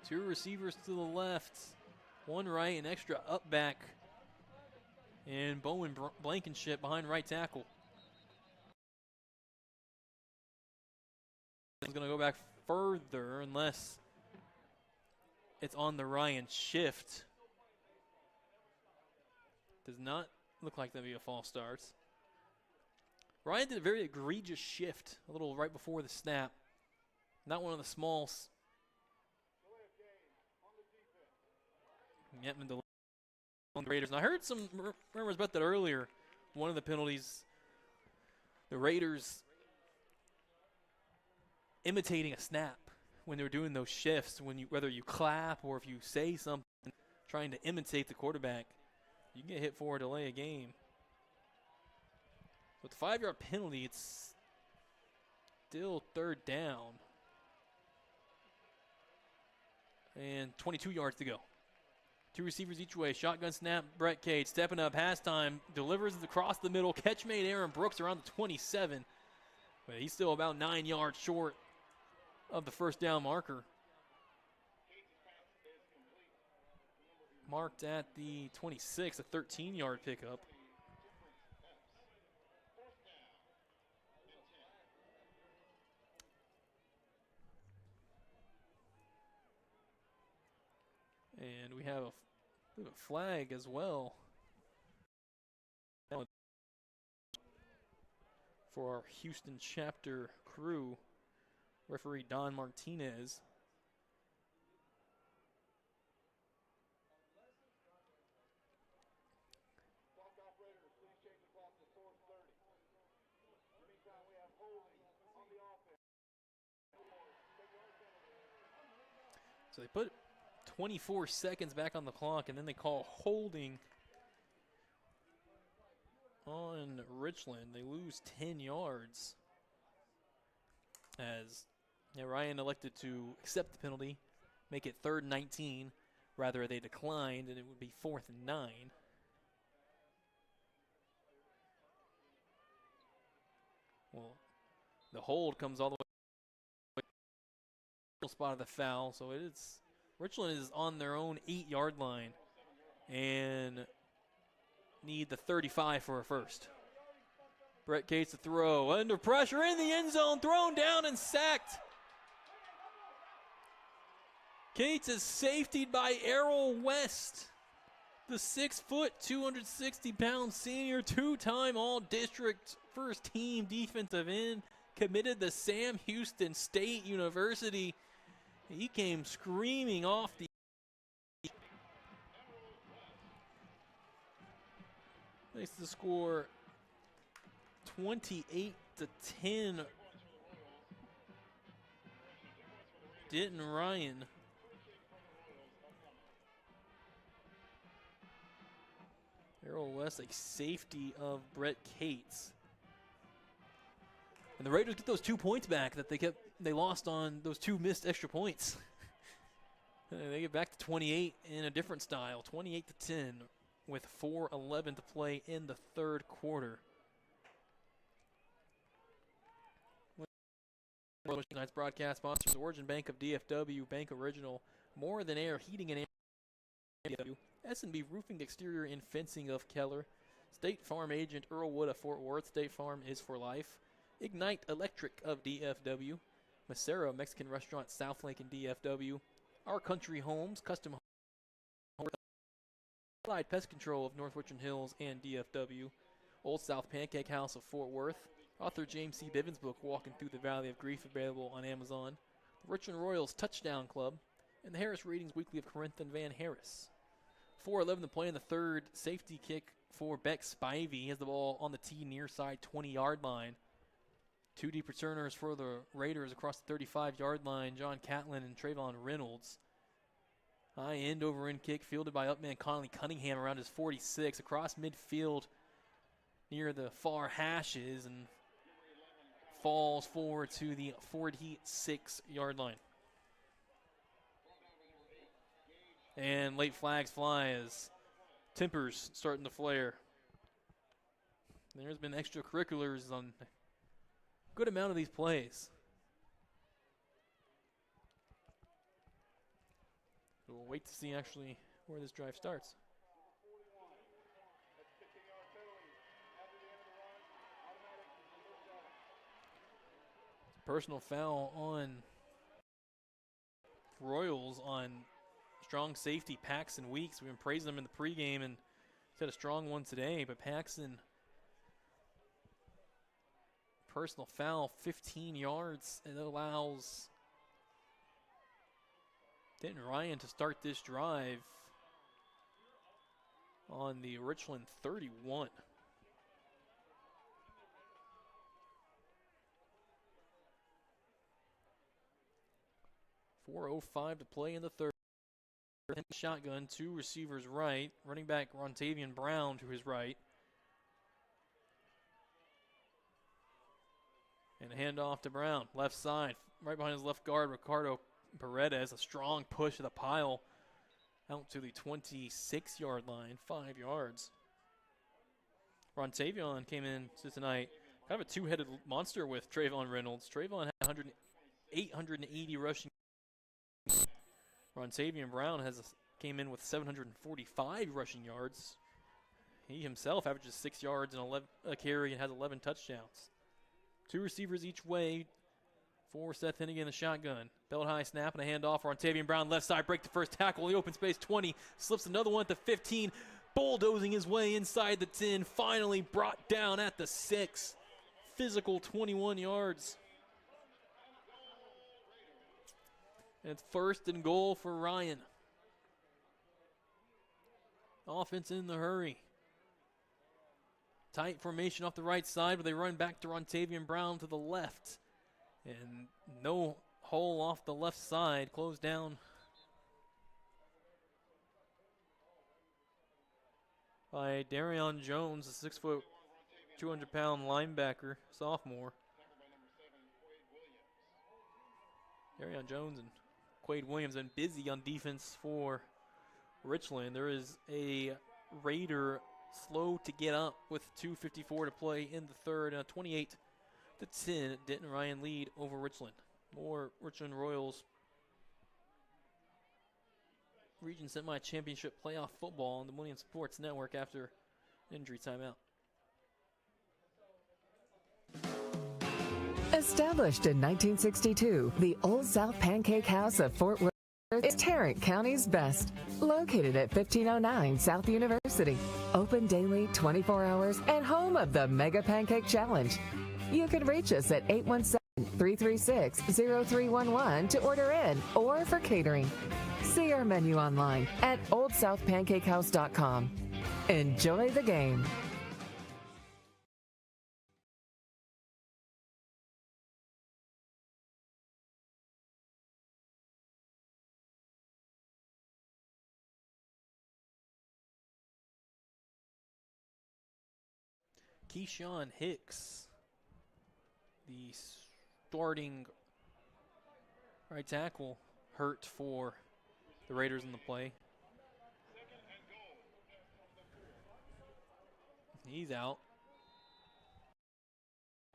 2 receivers to the left, 1 right, an extra up back, and Bowen Blankenship behind right tackle. He's going to go back further unless it's on the Ryan shift. Does not look like that'll be a false start. Ryan did a very egregious shift a little right before the snap. Not one of the smalls. Yetman on the Raiders. And I heard some rumors about that earlier. One of the penalties, the Raiders imitating a snap when they were doing those shifts. Whether you clap or if you say something, trying to imitate the quarterback, you can get hit for a delay of game. With the 5-yard penalty, it's still 3rd down. And 22 yards to go. 2 receivers each way. Shotgun snap. Brett Cade stepping up. Halftime. Delivers across the middle. Catch made Aaron Brooks around the 27. But he's still about 9 yards short of the 1st down marker. Marked at the 26, a 13-yard pickup. And we have a flag as well for our Houston chapter crew, referee Don Martinez. So they put 24 seconds back on the clock, and then they call holding on Richland. They lose 10 yards as Ryan elected to accept the penalty, make it 3rd and 19. Rather, they declined, and it would be 4th and 9. Well, the hold comes all the way to the spot of the foul, so Richland is on their own 8-yard line and need the 35 for a first. Brett Cates to throw. Under pressure in the end zone. Thrown down and sacked. Cates is safetied by Errol West. The 6-foot, 260-pound senior, 2-time All-District first-team defensive end, committed to Sam Houston State University. He came screaming off the makes the score 28-10. Denton Ryan. Errol West, a safety of Brett Cates. And the Raiders get those 2 points back that they lost on those 2 missed extra points. They get back to 28 in a different style, 28-10 with 4:11 to play in the 3rd quarter. Tonight's broadcast sponsors: Origin Bank of DFW, Bank Original, More Than Air Heating and Air DFW, S&B Roofing, Exterior and Fencing of Keller, State Farm Agent Earl Wood of Fort Worth. State Farm is for life. Ignite Electric of DFW, Macero Mexican Restaurant, South Lake and DFW, Our Country Homes, Custom Home, Allied Pest Control of North Richland Hills and DFW, Old South Pancake House of Fort Worth, author James C. Bivens' book, Walking Through the Valley of Grief, available on Amazon, the Richland Royals Touchdown Club, and the Harris Readings Weekly of Corinth and Van Harris. 4:11 to play in the 3rd. Safety kick for Beck Spivey. He has the ball on the tee near side 20-yard line. 2 deep returners for the Raiders across the 35-yard line, John Catlin and Trayvon Reynolds. High end over end kick fielded by upman Conley Cunningham around his 46, across midfield near the far hashes, and falls forward to the 46-yard line. And late flags fly as tempers starting to flare. There's been extracurriculars on a good amount of these plays. We'll wait to see actually where this drive starts. Personal foul on Royals on strong safety Paxton Weeks. We've been praising him in the pregame and he's had a strong one today, but Paxton, personal foul, 15 yards, and it allows Denton Ryan to start this drive on the Richland 31. .405 to play in the third. Shotgun, two receivers right. Running back Rontavian Brown to his right. And a handoff to Brown, left side, right behind his left guard, Ricardo Paredes. A strong push to the pile out to the 26-yard line, 5 yards. Rontavian came in tonight, kind of a two-headed monster with Trayvon Reynolds. Trayvon had 880 rushing. Rontavian Brown came in with 745 rushing yards. He himself averages 6 yards and 11 a carry and has 11 touchdowns. Two receivers each way for Seth Henigan, the shotgun. Belt high snap and a handoff. Rontavian Brown left side, break the first tackle in the open space, 20. Slips another one at the 15. Bulldozing his way inside the 10. Finally brought down at the 6. Physical 21 yards. And it's 1st and goal for Ryan. Offense in the hurry. Tight formation off the right side, but they run back to Rontavian Brown to the left. And no hole off the left side. Closed down by Darion Jones, a 6', 200-pound linebacker, sophomore. Darion Jones and Quade Williams been busy on defense for Richland. There is a Raider slow to get up with 2:54 to play in the third. 28-10, Denton Ryan lead over Richland. More Richland Royals Region Semi-Championship Playoff Football on the Millennium Sports Network after injury timeout. Established in 1962, the Old South Pancake House of Fort Worth is Tarrant County's best. Located at 1509 South University. Open daily, 24 hours, and home of the Mega Pancake Challenge. You can reach us at 817-336-0311 to order in or for catering. See our menu online at oldsouthpancakehouse.com. Enjoy the game. Keyshawn Hicks, the starting right tackle, hurt for the Raiders in the play. He's out.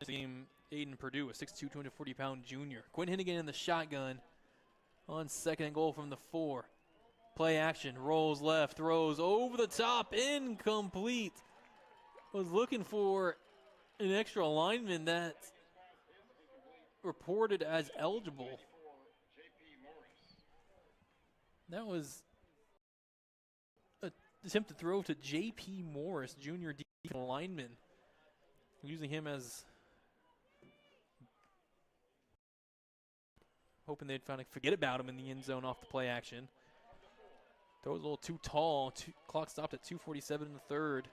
This game, Aiden Purdue, a 6'2", 240-pound junior. Quinn Henigan in the shotgun on 2nd and goal from the 4. Play action, rolls left, throws over the top, incomplete. Was looking for an extra lineman that's reported as eligible. That was an attempt to throw to J.P. Morris, junior defensive lineman. Using him as, hoping they'd finally forget about him in the end zone off the play action. Throw was a little too tall. Clock stopped at 2:47 in the third.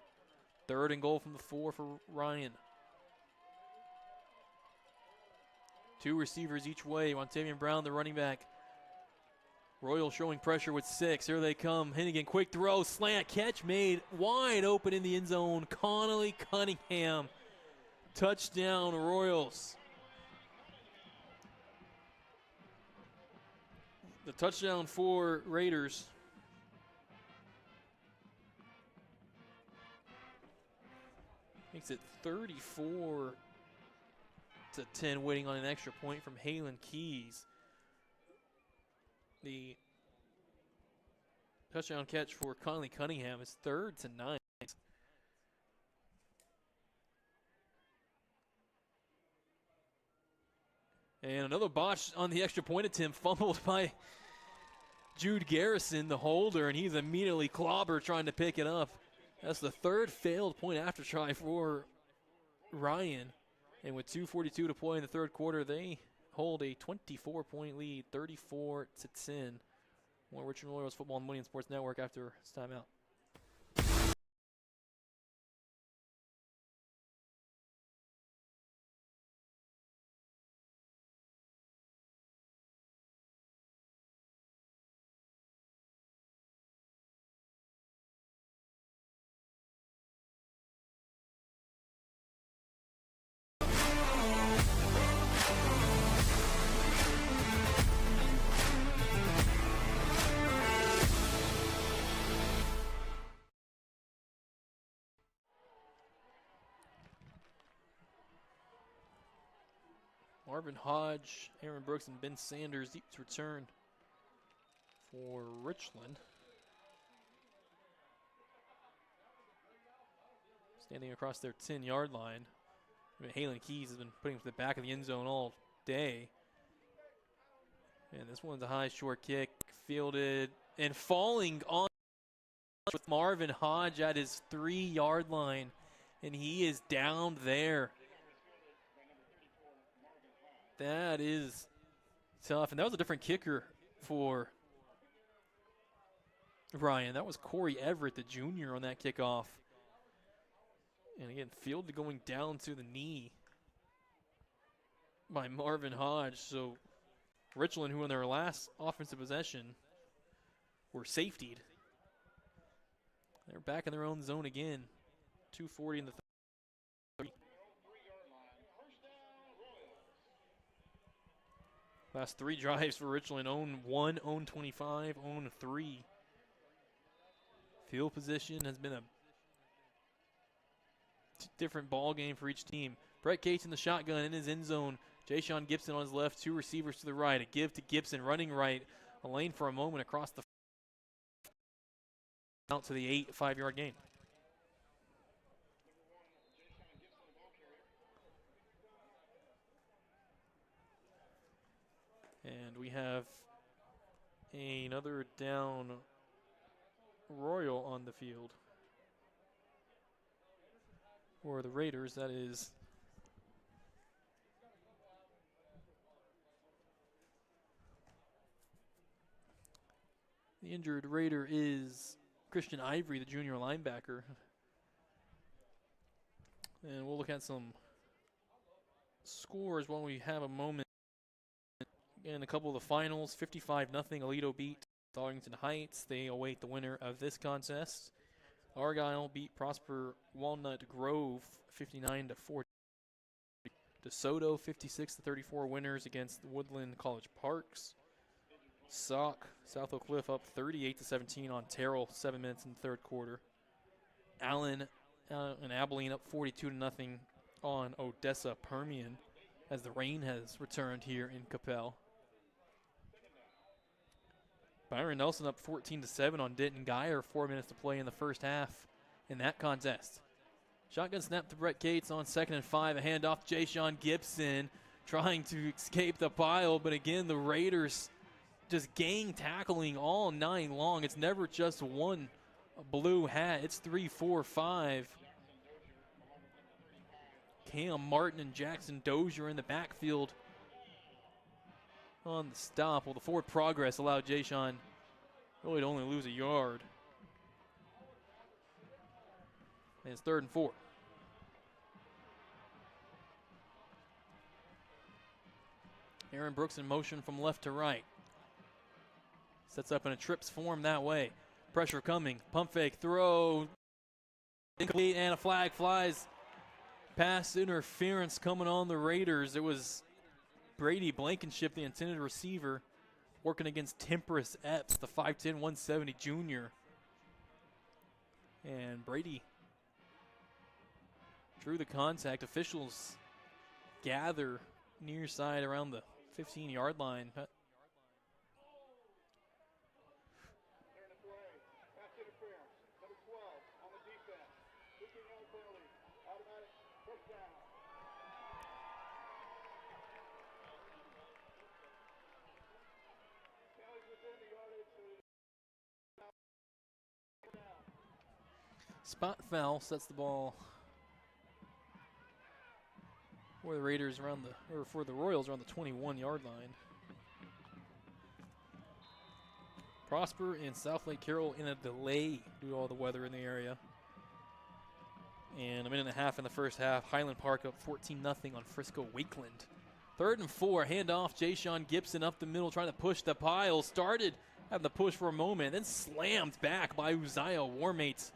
3rd and goal from the 4 for Ryan. Two receivers each way. Rontavian Brown, the running back. Royal showing pressure with 6. Here they come. Henigan, quick throw, slant catch made wide open in the end zone. Connolly Cunningham. Touchdown, Royals. The touchdown for Raiders Makes it 34-10, waiting on an extra point from Halen Keys. The touchdown catch for Conley Cunningham is 3rd to 9. And another botch on the extra point attempt, fumbled by Jude Garrison, the holder, and he's immediately clobbered trying to pick it up. That's the 3rd failed point after try for Ryan. And with 2:42 to play in the 3rd quarter, they hold a 24-point lead, 34-10. More Richland Royals football on the Millennium Sports Network after this timeout. Marvin Hodge, Aaron Brooks, and Ben Sanders deep to return for Richland. Standing across their 10-yard line. Halen Keys has been putting him to the back of the end zone all day. And this one's a high, short kick, fielded and falling on with Marvin Hodge at his 3-yard line. And he is down there. That is tough. And that was a different kicker for Ryan. That was Corey Everett, the junior, on that kickoff. And again, fielded going down to the knee by Marvin Hodge. So Richland, who in their last offensive possession were safetied, they're back in their own zone again. 2:40 in the third. Last 3 drives for Richland: own 1, own 25, own 3. Field position has been a different ball game for each team. Brett Cates in the shotgun in his end zone. Jayshon Gibson on his left, 2 receivers to the right. A give to Gibson, running right. A lane for a moment across the out to the 8, 5-yard gain. And we have another down Royal on the field for the Raiders. That is the injured Raider is Christian Ivory, the junior linebacker. And we'll look at some scores when we have a moment. And a couple of the finals: 55-0 Aledo beat Darlington Heights. They await the winner of this contest. Argyle beat Prosper Walnut Grove 59-40. DeSoto 56-34 winners against Woodland College Parks. Sauk, South Oak Cliff up 38-17 on Terrell, 7 minutes in the third quarter. Allen and Abilene up 42-0 on Odessa Permian as the rain has returned here in Coppell. Byron Nelson up 14-7 on Denton Geyer, 4 minutes to play in the first half in that contest. Shotgun snap to Brett Cates on 2nd and 5. A handoff to Jayshon Gibson trying to escape the pile, but again, the Raiders just gang tackling all night long. It's never just one blue hat. It's 3, 4, 5. Cam Martin and Jackson Dozier in the backfield on the stop. Well, the forward progress allowed Jayshon really to only lose a yard. And it's 3rd and 4. Aaron Brooks in motion from left to right. Sets up in a trips form that way. Pressure coming. Pump fake, throw. Incomplete, and a flag flies. Pass interference coming on the Raiders. It was Brady Blankenship, the intended receiver, working against Temperance Epps, the 5'10", 170 junior. And Brady Drew the contact. Officials gather near side around the 15-yard line. Spot foul sets the ball for the Raiders for the Royals around the 21-yard line. Prosper and South Lake Carroll in a delay due to all the weather in the area. And a minute and a half in the first half. Highland Park up 14-0 on Frisco Wakeland. 3rd and 4, handoff. Jay-Sean Gibson up the middle trying to push the pile. Started having the push for a moment, then slammed back by Uzziah Warmates.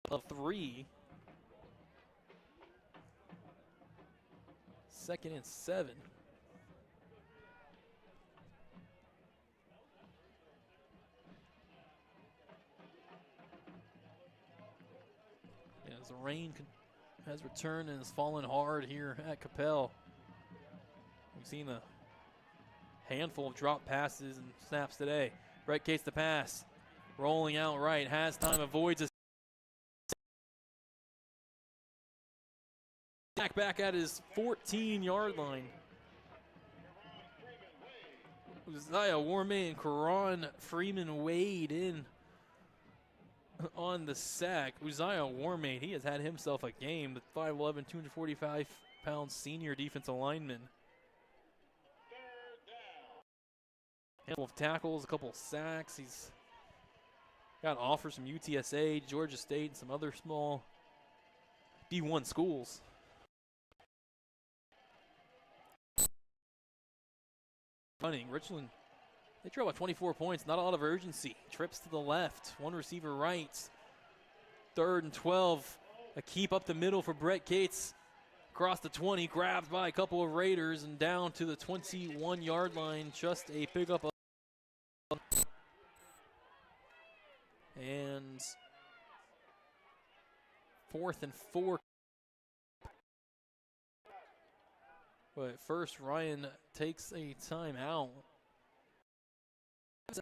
Of 3. 2nd and 7. As the rain has returned and has fallen hard here at Coppell. We've seen a handful of drop passes and snaps today. Brett Cates the pass. Rolling out right. Has time. Avoids a back at his 14-yard line. Uzziah Warmay and Karan Freeman weighed in on the sack. Uzziah Warmay, he has had himself a game. The 5'11", 245-pound senior defensive lineman. Handful of tackles, a couple of sacks. He's got offers from UTSA, Georgia State, and some other small D1 schools. Running, Richland, they trail by 24 points, not a lot of urgency. Trips to the left, one receiver right. 3rd and 12, a keep up the middle for Brett Cates. Across the 20, grabbed by a couple of Raiders and down to the 21-yard line. Just a pickup of. And 4th and 4. But first, Ryan takes a timeout.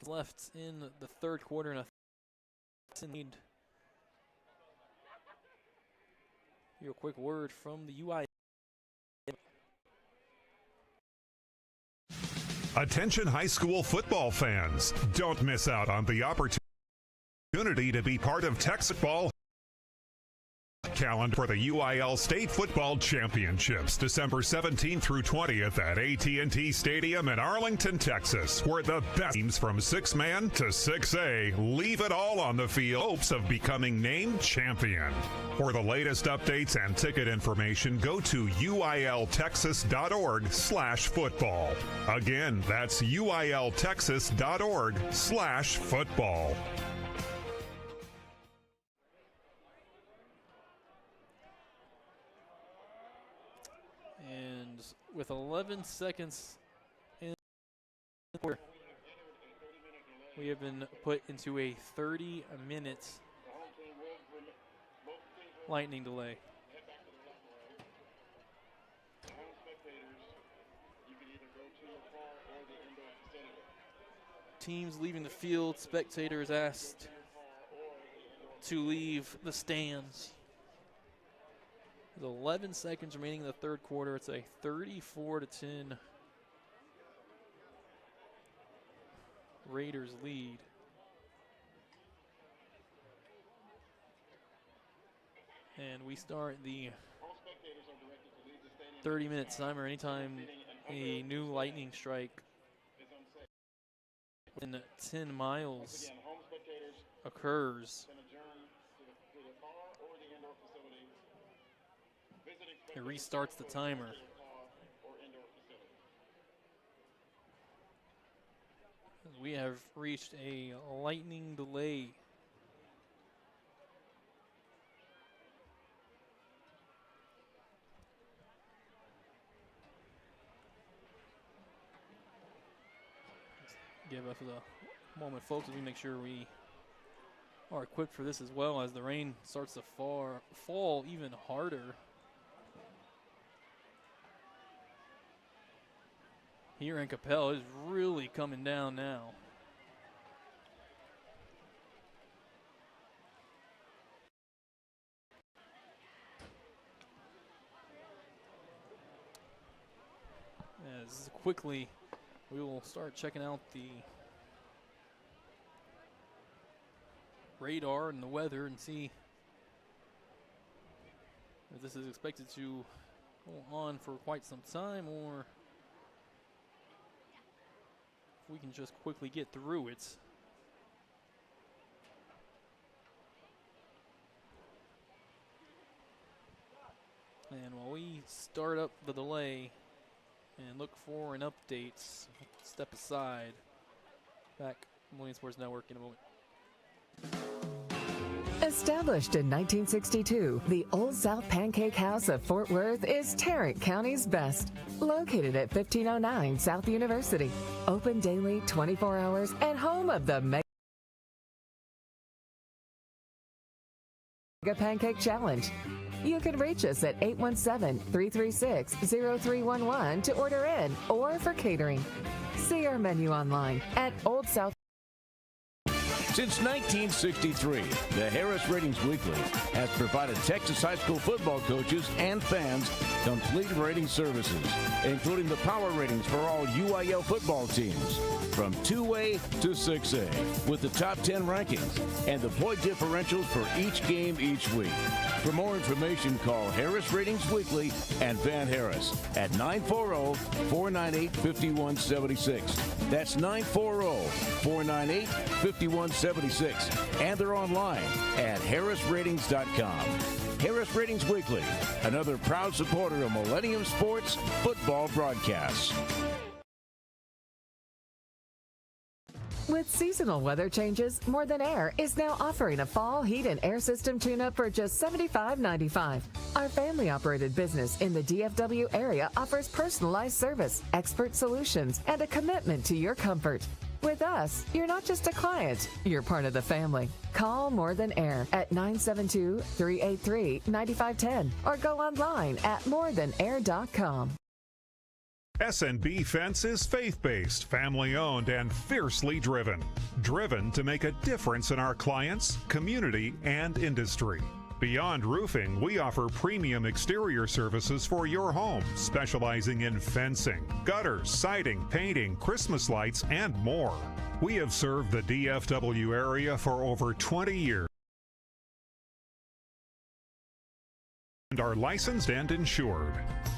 Left in the 3rd quarter and a lead. Here, a quick word from the UI. Attention high school football fans. Don't miss out on the opportunity to be part of Texas Ball calendar for the UIL State Football Championships, December 17th through 20th at AT&T Stadium in Arlington, Texas, where the best teams from 6-man to 6A leave it all on the field in hopes of becoming named champion. For the latest updates and ticket information, go to uiltexas.org/football. Again, that's uiltexas.org/football. With 11 seconds in the quarter, we have been put into a 30-minute lightning delay. Teams leaving the field, spectators asked to leave the stands. There's 11 seconds remaining in the 3rd quarter. It's a 34-10 Raiders lead. And we start the 30-minute timer anytime a new lightning strike within 10 miles occurs. It restarts the timer. We have reached a lightning delay. Give us a moment, folks, as we make sure we are equipped for this as well, as the rain starts to fall even harder here in Coppell. It is really coming down now. As quickly we will start checking out the radar and the weather and see if this is expected to go on for quite some time, or if we can just quickly get through it. And while we start up the delay and look for an update, step aside. Back on Millennium Sports Network in a moment. Established in 1962, the Old South Pancake House of Fort Worth is Tarrant County's best. Located at 1509 South University. Open daily, 24 hours, and home of the Mega Pancake Challenge. You can reach us at 817-336-0311 to order in or for catering. See our menu online at Old South. Since 1963, the Harris Ratings Weekly has provided Texas high school football coaches and fans complete rating services, including the power ratings for all UIL football teams, from 2A to 6A, with the top 10 rankings and the point differentials for each game each week. For more information, call Harris Ratings Weekly and Van Harris at 940-498-5176. That's 940-498-5176. And they're online at harrisratings.com. Harris Ratings Weekly, another proud supporter of Millennium Sports football broadcasts. With seasonal weather changes, More Than Air is now offering a fall heat and air system tune-up for just $75.95. Our family-operated business in the DFW area offers personalized service, expert solutions, and a commitment to your comfort. With us, you're not just a client, you're part of the family. Call More Than Air at 972-383-9510 or go online at morethan.air.com. S&B Fence is faith-based, family-owned, and fiercely driven. Driven to make a difference in our clients, community, and industry. Beyond roofing, we offer premium exterior services for your home, specializing in fencing, gutters, siding, painting, Christmas lights, and more. We have served the DFW area for over 20 years and are licensed and insured.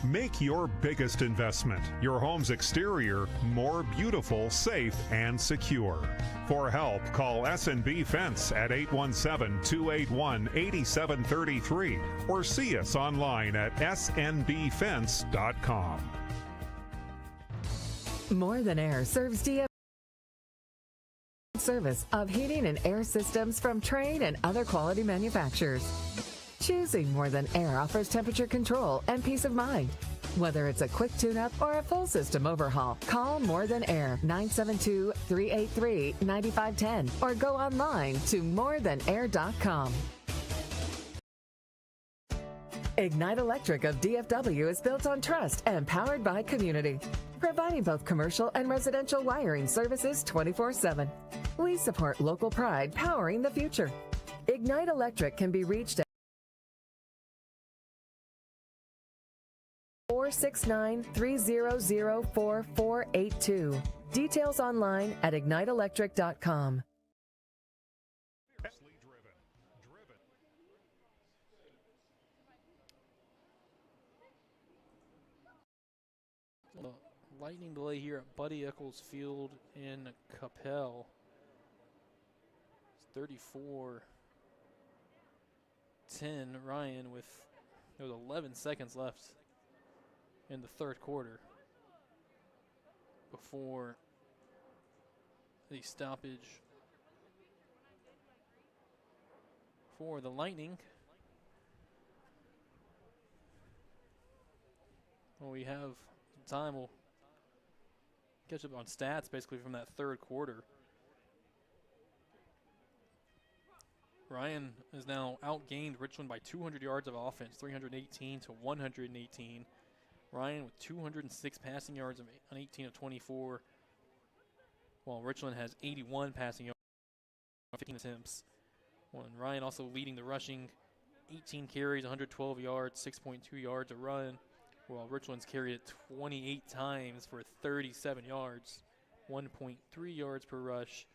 Make your biggest investment, your home's exterior, more beautiful, safe, and secure. For help, call S&B Fence at 817-281-8733 or see us online at snbfence.com. More Than Air serves DFW service of heating and air systems from Trane and other quality manufacturers. Choosing More Than Air offers temperature control and peace of mind. Whether it's a quick tune-up or a full system overhaul, call More Than Air 972-383-9510 or go online to morethan.air.com. Ignite Electric of DFW is built on trust and powered by community, providing both commercial and residential wiring services 24/7. We support local pride powering the future. Ignite Electric can be reached at 469-300-4482. Details online at igniteelectric.com. The lightning delay here at Buddy Eccles Field in Coppell. It's 34-10 Ryan with 11 seconds left in the third quarter before the stoppage for the Lightning. Well, we have some time. We'll catch up on stats basically from that third quarter. Ryan has now outgained Richland by 200 yards of offense, 318 to 118. Ryan with 206 passing yards on 18 of 24, while Richland has 81 passing yards on 15 attempts. And Ryan also leading the rushing, 18 carries, 112 yards, 6.2 yards a run, while Richland's carried it 28 times for 37 yards, 1.3 yards per rush.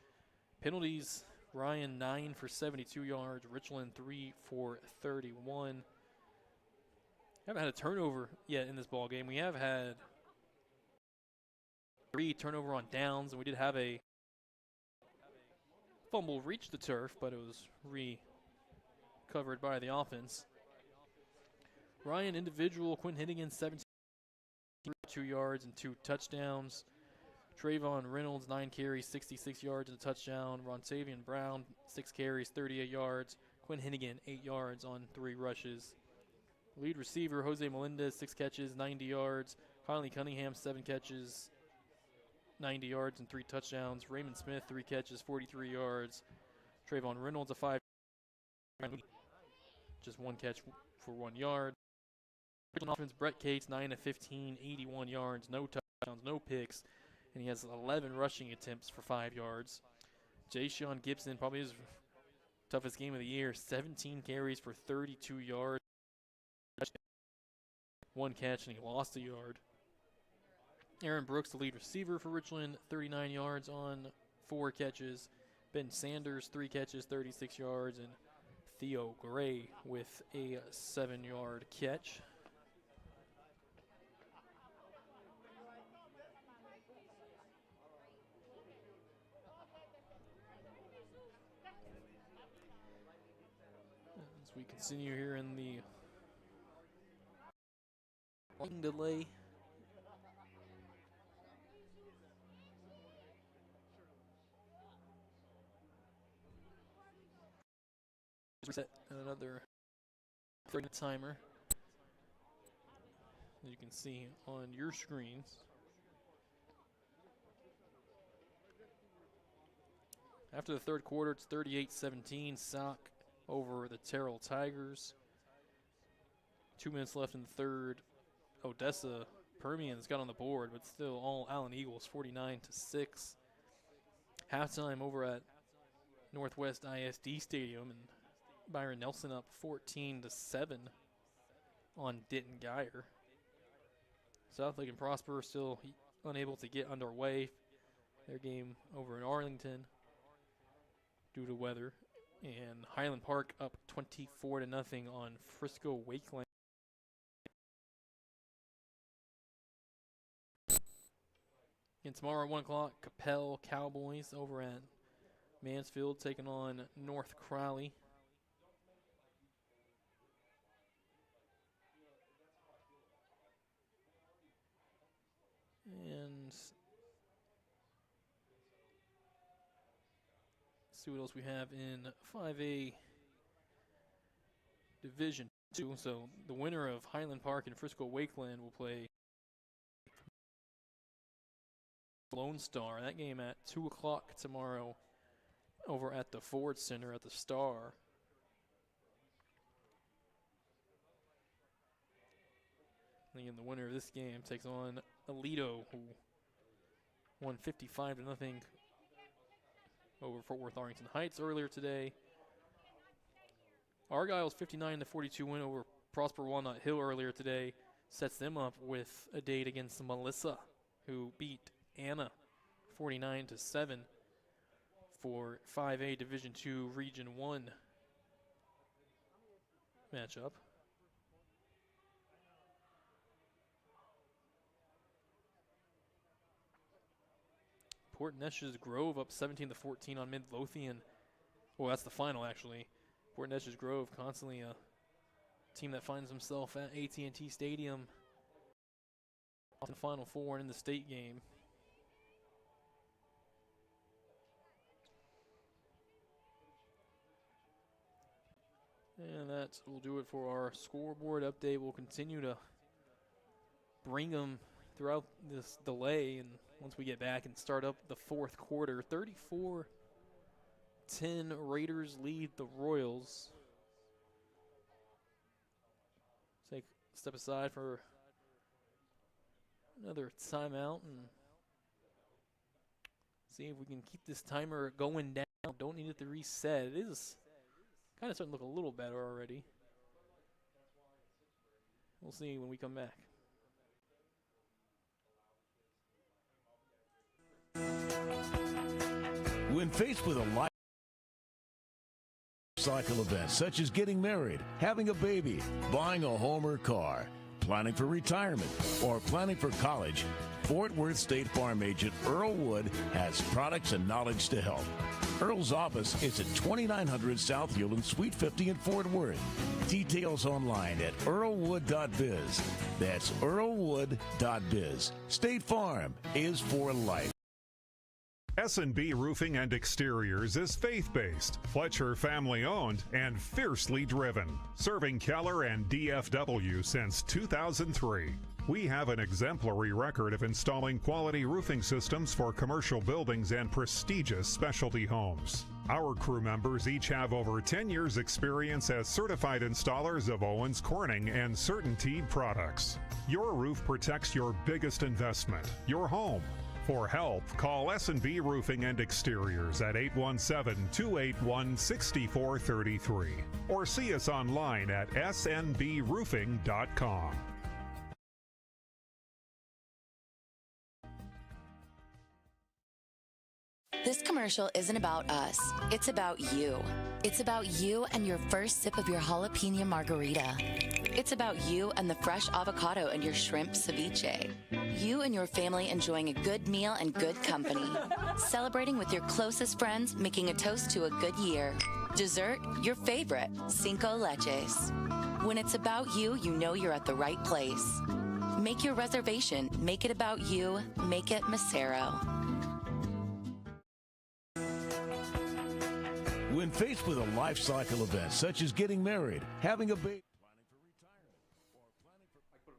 Penalties, Ryan 9 for 72 yards, Richland 3 for 31. Haven't had a turnover yet in this ball game. We have had 3 turnover on downs, and we did have a fumble reach the turf, but it was recovered by the offense. Ryan individual, Quinn Henigan 17 2 yards and 2 touchdowns. Trayvon Reynolds 9 carries, 66 yards and a touchdown. Rontavian Brown 6 carries, 38 yards. Quinn Henigan 8 yards on 3 rushes. Lead receiver Jose Melendez 6 catches, 90 yards. Conley Cunningham 7 catches, 90 yards and 3 touchdowns. Raymond Smith 3 catches, 43 yards. Trayvon Reynolds a 5, just 1 catch for 1 yard. Offense, Brett Cates 9 of 15, 81 yards, no touchdowns, no picks, and he has 11 rushing attempts for 5 yards. Jaysean Gibson, probably his toughest game of the year, 17 carries for 32 yards, 1 catch, and he lost a yard. Aaron Brooks, the lead receiver for Richland, 39 yards on 4 catches. Ben Sanders, 3 catches, 36 yards, and Theo Gray with a 7-yard catch. As we continue here in the delay. Reset another 30 timer. As you can see on your screens. After the third quarter, it's 38-17, Sock over the Terrell Tigers. 2 minutes left in the third. Odessa Permian's got on the board, but still all Allen Eagles, 49-6. Halftime over at Northwest ISD Stadium, and Byron Nelson up 14-7 on Denton Geyer. South Lake and Prosper still unable to get underway. Their game over in Arlington due to weather. And Highland Park up 24-0 on Frisco Wakeland. And tomorrow at 1 o'clock, Coppell Cowboys over at Mansfield taking on North Crowley. And see what else we have in 5A Division 2. So the winner of Highland Park and Frisco Wakeland will play Lone Star. That game at 2 o'clock tomorrow over at the Ford Center at the Star. And again, the winner of this game takes on Aledo, who won 55-0 over Fort Worth Arlington Heights earlier today. Argyle's 59-42 win over Prosper Walnut Hill earlier today sets them up with a date against Melissa, who beat Anna 49-7 for 5A Division II Region 1 matchup. Port Neches Grove up 17-14 on Midlothian. Well, that's the final, actually. Port Neches Grove constantly a team that finds himself at AT&T Stadium in the Final Four and in the state game. And that will do it for our scoreboard update. We'll continue to bring them throughout this delay, and once we get back and start up the fourth quarter, 34 10 Raiders lead the Royals. Take a step aside for another timeout and see if we can keep this timer going down. Don't need it to reset. It is kind of starting to look a little better already. We'll see when we come back. When faced with a life cycle event such as getting married, having a baby, buying a home or car, planning for retirement, or planning for college, Fort Worth State Farm agent Earl Wood has products and knowledge to help. Earl's office is at 2900 South Hewland, Suite 50 in Fort Worth. Details online at earlwood.biz. That's earlwood.biz. State Farm is for life. S&B Roofing and Exteriors is faith-based, Fletcher family-owned, and fiercely driven, serving Keller and DFW since 2003. We have an exemplary record of installing quality roofing systems for commercial buildings and prestigious specialty homes. Our crew members each have over 10 years' experience as certified installers of Owens Corning and CertainTeed products. Your roof protects your biggest investment, your home. For help, call S&B Roofing and Exteriors at 817-281-6433 or see us online at snbroofing.com. This commercial isn't about us. It's about you. It's about you and your first sip of your jalapeno margarita. It's about you and the fresh avocado and your shrimp ceviche. You and your family enjoying a good meal and good company. Celebrating with your closest friends, making a toast to a good year. Dessert, your favorite, Cinco Leches. When it's about you, you know you're at the right place. Make your reservation. Make it about you. Make it Macero. When faced with a life cycle event such as getting married, having a baby, planning for retirement, or planning for...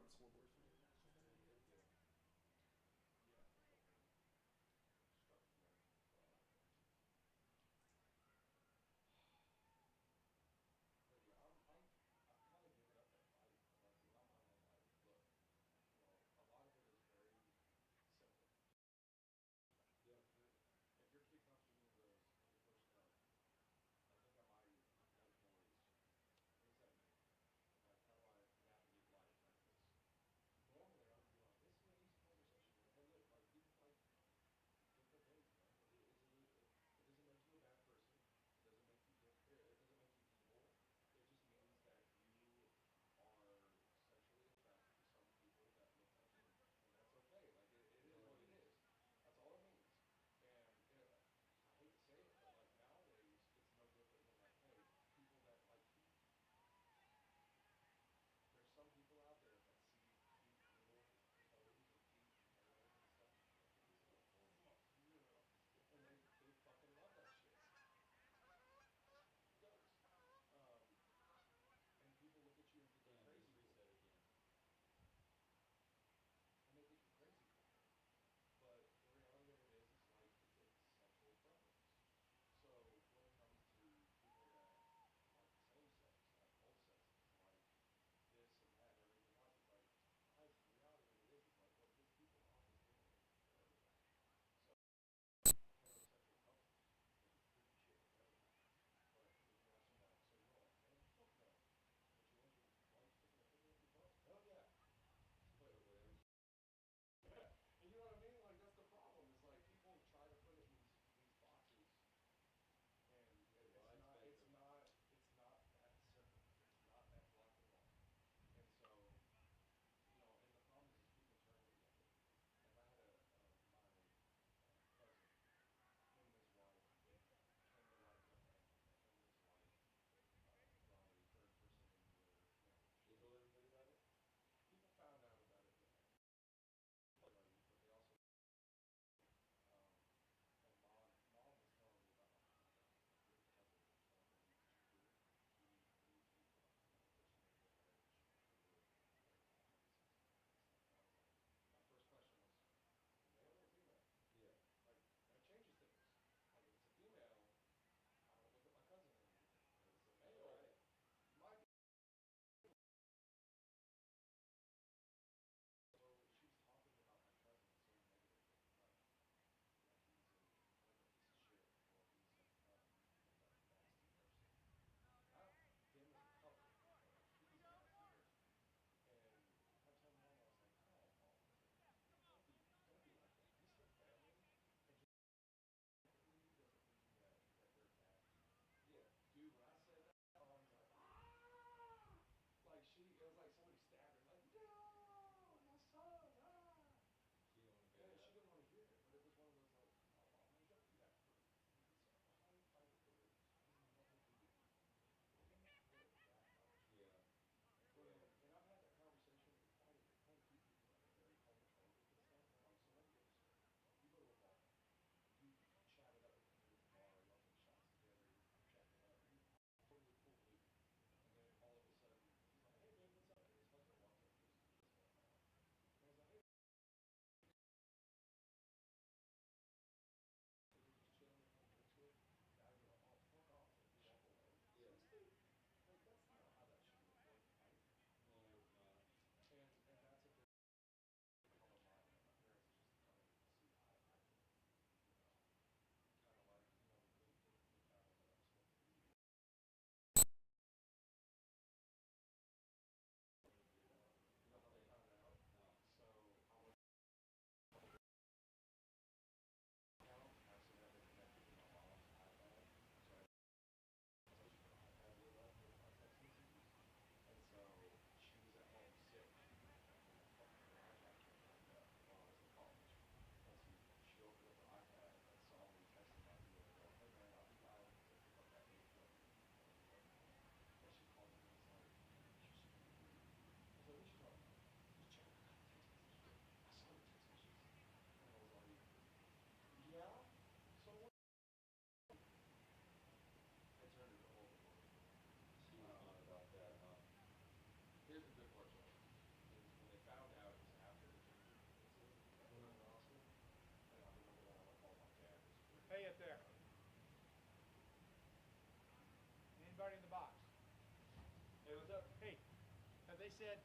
reset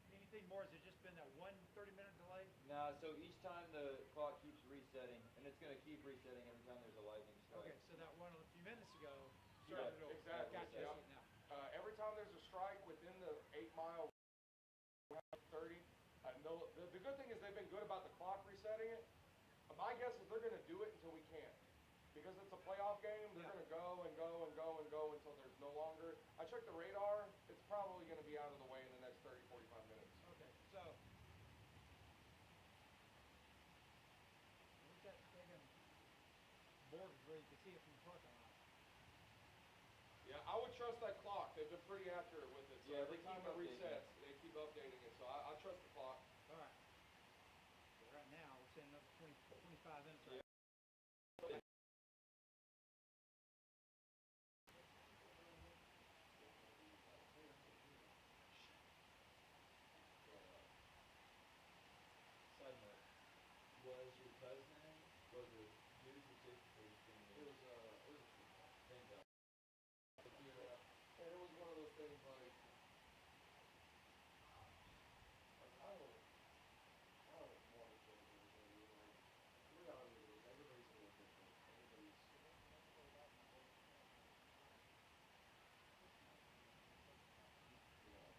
anything more? Has it just been that 30-minute delay? No, so each time the clock keeps resetting, and it's going to keep resetting every time there's a lightning strike. Okay, so that one a few minutes ago Yeah, started over. exactly. Gotcha. Yeah. I see it now. Every time there's a strike within the 8-mile 30, the good thing is they've been good about the clock resetting it. My guess is they're going to do it until we can't. Because it's a playoff game, they're going to go and go and go and go until there's no longer. I checked the radar, it's probably going to be out of the way in the next 30, 45 minutes. Okay, so what's that friggin' board where you can see it from the parking lot? Yeah, I would trust that clock. They've been pretty accurate with it. So Yeah, every they time keep it updating resets, it. they keep updating it. So I trust the clock. All right. So right now, we're saying another 25 minutes. Right? Side note, was your cousin, was it dudes or chicks before you came in? It was a Thank God. yeah. And it was one of those things like I don't want to say anything. We're not really. Everybody's a little different. Everybody's. Yeah.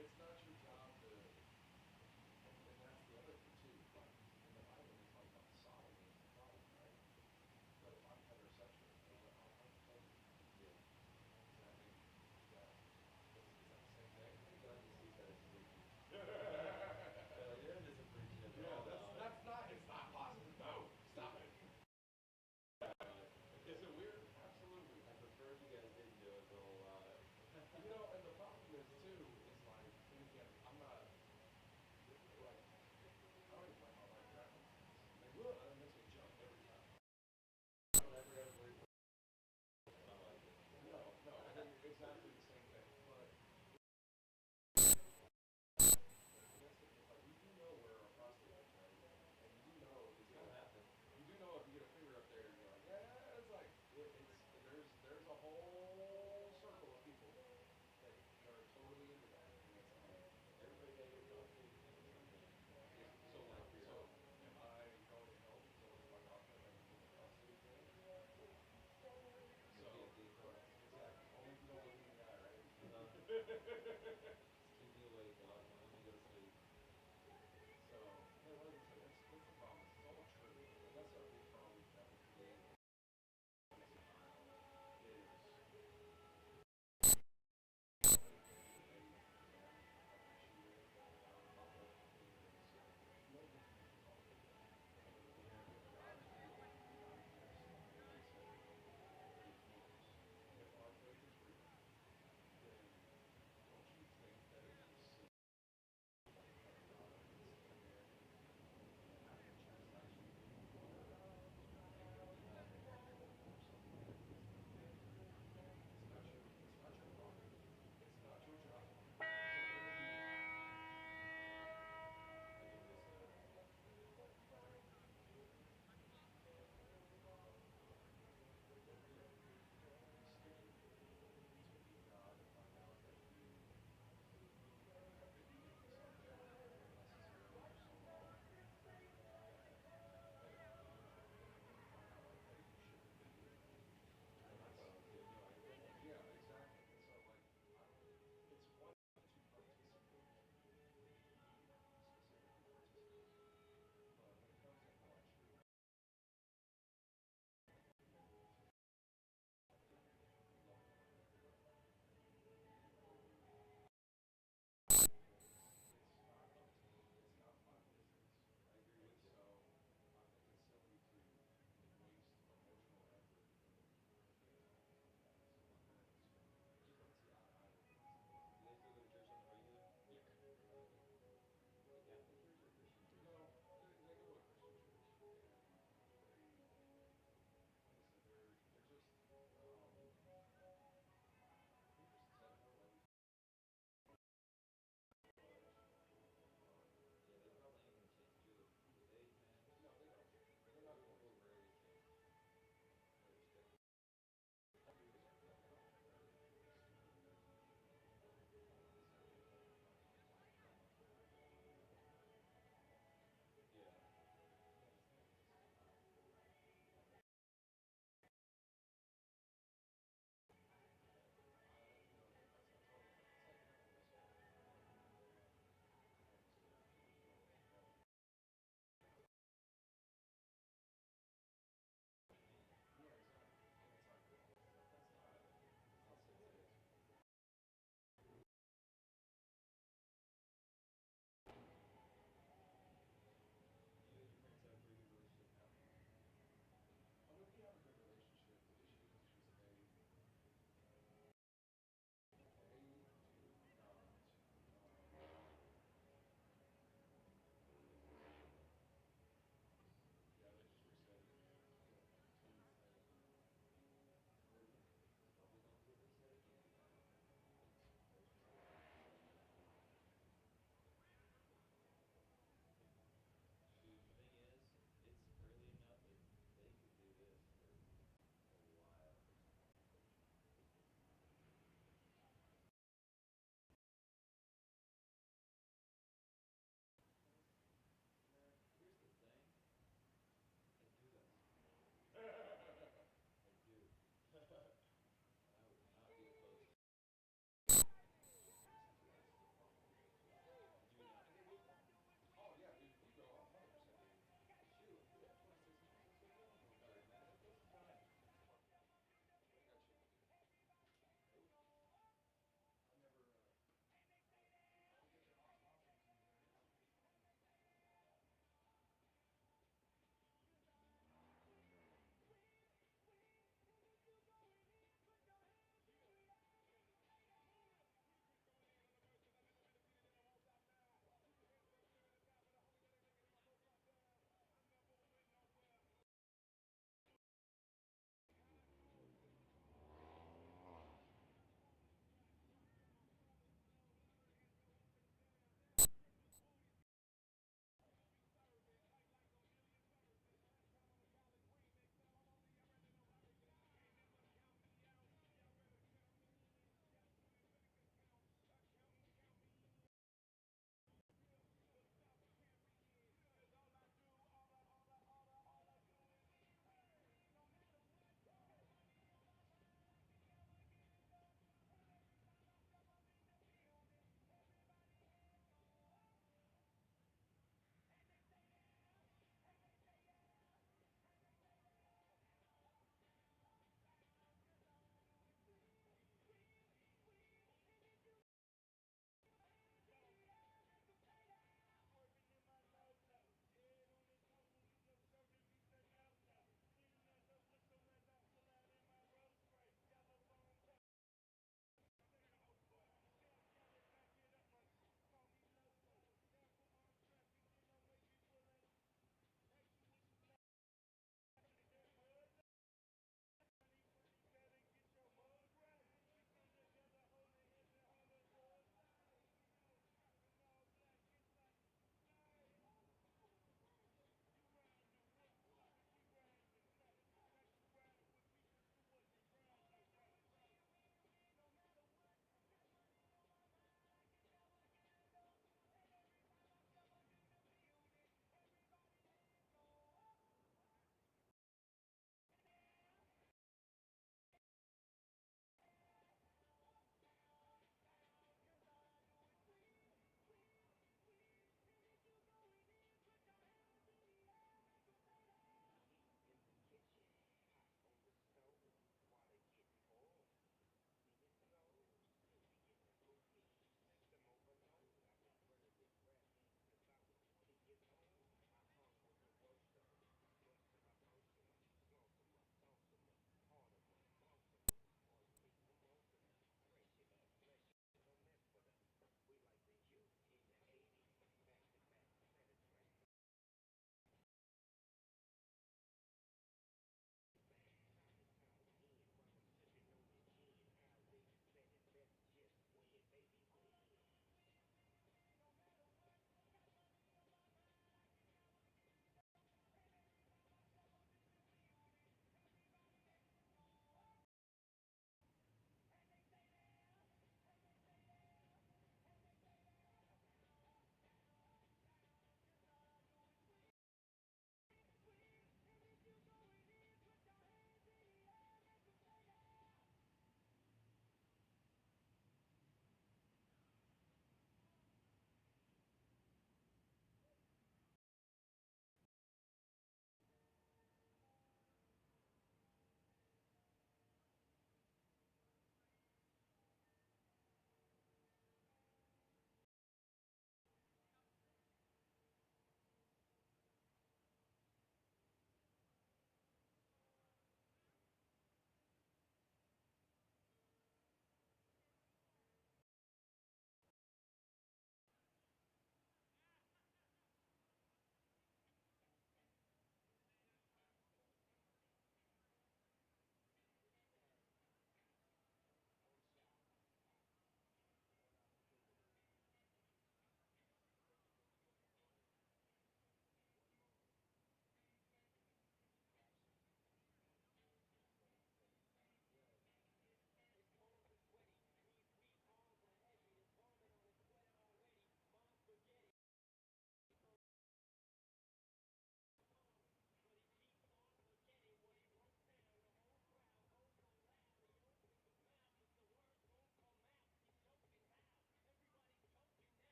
it's not your job to, and that's the other thing too. Like in the Bible, they talk about sodomy as the problem, right? But if I'm heterosexual, I'll tell you. Yeah. Does that make that? Is that the same thing? God just sees that as freaky. You're just a freak shit. Yeah, that's not. It's not possible. No, stop it. Is it weird? Absolutely. I prefer if you guys didn't do it a whole lot. And the problem is too, is like, and again, I'm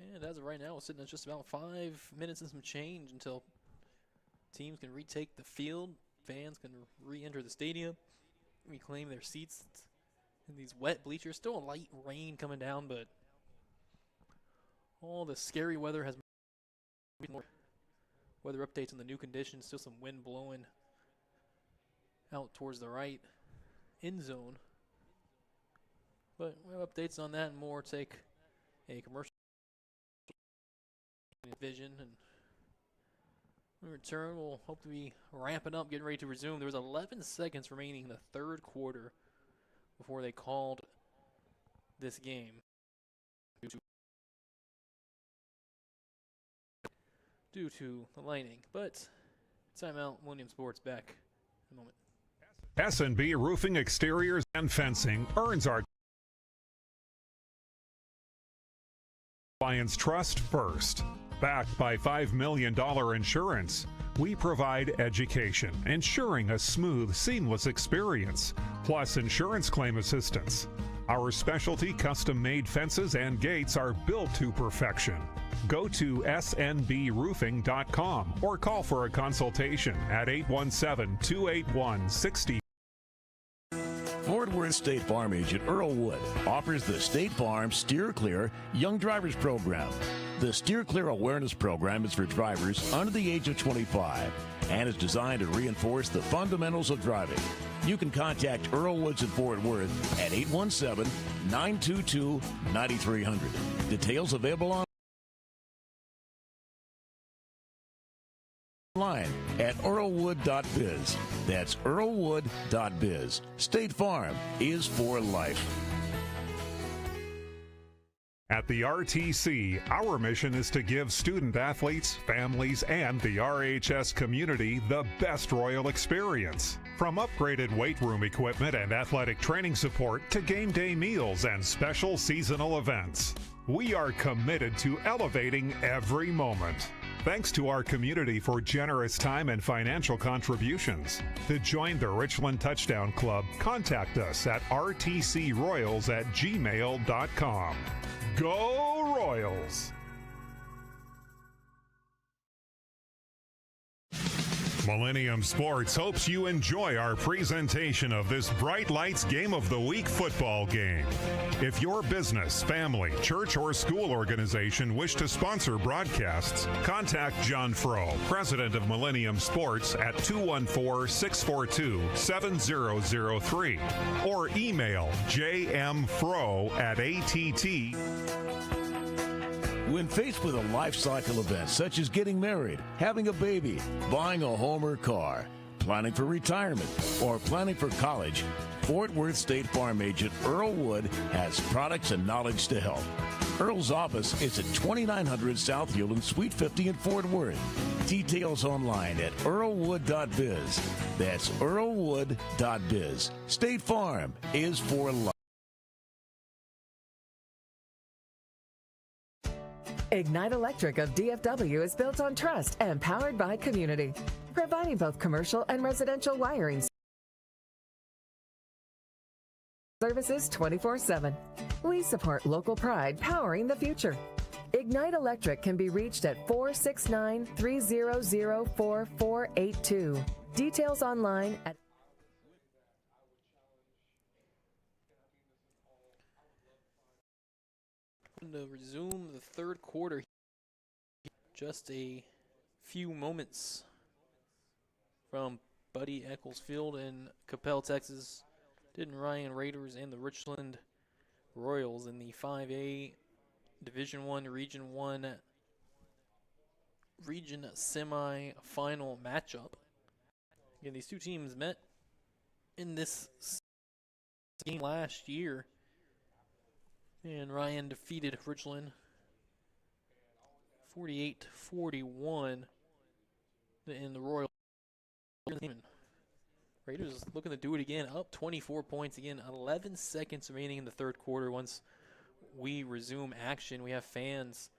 And as of right now, we're sitting at just about 5 minutes and some change until teams can retake the field. Fans can re-enter the stadium, reclaim their seats in these wet bleachers. Still a light rain coming down, but all the scary weather has more weather updates on the new conditions. Still some wind blowing out towards the right end zone. But we have updates on that and more. Take a commercial vision, and when we return, we'll hope to be ramping up, getting ready to resume. There was 11 seconds remaining in the third quarter before they called this game due to the lightning. But timeout, Millennium Sports back in a moment. S&B Roofing Exteriors and Fencing earns our clients' trust first. Backed by $5 million insurance, we provide education, ensuring a smooth, seamless experience, plus insurance claim assistance. Our specialty custom-made fences and gates are built to perfection. Go to snbroofing.com or call for a consultation at 817-281-60. Fort Worth State Farm agent Earl Wood offers the State Farm Steer Clear Young Drivers Program. The Steer Clear Awareness Program is for drivers under the age of 25 and is designed to reinforce the fundamentals of driving. You can contact Earl Woods in Fort Worth at 817-922-9300. Details available online at earlwood.biz. That's earlwood.biz. State Farm is for life. At the RTC, our mission is to give student athletes, families, and the RHS community the best Royal experience. From upgraded weight room equipment and athletic training support to game day meals and special seasonal events, we are committed to elevating every moment. Thanks to our community for generous time and financial contributions. To join the Richland Touchdown Club, contact us at rtcroyals@gmail.com. Go Royals! Millennium Sports hopes you enjoy our presentation of this Bright Lights Game of the Week football game. If your business, family, church, or school organization wish to sponsor broadcasts, contact John Frow, president of Millennium Sports, at 214-642-7003 or email jmfrow@att. When faced with a life cycle event such as getting married, having a baby, buying a home or car, planning for retirement, or planning for college, Fort Worth State Farm agent Earl Wood has products and knowledge to help. Earl's office is at 2900 South Hewland, Suite 50 in Fort Worth. Details online at earlwood.biz. That's earlwood.biz. State Farm is for life. Ignite Electric of DFW is built on trust and powered by community, providing both commercial and residential wiring services 24/7. We support local pride, powering the future. Ignite Electric can be reached at 469-300-4482. Details online at to resume the third quarter. Just a few moments from Buddy Eccles Field in Coppell, Texas. Denton Ryan Raiders and the Richland Royals in the 5A Division I Region 1 Region semi-final matchup. Again, these two teams met in this game last year, and Ryan defeated Richland 48-41 in the Royal. Raiders looking to do it again, up 24 points again, 11 seconds remaining in the third quarter. Once we resume action, we have fans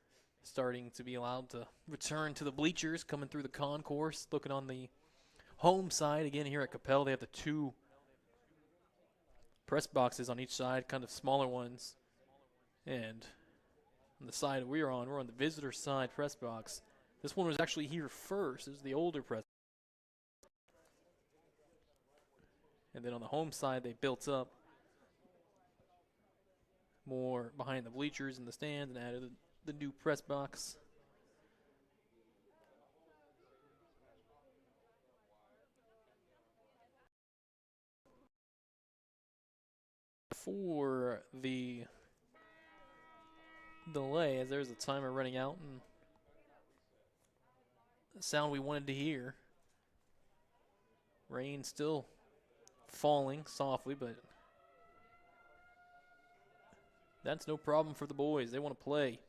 starting to be allowed to return to the bleachers, coming through the concourse, looking on the home side. Again, here at Coppell, they have the two press boxes on each side, kind of smaller ones. And on the side we're on the visitor side press box. This one was actually here first. This is the older press. And then on the home side, they built up more behind the bleachers in the stands and added the new press box. For the delay, as there's a timer running out, and the sound we wanted to hear. Rain still falling softly, but that's no problem for the boys. They want to play.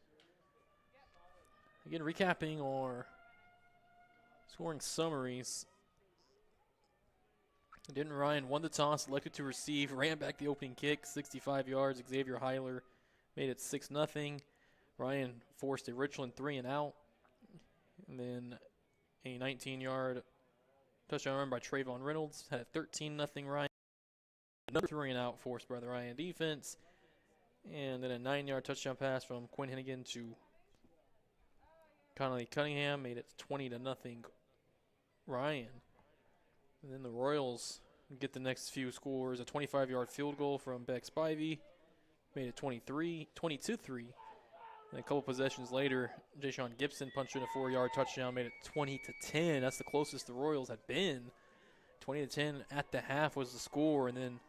Again, recapping our scoring summaries. Denton Ryan won the toss, elected to receive, ran back the opening kick, 65 yards. Xavier Heiler made it 6-0. Ryan forced a Richland 3-and-out. And then a 19-yard touchdown run by Trayvon Reynolds. Had a 13-0 Ryan. Another 3-and-out forced by the Ryan defense. And then a 9-yard touchdown pass from Quinn Henigan to Connolly Cunningham. Made it 20-0 Ryan. And then the Royals get the next few scores. A 25-yard field goal from Beck Spivey. Made it 22-3. And a couple possessions later, Ja'Shawn Gibson punched in a 4-yard touchdown. Made it 20-10. That's the closest the Royals had been. 20-10 at the half was the score. And then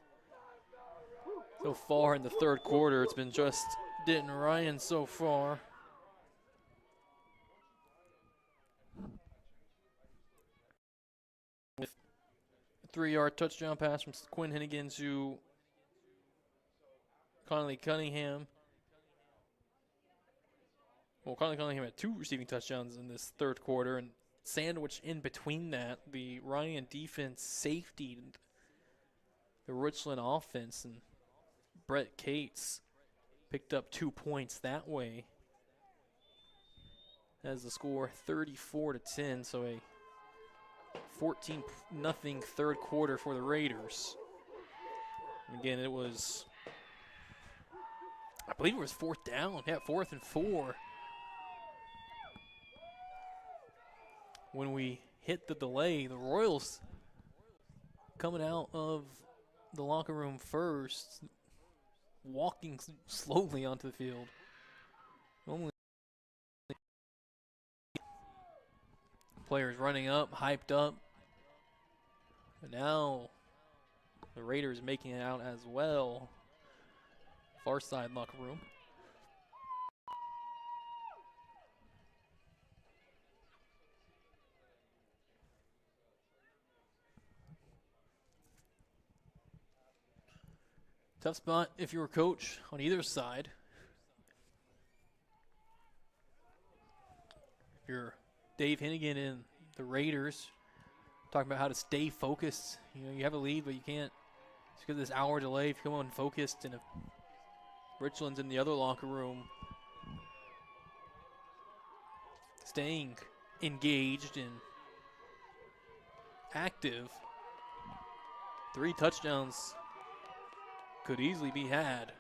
so far in the third quarter, it's been just Denton Ryan so far. With a 3-yard touchdown pass from Quinn Henigan to Connolly Cunningham. Well, Connolly Cunningham had 2 receiving touchdowns in this third quarter, and sandwiched in between that, the Ryan defense safetied the Richland offense, and Brett Cates picked up 2 points that way. As the score 34-10, so a 14-0 third quarter for the Raiders. And again, it was, I believe it was 4th down. Yeah, 4th and 4. When we hit the delay, the Royals coming out of the locker room first, walking slowly onto the field. Normally, players running up, hyped up. But now the Raiders making it out as well. Far side locker room. Tough spot if you're a coach on either side. If you're Dave Henigan and the Raiders, talking about how to stay focused. You know, you have a lead, but you can't. It's because of this hour delay. If you come on focused, and if Richland's in the other locker room, staying engaged and active, 3 touchdowns could easily be had.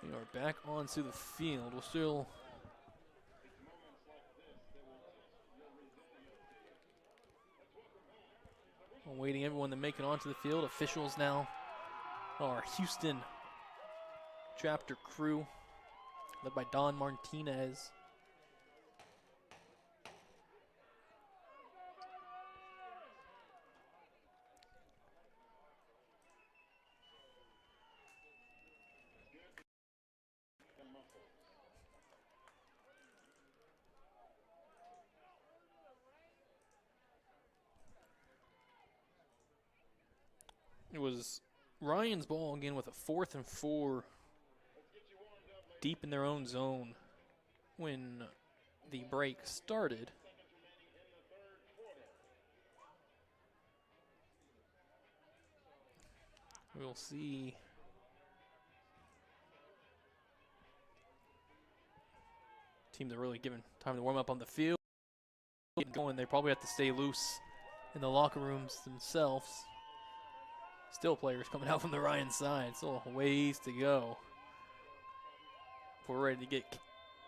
We are back onto the field. We'll still waiting everyone to make it onto the field. Officials now are Houston chapter crew led by Don Martinez. It was Ryan's ball again with a 4th and 4 deep in their own zone when the break started. We'll see. Teams are really given time to warm up on the field. Getting going, they probably have to stay loose in the locker rooms themselves. Still players coming out from the Ryan side. Still a ways to go. We're ready to get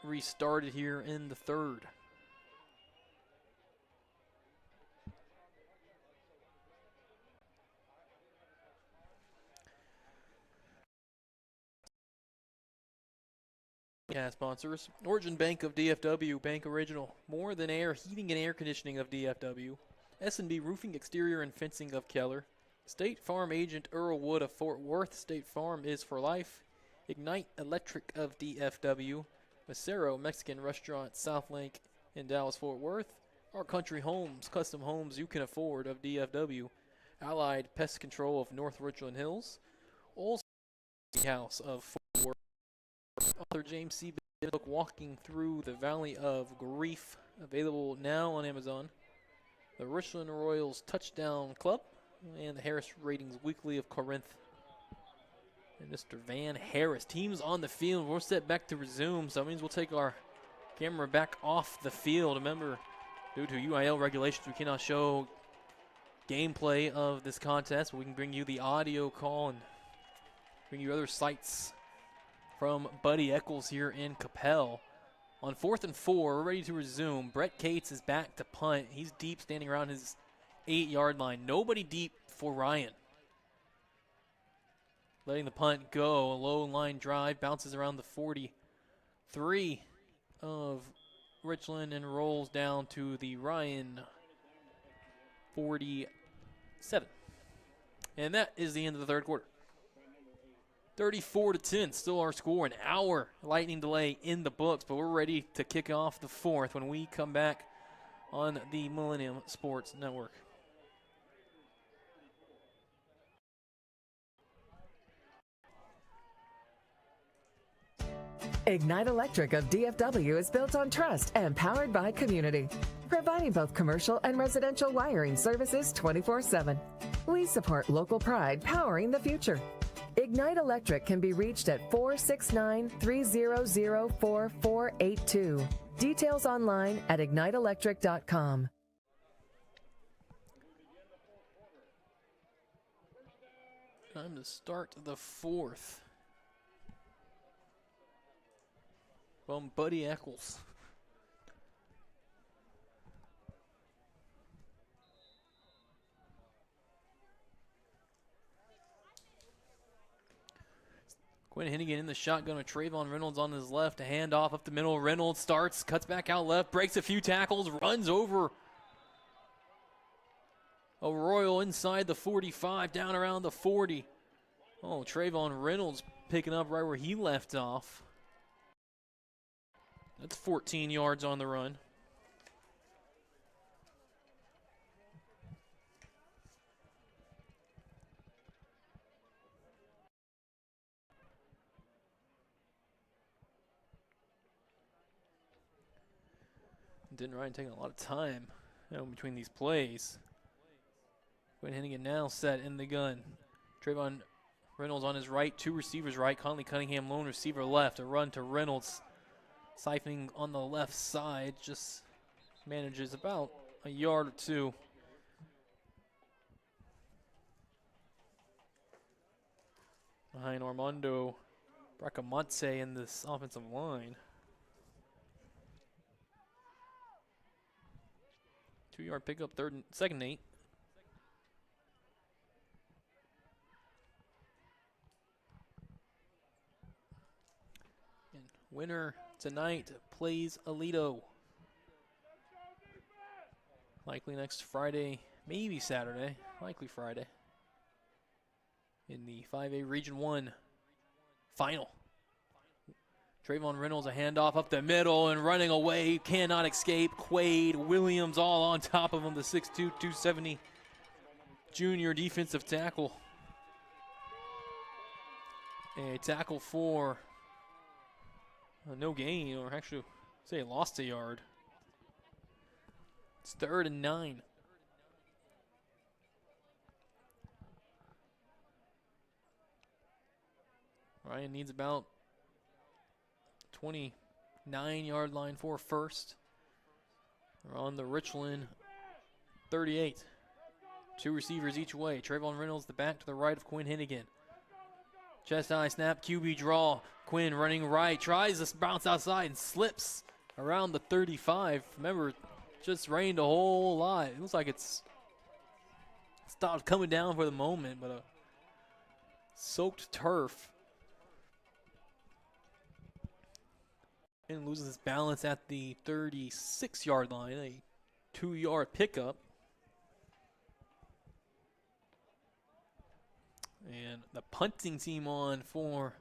restarted here in the third. Yeah, sponsors. Origin Bank of DFW, Bank Original. More Than Air, Heating and Air Conditioning of DFW. S&B Roofing, Exterior and Fencing of Keller. State Farm Agent Earl Wood of Fort Worth. State Farm is for life. Ignite Electric of DFW. Macero Mexican Restaurant, South Lake in Dallas-Fort Worth. Our Country Homes, custom homes you can afford of DFW. Allied Pest Control of North Richland Hills. Olson House of Fort Worth. Author James C. book Walking Through the Valley of Grief, available now on Amazon. The Richland Royals Touchdown Club and the Harris Ratings Weekly of Corinth. And Mr. Van Harris. Teams on the field. We're set back to resume, so that means we'll take our camera back off the field. Remember, due to UIL regulations, we cannot show gameplay of this contest, but we can bring you the audio call and bring you other sights from Buddy Eccles here in Coppell. On 4th and 4, we're ready to resume. Brett Cates is back to punt. He's deep, standing around his 8-yard line. Nobody deep for Ryan. Letting the punt go. A low line drive, bounces around the 43 of Richland and rolls down to the Ryan 47. And that is the end of the third quarter. 34-10, still our score. An hour lightning delay in the books, but we're ready to kick off the fourth when we come back on the Millennium Sports Network. Ignite Electric of DFW is built on trust and powered by community, providing both commercial and residential wiring services 24/7. We support local pride, powering the future. Ignite Electric can be reached at 469-300-4482. Details online at igniteelectric.com. Time to start the fourth. From Buddy Eccles. Quinn Henigan in the shotgun with Trayvon Reynolds on his left. A handoff up the middle. Reynolds starts, cuts back out left, breaks a few tackles, runs over a Royal inside the 45, down around the 40. Oh, Trayvon Reynolds picking up right where he left off. That's 14 yards on the run. Denton Ryan taking a lot of time between these plays. Quinn Henigan now set in the gun. Trayvon Reynolds on his right, two receivers right. Conley Cunningham, lone receiver left. A run to Reynolds. Siphoning on the left side, just manages about a yard or two. Behind Armando Bracamonte in this offensive line. 2-yard pickup, second and 8. And winner tonight plays Aledo. Likely next Friday, maybe Saturday, likely Friday. In the 5A Region 1 final. Trayvon Reynolds, a handoff up the middle and running away. He cannot escape. Quade Williams all on top of him, the 6'2", 270 junior defensive tackle. A tackle for no gain, or actually say lost a yard. It's 3rd and 9. Ryan needs about 29-yard line for first. We're on the Richland 38. Two receivers each way. Trayvon Reynolds, the back to the right of Quinn Henigan. Chest high snap, QB draw. Quinn running right, tries to bounce outside and slips around the 35. Remember, just rained a whole lot. It looks like it's stopped coming down for the moment, but a soaked turf. And loses his balance at the 36-yard line, a 2-yard pickup. And the punting team on for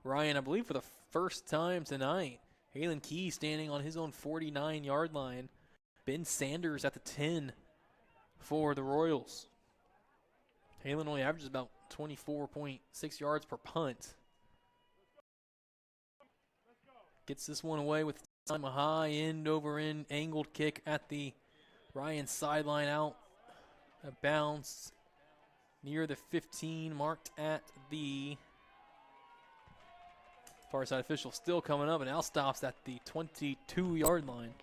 Ryan, I believe for the first time tonight. Halen Key standing on his own 49-yard line. Ben Sanders at the 10 for the Royals. Halen only averages about 24.6 yards per punt. Gets this one away with time, a high end-over-end angled kick at the Ryan sideline, out of bounds near the 15, marked at the far side official. Still coming up and now stops at the 22-yard line.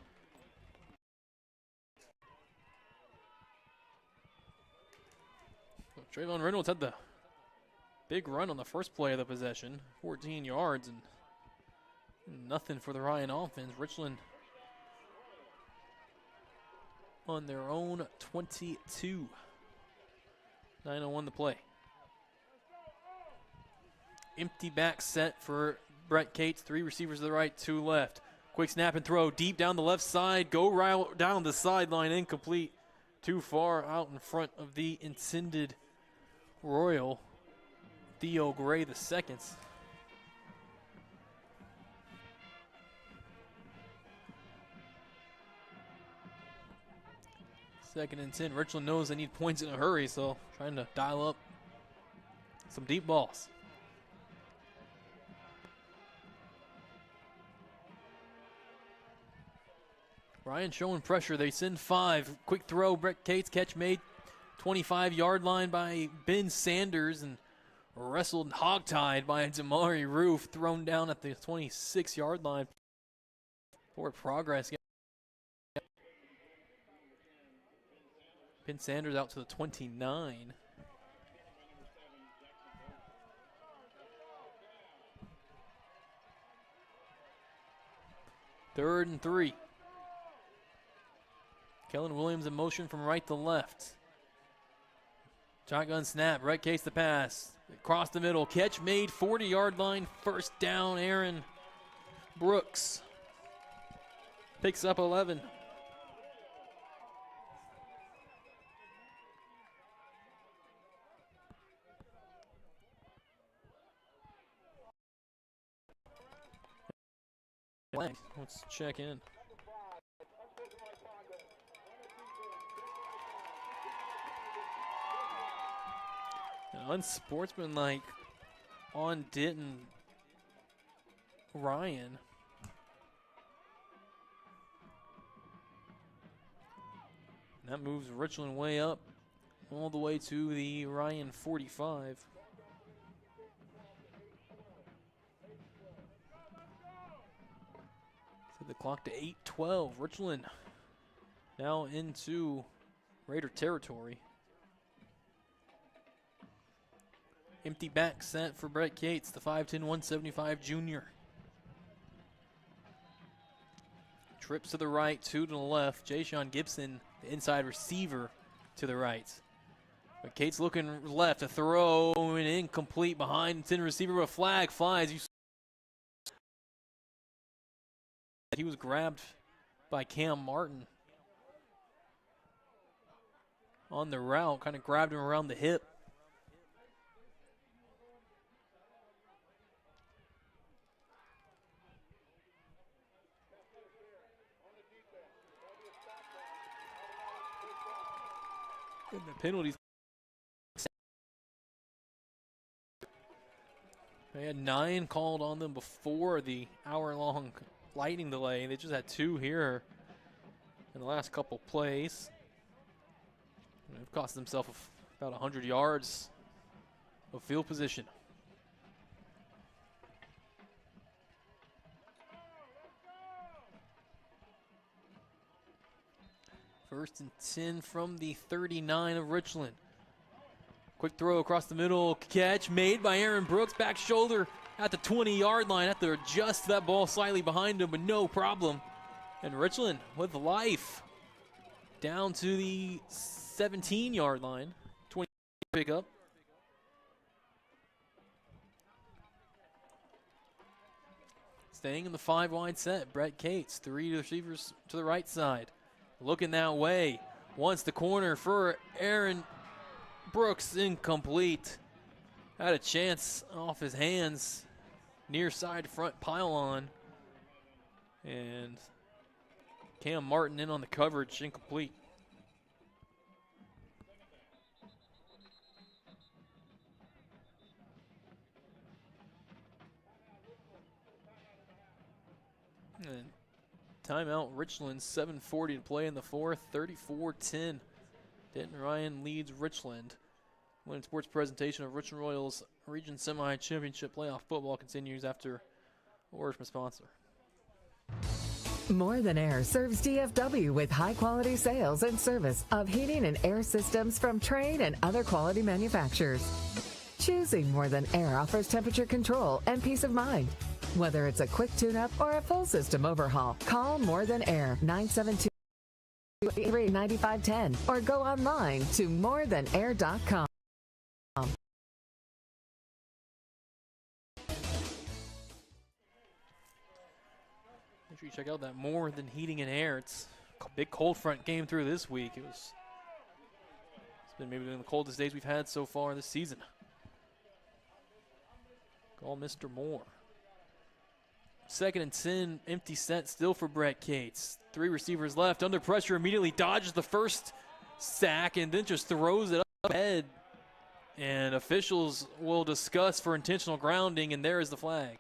So Trayvon Reynolds had the big run on the first play of the possession, 14 yards, and nothing for the Ryan offense. Richland on their own 22. 9:01 to play. Empty back set for Brett Cates. 3 receivers to the right, 2 left. Quick snap and throw deep down the left side. Go right down the sideline, incomplete. Too far out in front of the intended Royal. Theo Gray the second. Second and 10. Richland knows they need points in a hurry, so trying to dial up some deep balls. Ryan showing pressure. They send 5. Quick throw. Brett Cates, catch made. 25-yard line by Ben Sanders and wrestled hogtied by Damari Roof. Thrown down at the 26-yard line. Forward progress. Ben Sanders out to the 29. Third and 3. Kellen Williams in motion from right to left. Shotgun snap, right case the pass. Across the middle, catch made, 40-yard line, first down. Aaron Brooks picks up 11. Let's check in. Unsportsmanlike on Denton Ryan. And that moves Richland way up all the way to the Ryan 45. The clock to 8:12. Richland now into Raider territory. Empty back set for Brett Cates, the 5'10", 175 junior. Trips to the right, 2 to the left. Jayshon Gibson, the inside receiver, to the right. But Cates looking left, a throw and incomplete behind 10 receiver, but a flag flies. He was grabbed by Cam Martin on the route, kind of grabbed him around the hip. And the penalties. They had 9 called on them before the hour-long lightning delay. They just had 2 here in the last couple plays. And they've cost themselves about 100 yards of field position. First and 10 from the 39 of Richland. Quick throw across the middle, catch made by Aaron Brooks, back shoulder at the 20-yard line. Have to adjust that ball slightly behind him, but no problem. And Richland with life down to the 17-yard line. 20 pickup. Staying in the 5-wide set, Brett Cates, 3 receivers to the right side. Looking that way, wants the corner for Aaron Brooks, incomplete. Had a chance off his hands, near side front pylon. And Cam Martin in on the coverage, incomplete. And timeout, Richland, 7:40 to play in the fourth, 34-10. Denton Ryan leads Richland. Winning Sports presentation of Richland Royals Region Semi-Championship Playoff Football continues after a word from a sponsor. More Than Air serves DFW with high-quality sales and service of heating and air systems from Trane and other quality manufacturers. Choosing More Than Air offers temperature control and peace of mind. Whether it's a quick tune-up or a full system overhaul, call More Than Air 972-9510 or go online to morethanair.com. Make sure you check out that More Than Heating and Air. It's a big cold front came through this week. It's been maybe one of the coldest days we've had so far this season. Call Mr. Moore. Second and 10, empty set still for Brett Cates. 3 receivers left, under pressure, immediately dodges the first sack and then just throws it up ahead. And officials will discuss for intentional grounding, and there is the flag.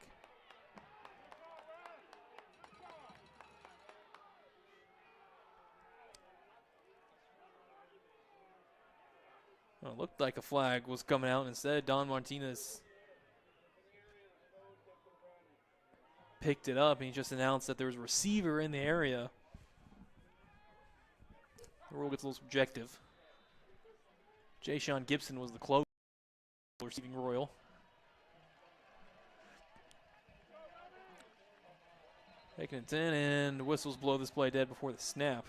Well, it looked like a flag was coming out, and instead Don Martinez picked it up, and he just announced that there was a receiver in the area. The rule gets a little subjective. Jay Sean Gibson was the close receiving Royal. Taking it 10, and the whistles blow this play dead before the snap.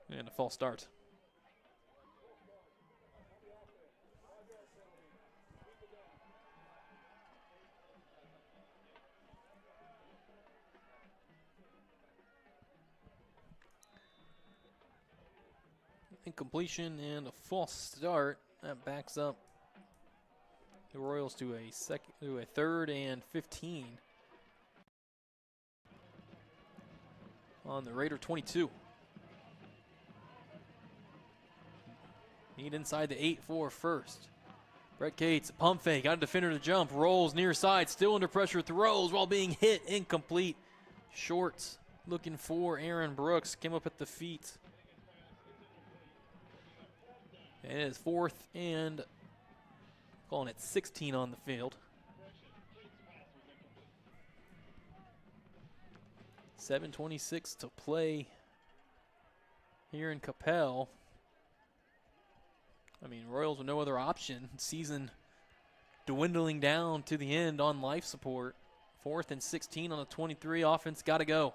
And a false start. Incompletion and a false start. That backs up the Royals to a 3rd and 15 on the Raider 22. Need inside the 8 for first. Brett Cates, pump fake, got a defender to jump, rolls near side, still under pressure, throws while being hit, incomplete. Short, looking for Aaron Brooks, came up at the feet. And it is 4th and calling it 16 on the field. 7:26 to play here in Coppell. I mean, Royals with no other option. Season dwindling down to the end on life support. 4th and 16 on the 23. Offense got to go.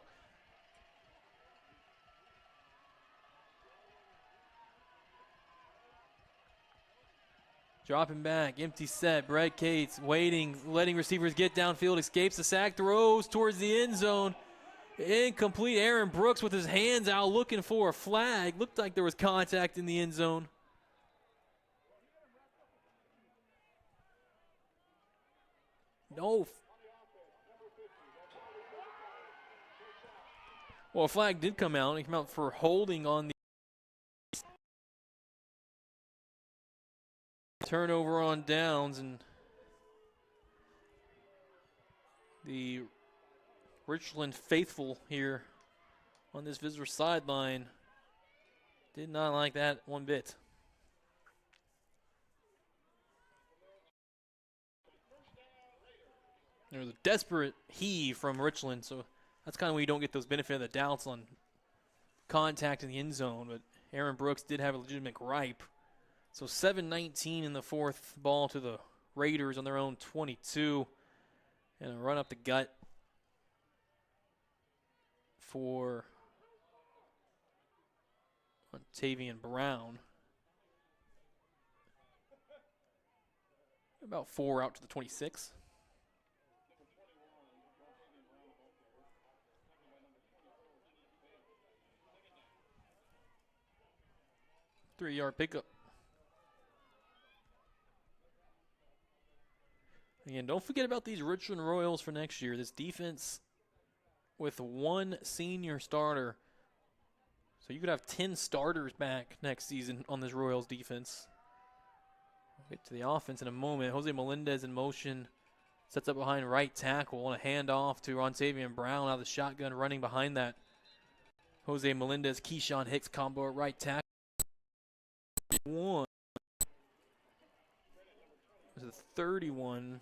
Dropping back, empty set. Brett Cates waiting, letting receivers get downfield, escapes the sack, throws towards the end zone. Incomplete. Aaron Brooks with his hands out looking for a flag. Looked like there was contact in the end zone. No. Well, a flag did come out. It came out for holding on the turnover on downs, and the Richland faithful here on this visitor sideline did not like that one bit. There was a desperate heave from Richland, so that's kind of when you don't get those benefit of the doubts on contact in the end zone, but Aaron Brooks did have a legitimate gripe. So 7-19 in the fourth, ball to the Raiders on their own 22, and a run up the gut for Tavian Brown. About 4 out to the 26. Three-yard pickup. Again, don't forget about these Richland Royals for next year. This defense with one senior starter. So you could have 10 starters back next season on this Royals defense. We'll get to the offense in a moment. Jose Melendez in motion. Sets up behind right tackle and a handoff to Rontavian Brown out of the shotgun running behind that. Jose Melendez, Keyshawn Hicks combo at right tackle. One. This is 31.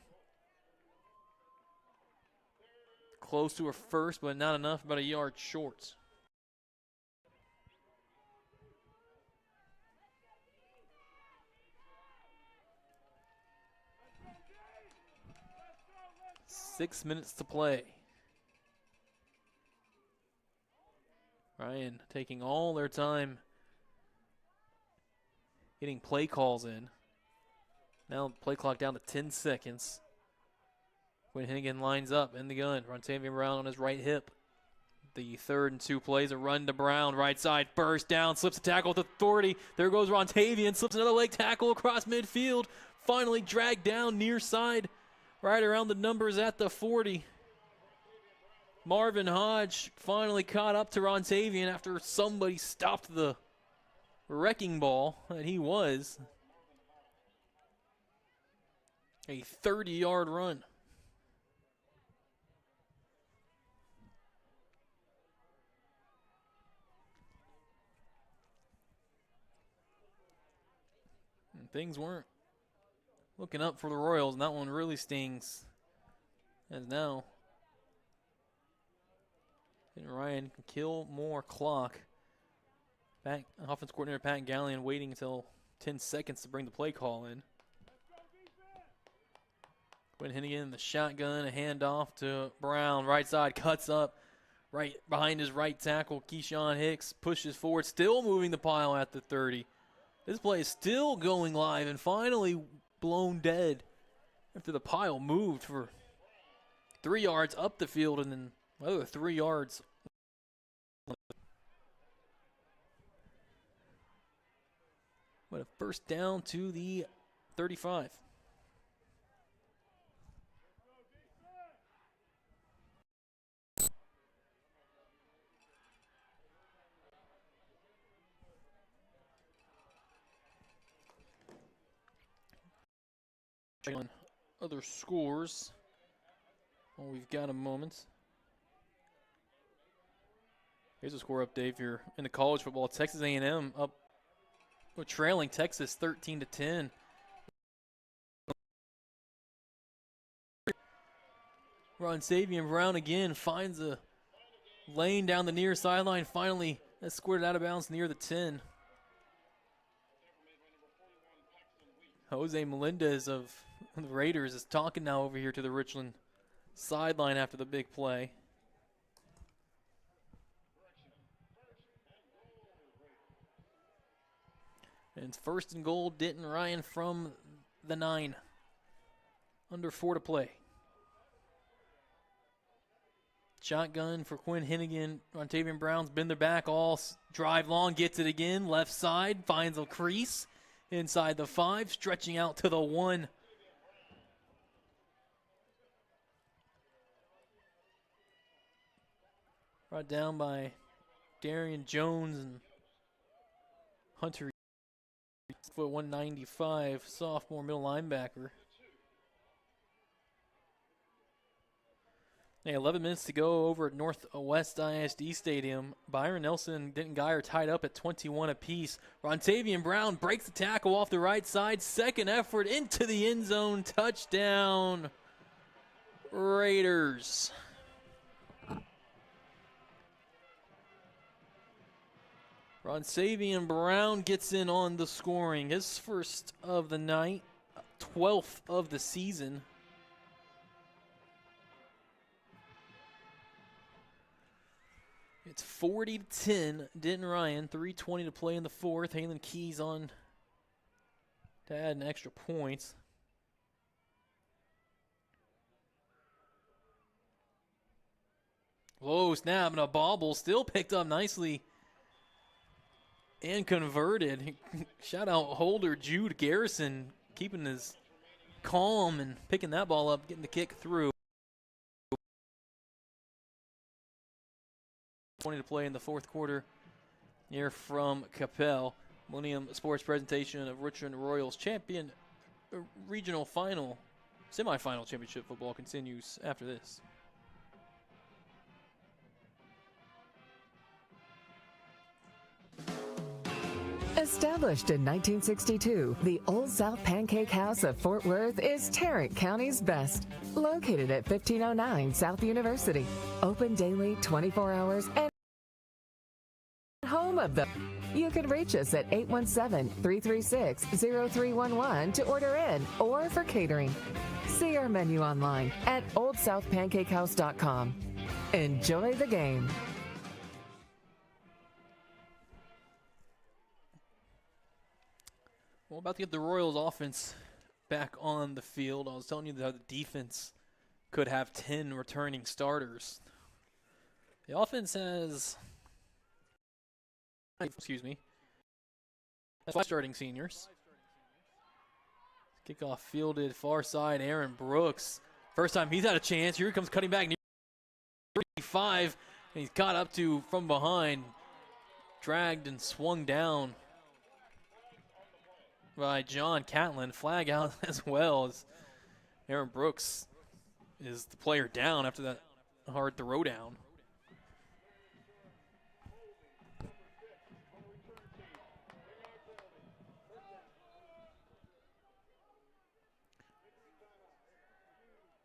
Close to a first, but not enough, about a yard short. Six minutes to play. Ryan taking all their time getting play calls in. Now play clock down to 10 seconds. When Henigan lines up in the gun, Rontavian Brown on his right hip. The 3rd and 2 plays, a run to Brown, right side, burst down, slips a tackle with authority. There goes Rontavian, slips another leg tackle across midfield. Finally dragged down near side, right around the numbers at the 40. Marvin Hodge finally caught up to Rontavian after somebody stopped the wrecking ball that he was. A 30-yard run. And things weren't looking up for the Royals, and that one really stings. As now, Denton Ryan can kill more clock. Back, offense coordinator Pat Gallion waiting until 10 seconds to bring the play call in. Quinn Henigan in the shotgun, a handoff to Brown. Right side, cuts up. Right behind his right tackle, Keyshawn Hicks pushes forward, still moving the pile at the 30. This play is still going live and finally blown dead after the pile moved for 3 yards up the field and then another 3 yards. But a first down to the 35. On other scores, well, we've got a moment. Here's a score update if you're into college football. Texas A&M up, we're trailing Texas 13-10. Rontavian Brown again finds a lane down the near sideline. Finally, that's squirted out of bounds near the 10. Jose Melendez of the Raiders is talking now over here to the Richland sideline after the big play. And it's 1st and goal, Denton Ryan from the 9. Under 4 to play. Shotgun for Quinn Henigan. Rontavian Brown's been their back all drive long, gets it again. Left side, finds a crease. Inside the 5, stretching out to the 1. Brought down by Darian Jones and Hunter, 195, sophomore middle linebacker. Hey, 11 minutes to go over at Northwest ISD Stadium. Byron Nelson and Denton Guy are tied up at 21 apiece. Rontavian Brown breaks the tackle off the right side. Second effort into the end zone. Touchdown, Raiders. Ronsavian Brown gets in on the scoring. His first of the night, 12th of the season. It's 40-10. Denton Ryan, 3:20 to play in the fourth. Halen Keys on to add an extra point. Whoa, snap, and a bobble still picked up nicely and converted. Shout out holder Jude Garrison, keeping his calm and picking that ball up, getting the kick through. 20 to play in the fourth quarter here from Coppell. Millennium Sports presentation of Richland Royals champion regional final, semifinal championship football continues after this. Established in 1962, the Old South Pancake House of Fort Worth is Tarrant County's best. Located at 1509 South University. Open daily, 24 hours, and home of the. You can reach us at 817-336-0311 to order in or for catering. See our menu online at oldsouthpancakehouse.com. Enjoy the game. Well, about to get the Royals offense back on the field. I was telling you that the defense could have 10 returning starters. The offense has, 5 starting seniors. Kickoff fielded far side, Aaron Brooks. First time he's had a chance. Here he comes cutting back near 35, and he's caught up to from behind. Dragged and swung down by John Catlin. Flag out as well as Aaron Brooks is the player down after that hard throw down.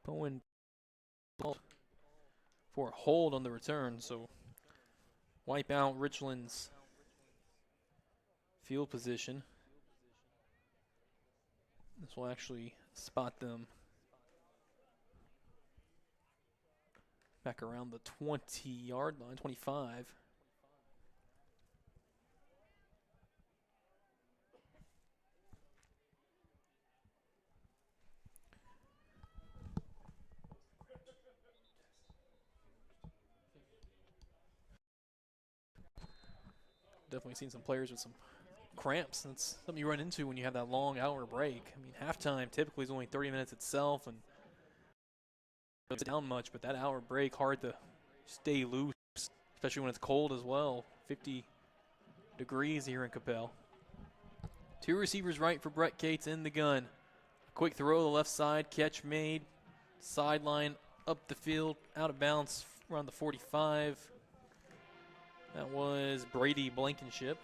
Bowen for a hold on the return, so wipe out Richland's field position. This will actually spot them back around the 20-yard line, 25. Definitely seen some players with some cramps. That's something you run into when you have that long hour break. I mean, halftime typically is only 30 minutes itself, and it's down much, but that hour break, hard to stay loose, especially when it's cold as well. 50 degrees here in Coppell. Two receivers right for Brett Cates in the gun. Quick throw to the left side, catch made, sideline up the field, out of bounds around the 45. That was Brady Blankenship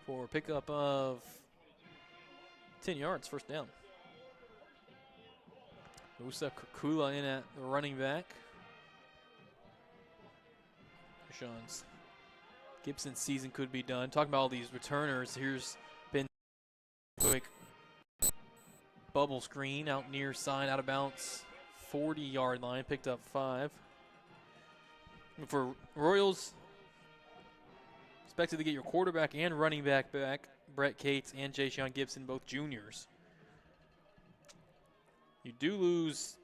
for a pickup of 10 yards, first down. Musa Kukula in at the running back. Sean's Gibson's season could be done. Talking about all these returners, here's been quick bubble screen out near side, out of bounds. 40-yard line, picked up 5. For Royals, expected to get your quarterback and running back back, Brett Cates and Jay Sean Gibson, both juniors. You do lose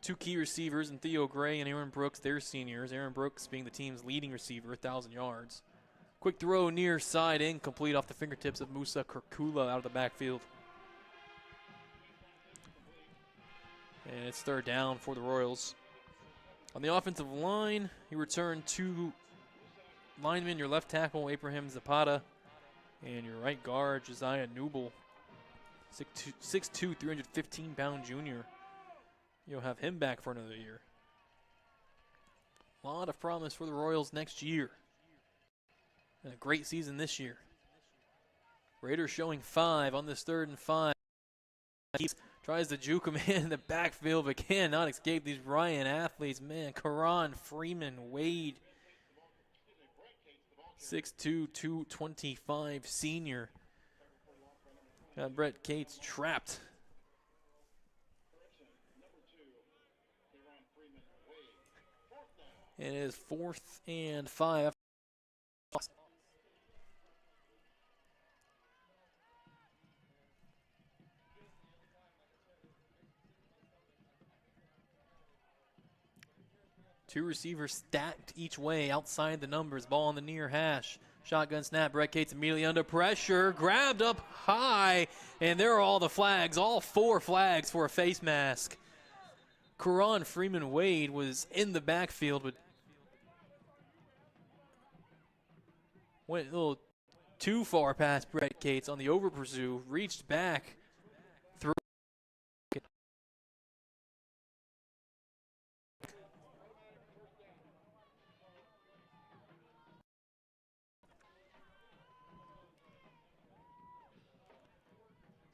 2 key receivers in Theo Gray and Aaron Brooks, they're seniors. Aaron Brooks being the team's leading receiver, 1,000 yards. Quick throw near side, incomplete off the fingertips of Musa Kurkula out of the backfield. And it's third down for the Royals. On the offensive line, you return 2 linemen, your left tackle, Abraham Zapata, and your right guard, Josiah Newble, 6'2", 315-pound junior. You'll have him back for another year. A lot of promise for the Royals next year. And a great season this year. Raiders showing 5 on this 3rd and 5. Keeps Tries to juke him in the backfield, but cannot escape these Ryan athletes. Man, Karan Freeman Wade, 6'2", 225 senior. Got Brett Cates trapped. It is 4th and 5. Two receivers stacked each way outside the numbers. Ball on the near hash. Shotgun snap. Brett Cates immediately under pressure. Grabbed up high. And there are all the flags. All 4 flags for a face mask. Karan Freeman Wade was in the backfield, but went a little too far past Brett Cates on the over pursue. Reached back. Through.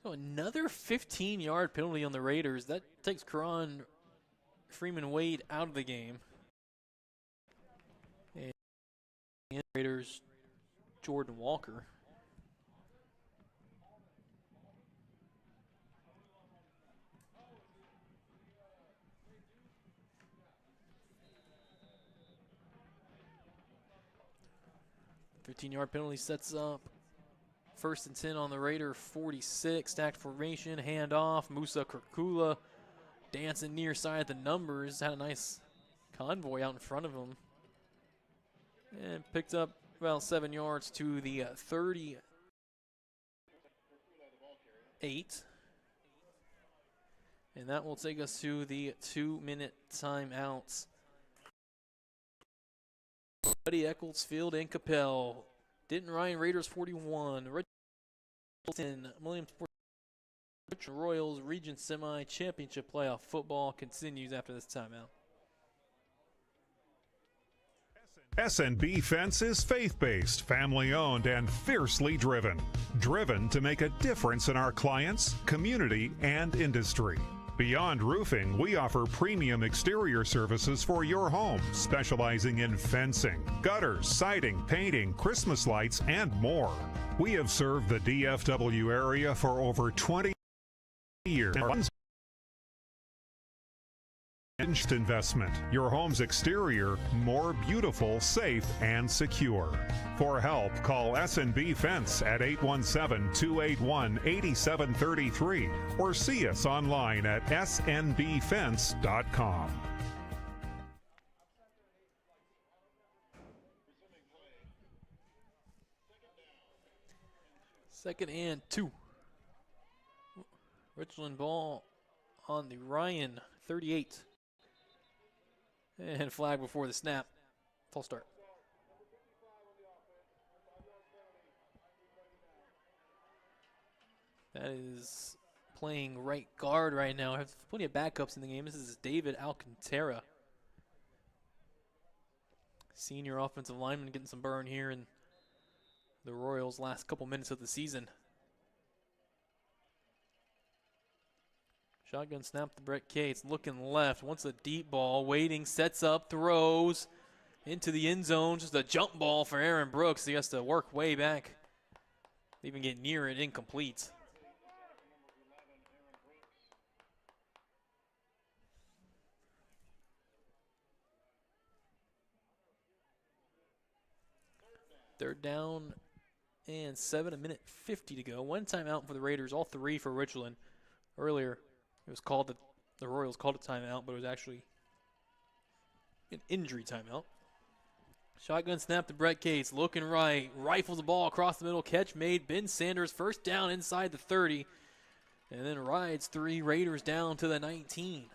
So another 15-yard penalty on the Raiders. That takes Karan Freeman Wade out of the game. And the Raiders, Jordan Walker. The 15-yard penalty sets up 1st and 10 on the Raider 46. Stacked formation, handoff. Musa Kirkula dancing near side the numbers. Had a nice convoy out in front of him. And picked up about 7 yards to the 38. And that will take us to the 2-minute timeouts. Buddy Ecclesfield and Coppell. Denton Ryan Raiders 41. Millennium Sports Richland Royals Region Semi Championship Playoff football continues after this timeout. S&B Fence is faith-based, family-owned, and fiercely driven. Driven to make a difference in our clients, community, and industry. Beyond roofing, we offer premium exterior services for your home, specializing in fencing, gutters, siding, painting, Christmas lights, and more. We have served the DFW area for over 20 years. Investment. Your home's exterior more beautiful, safe, and secure. For help, call S&B Fence at 817-281-8733 or see us online at snbfence.com. Second and 2. Richland ball on the Ryan 38. And flag before the snap. Full start. That is playing right guard right now. I have plenty of backups in the game. This is David Alcantara. Senior offensive lineman getting some burn here in the Royals' last couple minutes of the season. Shotgun snap to Brett Cates, looking left, wants a deep ball, waiting, sets up, throws into the end zone. Just a jump ball for Aaron Brooks. He has to work way back, even get near it, incomplete. Third down and 7, 1:50 to go. One timeout for the Raiders, all 3 for Richland. Earlier, it was called that the Royals called a timeout, but it was actually an injury timeout. Shotgun snap to Brett Cates, looking right, rifles the ball across the middle, catch made. Ben Sanders first down inside the 30, and then rides 3 Raiders down to the 19.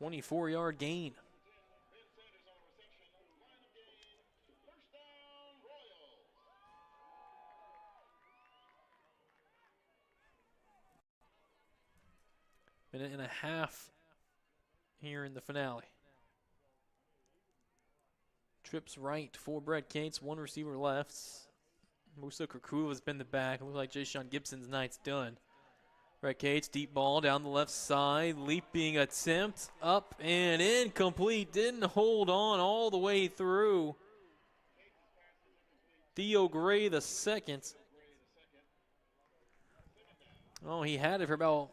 24-yard gain. Minute and a half here in the finale. Trips right for Brett Cates, 1 receiver left. Musa Kurkula has been the back. It looks like Jayshon Gibson's night's done. Brett Cates, deep ball down the left side. Leaping attempt. Up and incomplete. Didn't hold on all the way through. Theo Gray the second. Oh, he had it for about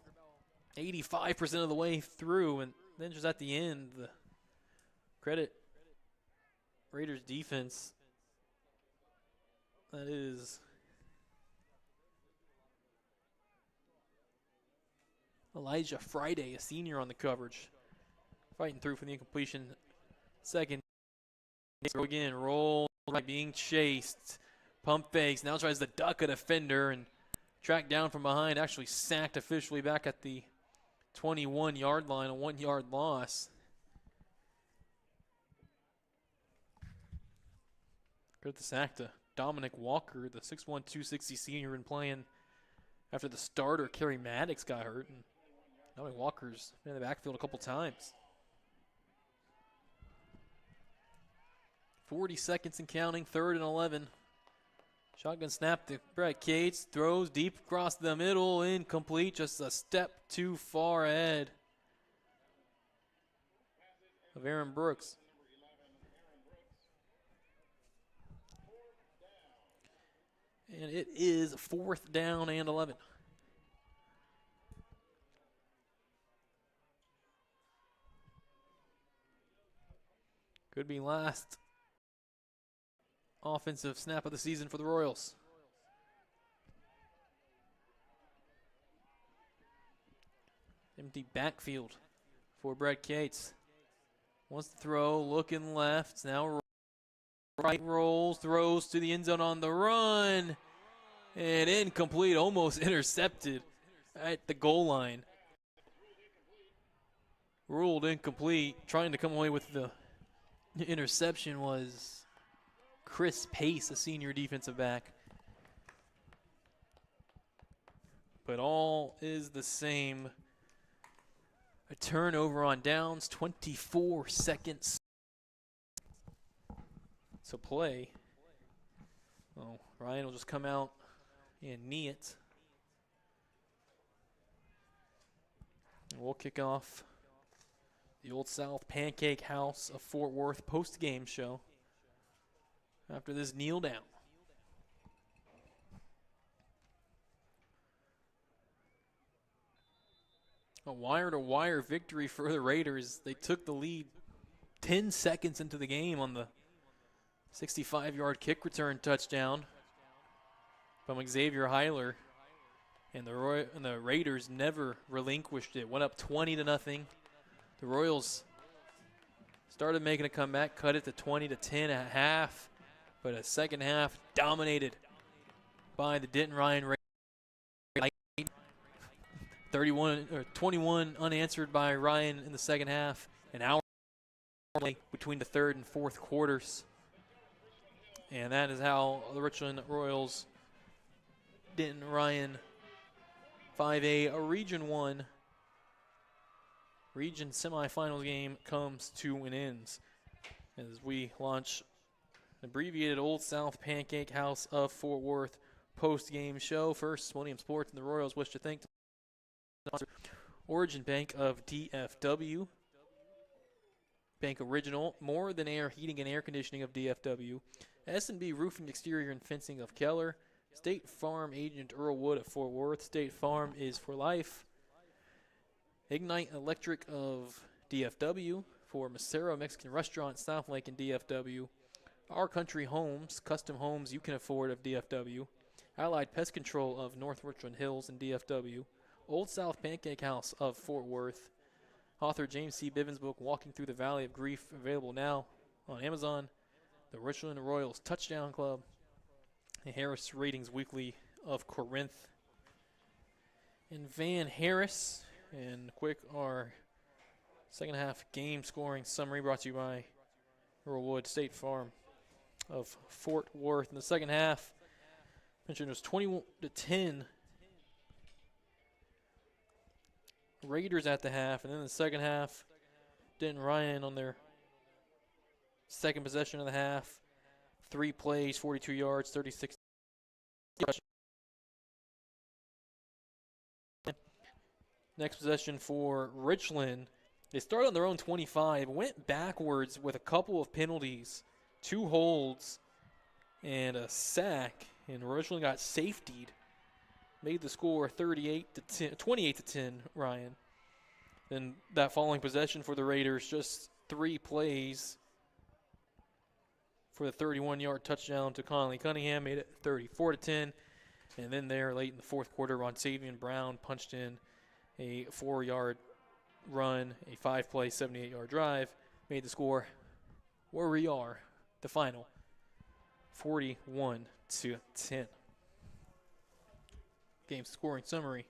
85% of the way through. And then just at the end, the credit Raiders defense. That is Elijah Friday, a senior on the coverage. Fighting through for the incompletion. Second. Again, roll, being chased. Pump fakes, now tries to duck a defender and tracked down from behind. Actually sacked officially back at the 21-yard line, a 1-yard loss. Good at the sack to Dominic Walker, the 6'1", 260 senior, and playing after the starter, Kerry Maddox, got hurt. And Dominic Walker's been in the backfield a couple times. 40 seconds and counting, 3rd and 11. Shotgun snap to Brett Cates, throws deep across the middle, incomplete, just a step too far ahead of Aaron Brooks. And it is 4th down and 11. Could be last offensive snap of the season for the Royals. Empty backfield for Brett Cates. Wants to throw, looking left, now right, rolls, throws to the end zone on the run, and incomplete, almost intercepted at the goal line. Ruled incomplete, trying to come away with the interception was Chris Pace, a senior defensive back. But all is the same. A turnover on downs, 24 seconds to play. Oh, Ryan will just come out and knee it. And we'll kick off the Old South Pancake House of Fort Worth post-game show after this kneel down. A wire-to-wire victory for the Raiders. They took the lead 10 seconds into the game on the 65-yard kick return touchdown from Xavier Heiler. And the Raiders never relinquished it. Went up 20-0. The Royals started making a comeback, cut it to 20-10 at half. But a second half dominated by the Denton Ryan Raiders. 21 unanswered by Ryan in the second half. An hour between the 3rd and 4th quarters. And that is how the Richland Royals, Denton Ryan 5A, a Region 1 Region semifinals game comes to an end as we launch an abbreviated Old South Pancake House of Fort Worth post-game show. First, Millennium Sports and the Royals wish to thank Origin Bank of DFW, Bank Original, More Than Air Heating and Air Conditioning of DFW, S&B Roofing, Exterior and Fencing of Keller, State Farm Agent Earl Wood of Fort Worth. State Farm is for life. Ignite Electric of DFW, for Macero Mexican Restaurant, South Lake in DFW. Our Country Homes, custom homes you can afford of DFW. Allied Pest Control of North Richland Hills in DFW. Old South Pancake House of Fort Worth. Author James C. Bivens' book, Walking Through the Valley of Grief, available now on Amazon. The Richland Royals Touchdown Club. And Harris Ratings Weekly of Corinth. And Van Harris. And quick, our second half game scoring summary brought to you by Earl Wood, State Farm of Fort Worth. In the second half, mentioned it was 21-10. Raiders at the half, and then the second half, Denton Ryan on their second possession of the half, 3 plays, 42 yards, 36 Next possession for Richland. They started on their own 25, went backwards with a couple of penalties, 2 holds, and a sack, and Richland got safetied. Made the score 28-10, Ryan. Then that following possession for the Raiders, just 3 plays for the 31-yard touchdown to Conley Cunningham, made it 34-10. And then there, late in the fourth quarter, Rontavian Brown punched in a 4-yard run, a 5-play, 78-yard drive, made the score where we are, the final, 41-10. Game scoring summary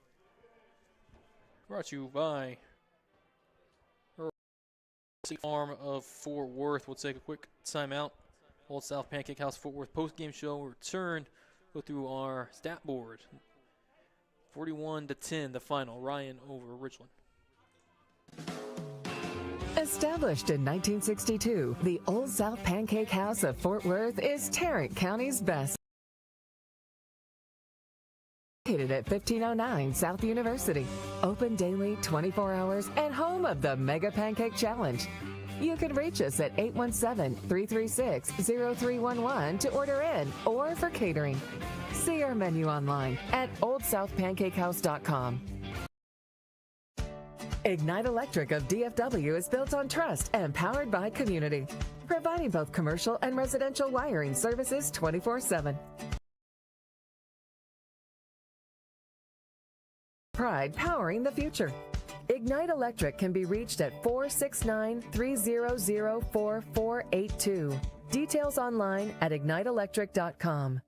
brought to you by Farm of Fort Worth. We'll take a quick timeout. Old South Pancake House Fort Worth post-game show. We'll return, go through our stat board. 41-10, the final. Ryan over Richland. Established in 1962, the Old South Pancake House of Fort Worth is Tarrant County's best. Located at 1509 South University. Open daily, 24 hours, and home of the Mega Pancake Challenge. You can reach us at 817-336-0311 to order in or for catering. See our menu online at oldsouthpancakehouse.com. Ignite Electric of DFW is built on trust and powered by community, providing both commercial and residential wiring services 24/7. Pride powering the future. Ignite Electric can be reached at 469-300-4482. Details online at igniteelectric.com.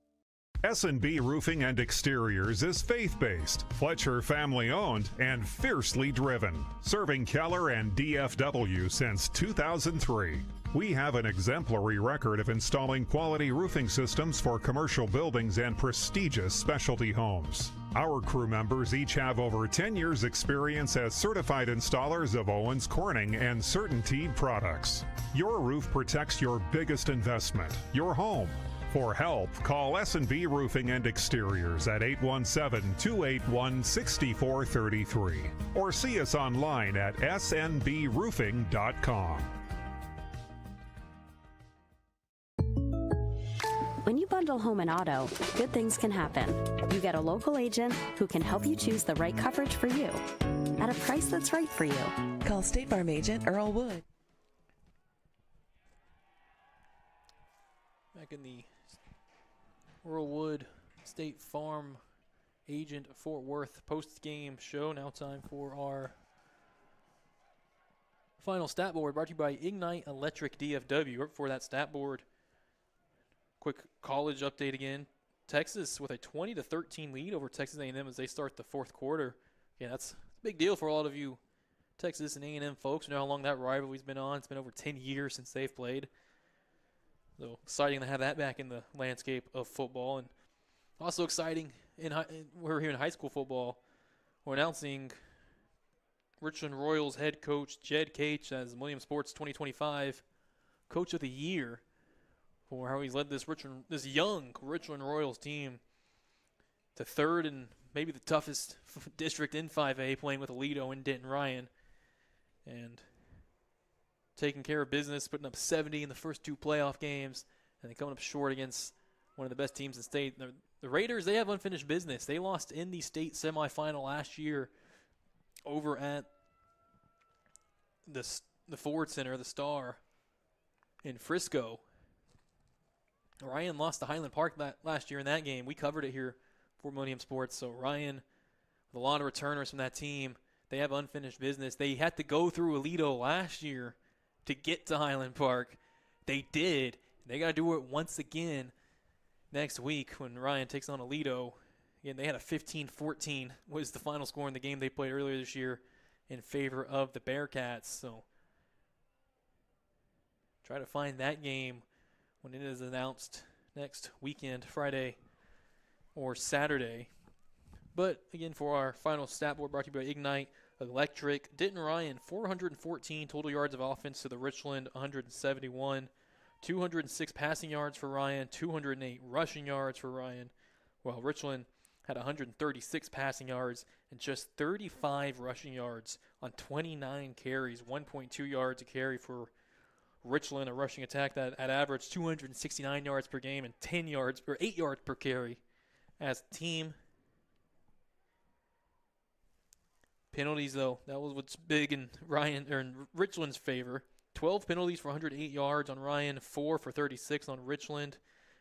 S&B Roofing and Exteriors is faith-based, Fletcher family-owned, and fiercely driven, serving Keller and DFW since 2003. We have an exemplary record of installing quality roofing systems for commercial buildings and prestigious specialty homes. Our crew members each have over 10 years experience as certified installers of Owens Corning and CertainTeed products. Your roof protects your biggest investment, your home. For help, call S&B Roofing and Exteriors at 817-281-6433 or see us online at snbroofing.com. When you bundle home and auto, good things can happen. You get a local agent who can help you choose the right coverage for you at a price that's right for you. Call State Farm agent Earl Wood. Back in the Earl Wood State Farm agent Fort Worth post-game show. Now time for our final stat board brought to you by Ignite Electric DFW. Right before that stat board, quick college update again. Texas with a 20-13 lead over Texas A&M as they start the fourth quarter. Yeah, that's a big deal for a lot of you Texas and A&M folks. You know how long that rivalry's been on. It's been over 10 years since they've played. So exciting to have that back in the landscape of football. And also exciting, we're here in high school football. We're announcing Richland Royals head coach Jed Cates as Millennium Sports 2025 Coach of the Year for how he's led this young Richland Royals team to third and maybe the toughest district in 5A, playing with Aledo and Denton Ryan. And taking care of business, putting up 70 in the first 2 playoff games, and then coming up short against one of the best teams in state. The Raiders, they have unfinished business. They lost in the state semifinal last year over at the Ford Center, the Star, in Frisco. Ryan lost to Highland Park last year in that game. We covered it here for Millennium Sports. So Ryan, with a lot of returners from that team, they have unfinished business. They had to go through Aledo last year to get to Highland Park. They did. They got to do it once again next week when Ryan takes on Aledo. Again, they had a 15-14 was the final score in the game they played earlier this year in favor of the Bearcats. So try to find that game when it is announced next weekend, Friday or Saturday. But again, for our final stat board brought to you by Ignite Electric, Denton Ryan, 414 total yards of offense to the Richland 171, 206 passing yards for Ryan, 208 rushing yards for Ryan, while Richland had 136 passing yards and just 35 rushing yards on 29 carries, 1.2 yards a carry for Richland, a rushing attack that had averaged 269 yards per game and 8 yards per carry as a team. Penalties, though, that was what's big in Richland's favor. 12 penalties for 108 yards on Ryan, 4 for 36 on Richland.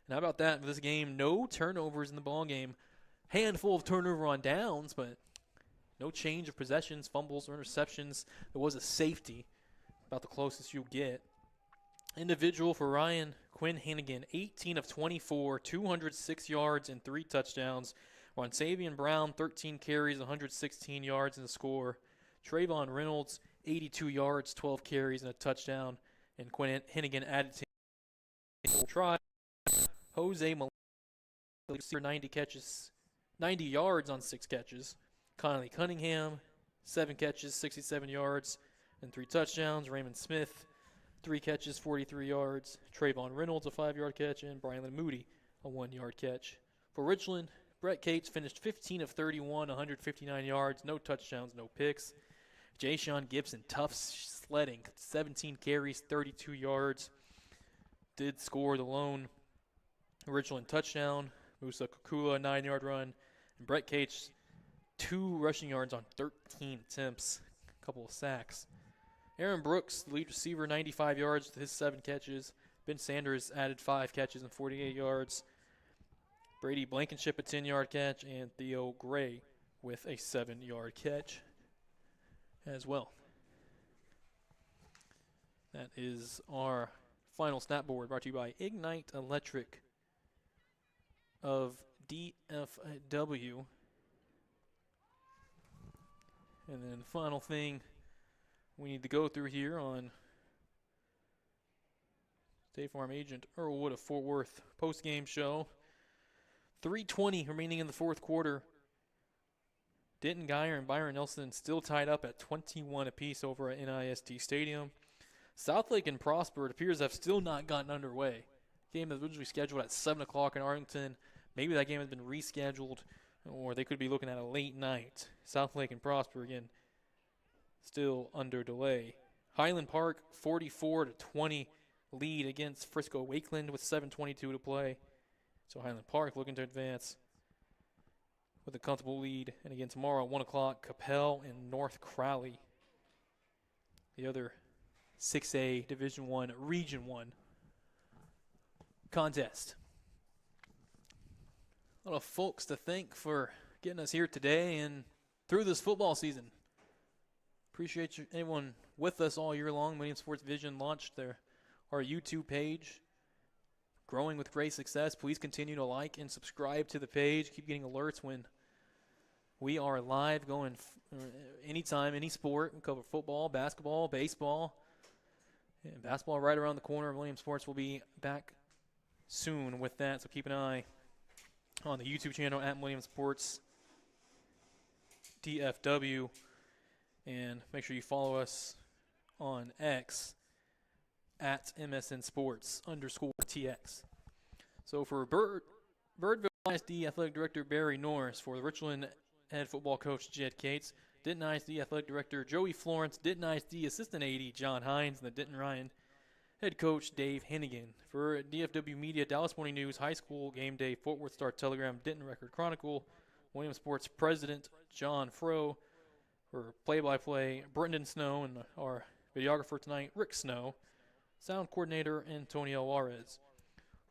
And how about that for this game? No turnovers in the ball game. Handful of turnover on downs, but no change of possessions, fumbles, or interceptions. There was a safety, about the closest you get. Individual for Ryan, Quinn Henigan, 18 of 24, 206 yards and 3 touchdowns. Ronsavian Brown, 13 carries, 116 yards in the score. Trayvon Reynolds, 82 yards, 12 carries and a touchdown. And Quinn Henigan added to the try. Jose Malone, 90 yards on 6 catches. Connolly Cunningham, 7 catches, 67 yards and 3 touchdowns. Raymond Smith, 3 catches, 43 yards. Trayvon Reynolds, a 5-yard catch. And Brian Moody, a 1-yard catch. For Richland, Brett Cates finished 15 of 31, 159 yards, no touchdowns, no picks. Jayshon Gibson, tough sledding, 17 carries, 32 yards. Did score the lone Richland touchdown. Musa Kukula, 9-yard run. And Brett Cates, 2 rushing yards on 13 attempts, a couple of sacks. Aaron Brooks, the lead receiver, 95 yards with his 7 catches. Ben Sanders added 5 catches and 48 yards. Brady Blankenship, a 10-yard catch, and Theo Gray with a 7-yard catch as well. That is our final snap board, brought to you by Ignite Electric of DFW. And then the final thing we need to go through here on State Farm agent Earl Wood of Fort Worth post-game show. 3:20 remaining in the fourth quarter. Denton Geyer and Byron Nelson still tied up at 21 apiece over at NIST Stadium. Southlake and Prosper, it appears, have still not gotten underway. Game that was originally scheduled at 7 o'clock in Arlington. Maybe that game has been rescheduled, or they could be looking at a late night. Southlake and Prosper, again, still under delay. Highland Park, 44-20 lead against Frisco Wakeland with 7:22 to play. So Highland Park looking to advance with a comfortable lead. And again, tomorrow at 1 o'clock, Coppell and North Crowley, the other 6A Division I, Region I contest. A lot of folks to thank for getting us here today and through this football season. Appreciate everyone with us all year long. Millennium Sports Vision launched our YouTube page. Growing with great success. Please continue to like and subscribe to the page. Keep getting alerts when we are live, going anytime, any sport. We cover football, basketball, baseball. And basketball right around the corner. Millennium Sports will be back soon with that, so keep an eye on the YouTube channel at Millennium Sports DFW. And make sure you follow us on X at MSN Sports _TX. So for Birdville ISD Athletic Director Barry Norris, for the Richland head football coach Jed Cates, Denton ISD Athletic Director Joey Florence, Denton ISD Assistant AD John Hines, and the Denton Ryan head coach Dave Henigan. For DFW Media, Dallas Morning News, High School Game Day, Fort Worth Star Telegram, Denton Record Chronicle, William Sports President John Frow. For play-by-play, Brendan Snow, and our videographer tonight, Rick Snow. Sound coordinator, Antonio Juarez.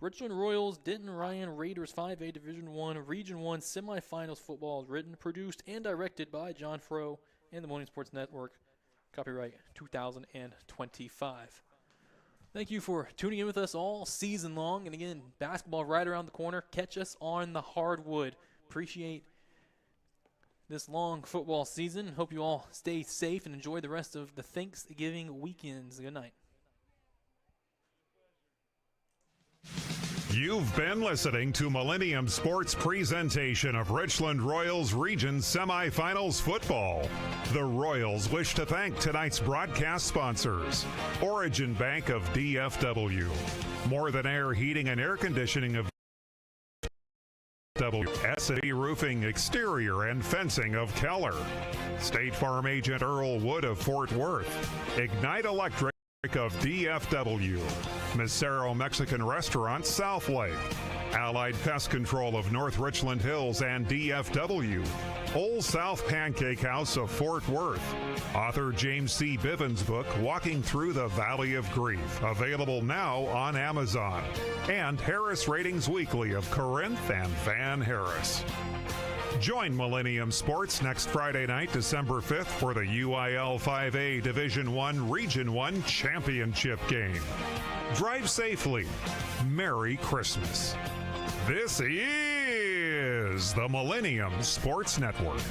Richland Royals, Denton Ryan Raiders 5A Division I, Region I semifinals football, written, produced, and directed by John Frow and the Millennium Sports Network. Copyright 2025. Thank you for tuning in with us all season long. And again, basketball right around the corner. Catch us on the hardwood. Appreciate this long football season. Hope you all stay safe and enjoy the rest of the Thanksgiving weekends. Good night. You've been listening to Millennium Sports' presentation of Richland Royals Region Semifinals football. The Royals wish to thank tonight's broadcast sponsors: Origin Bank of DFW, More Than Air Heating and Air Conditioning of DFW, S&B Roofing Exterior and Fencing of Keller, State Farm Agent Earl Wood of Fort Worth, Ignite Electric of DFW, Macero Mexican Restaurant Southlake, Allied Pest Control of North Richland Hills and DFW, Old South Pancake House of Fort Worth, author James C. Bivens' book, Walking Through the Valley of Grief, available now on Amazon, and Harris Ratings Weekly of Corinth and Van Harris. Join Millennium Sports next Friday night, December 5th, for the UIL 5A Division I Region 1 Championship game. Drive safely. Merry Christmas. This is the Millennium Sports Network.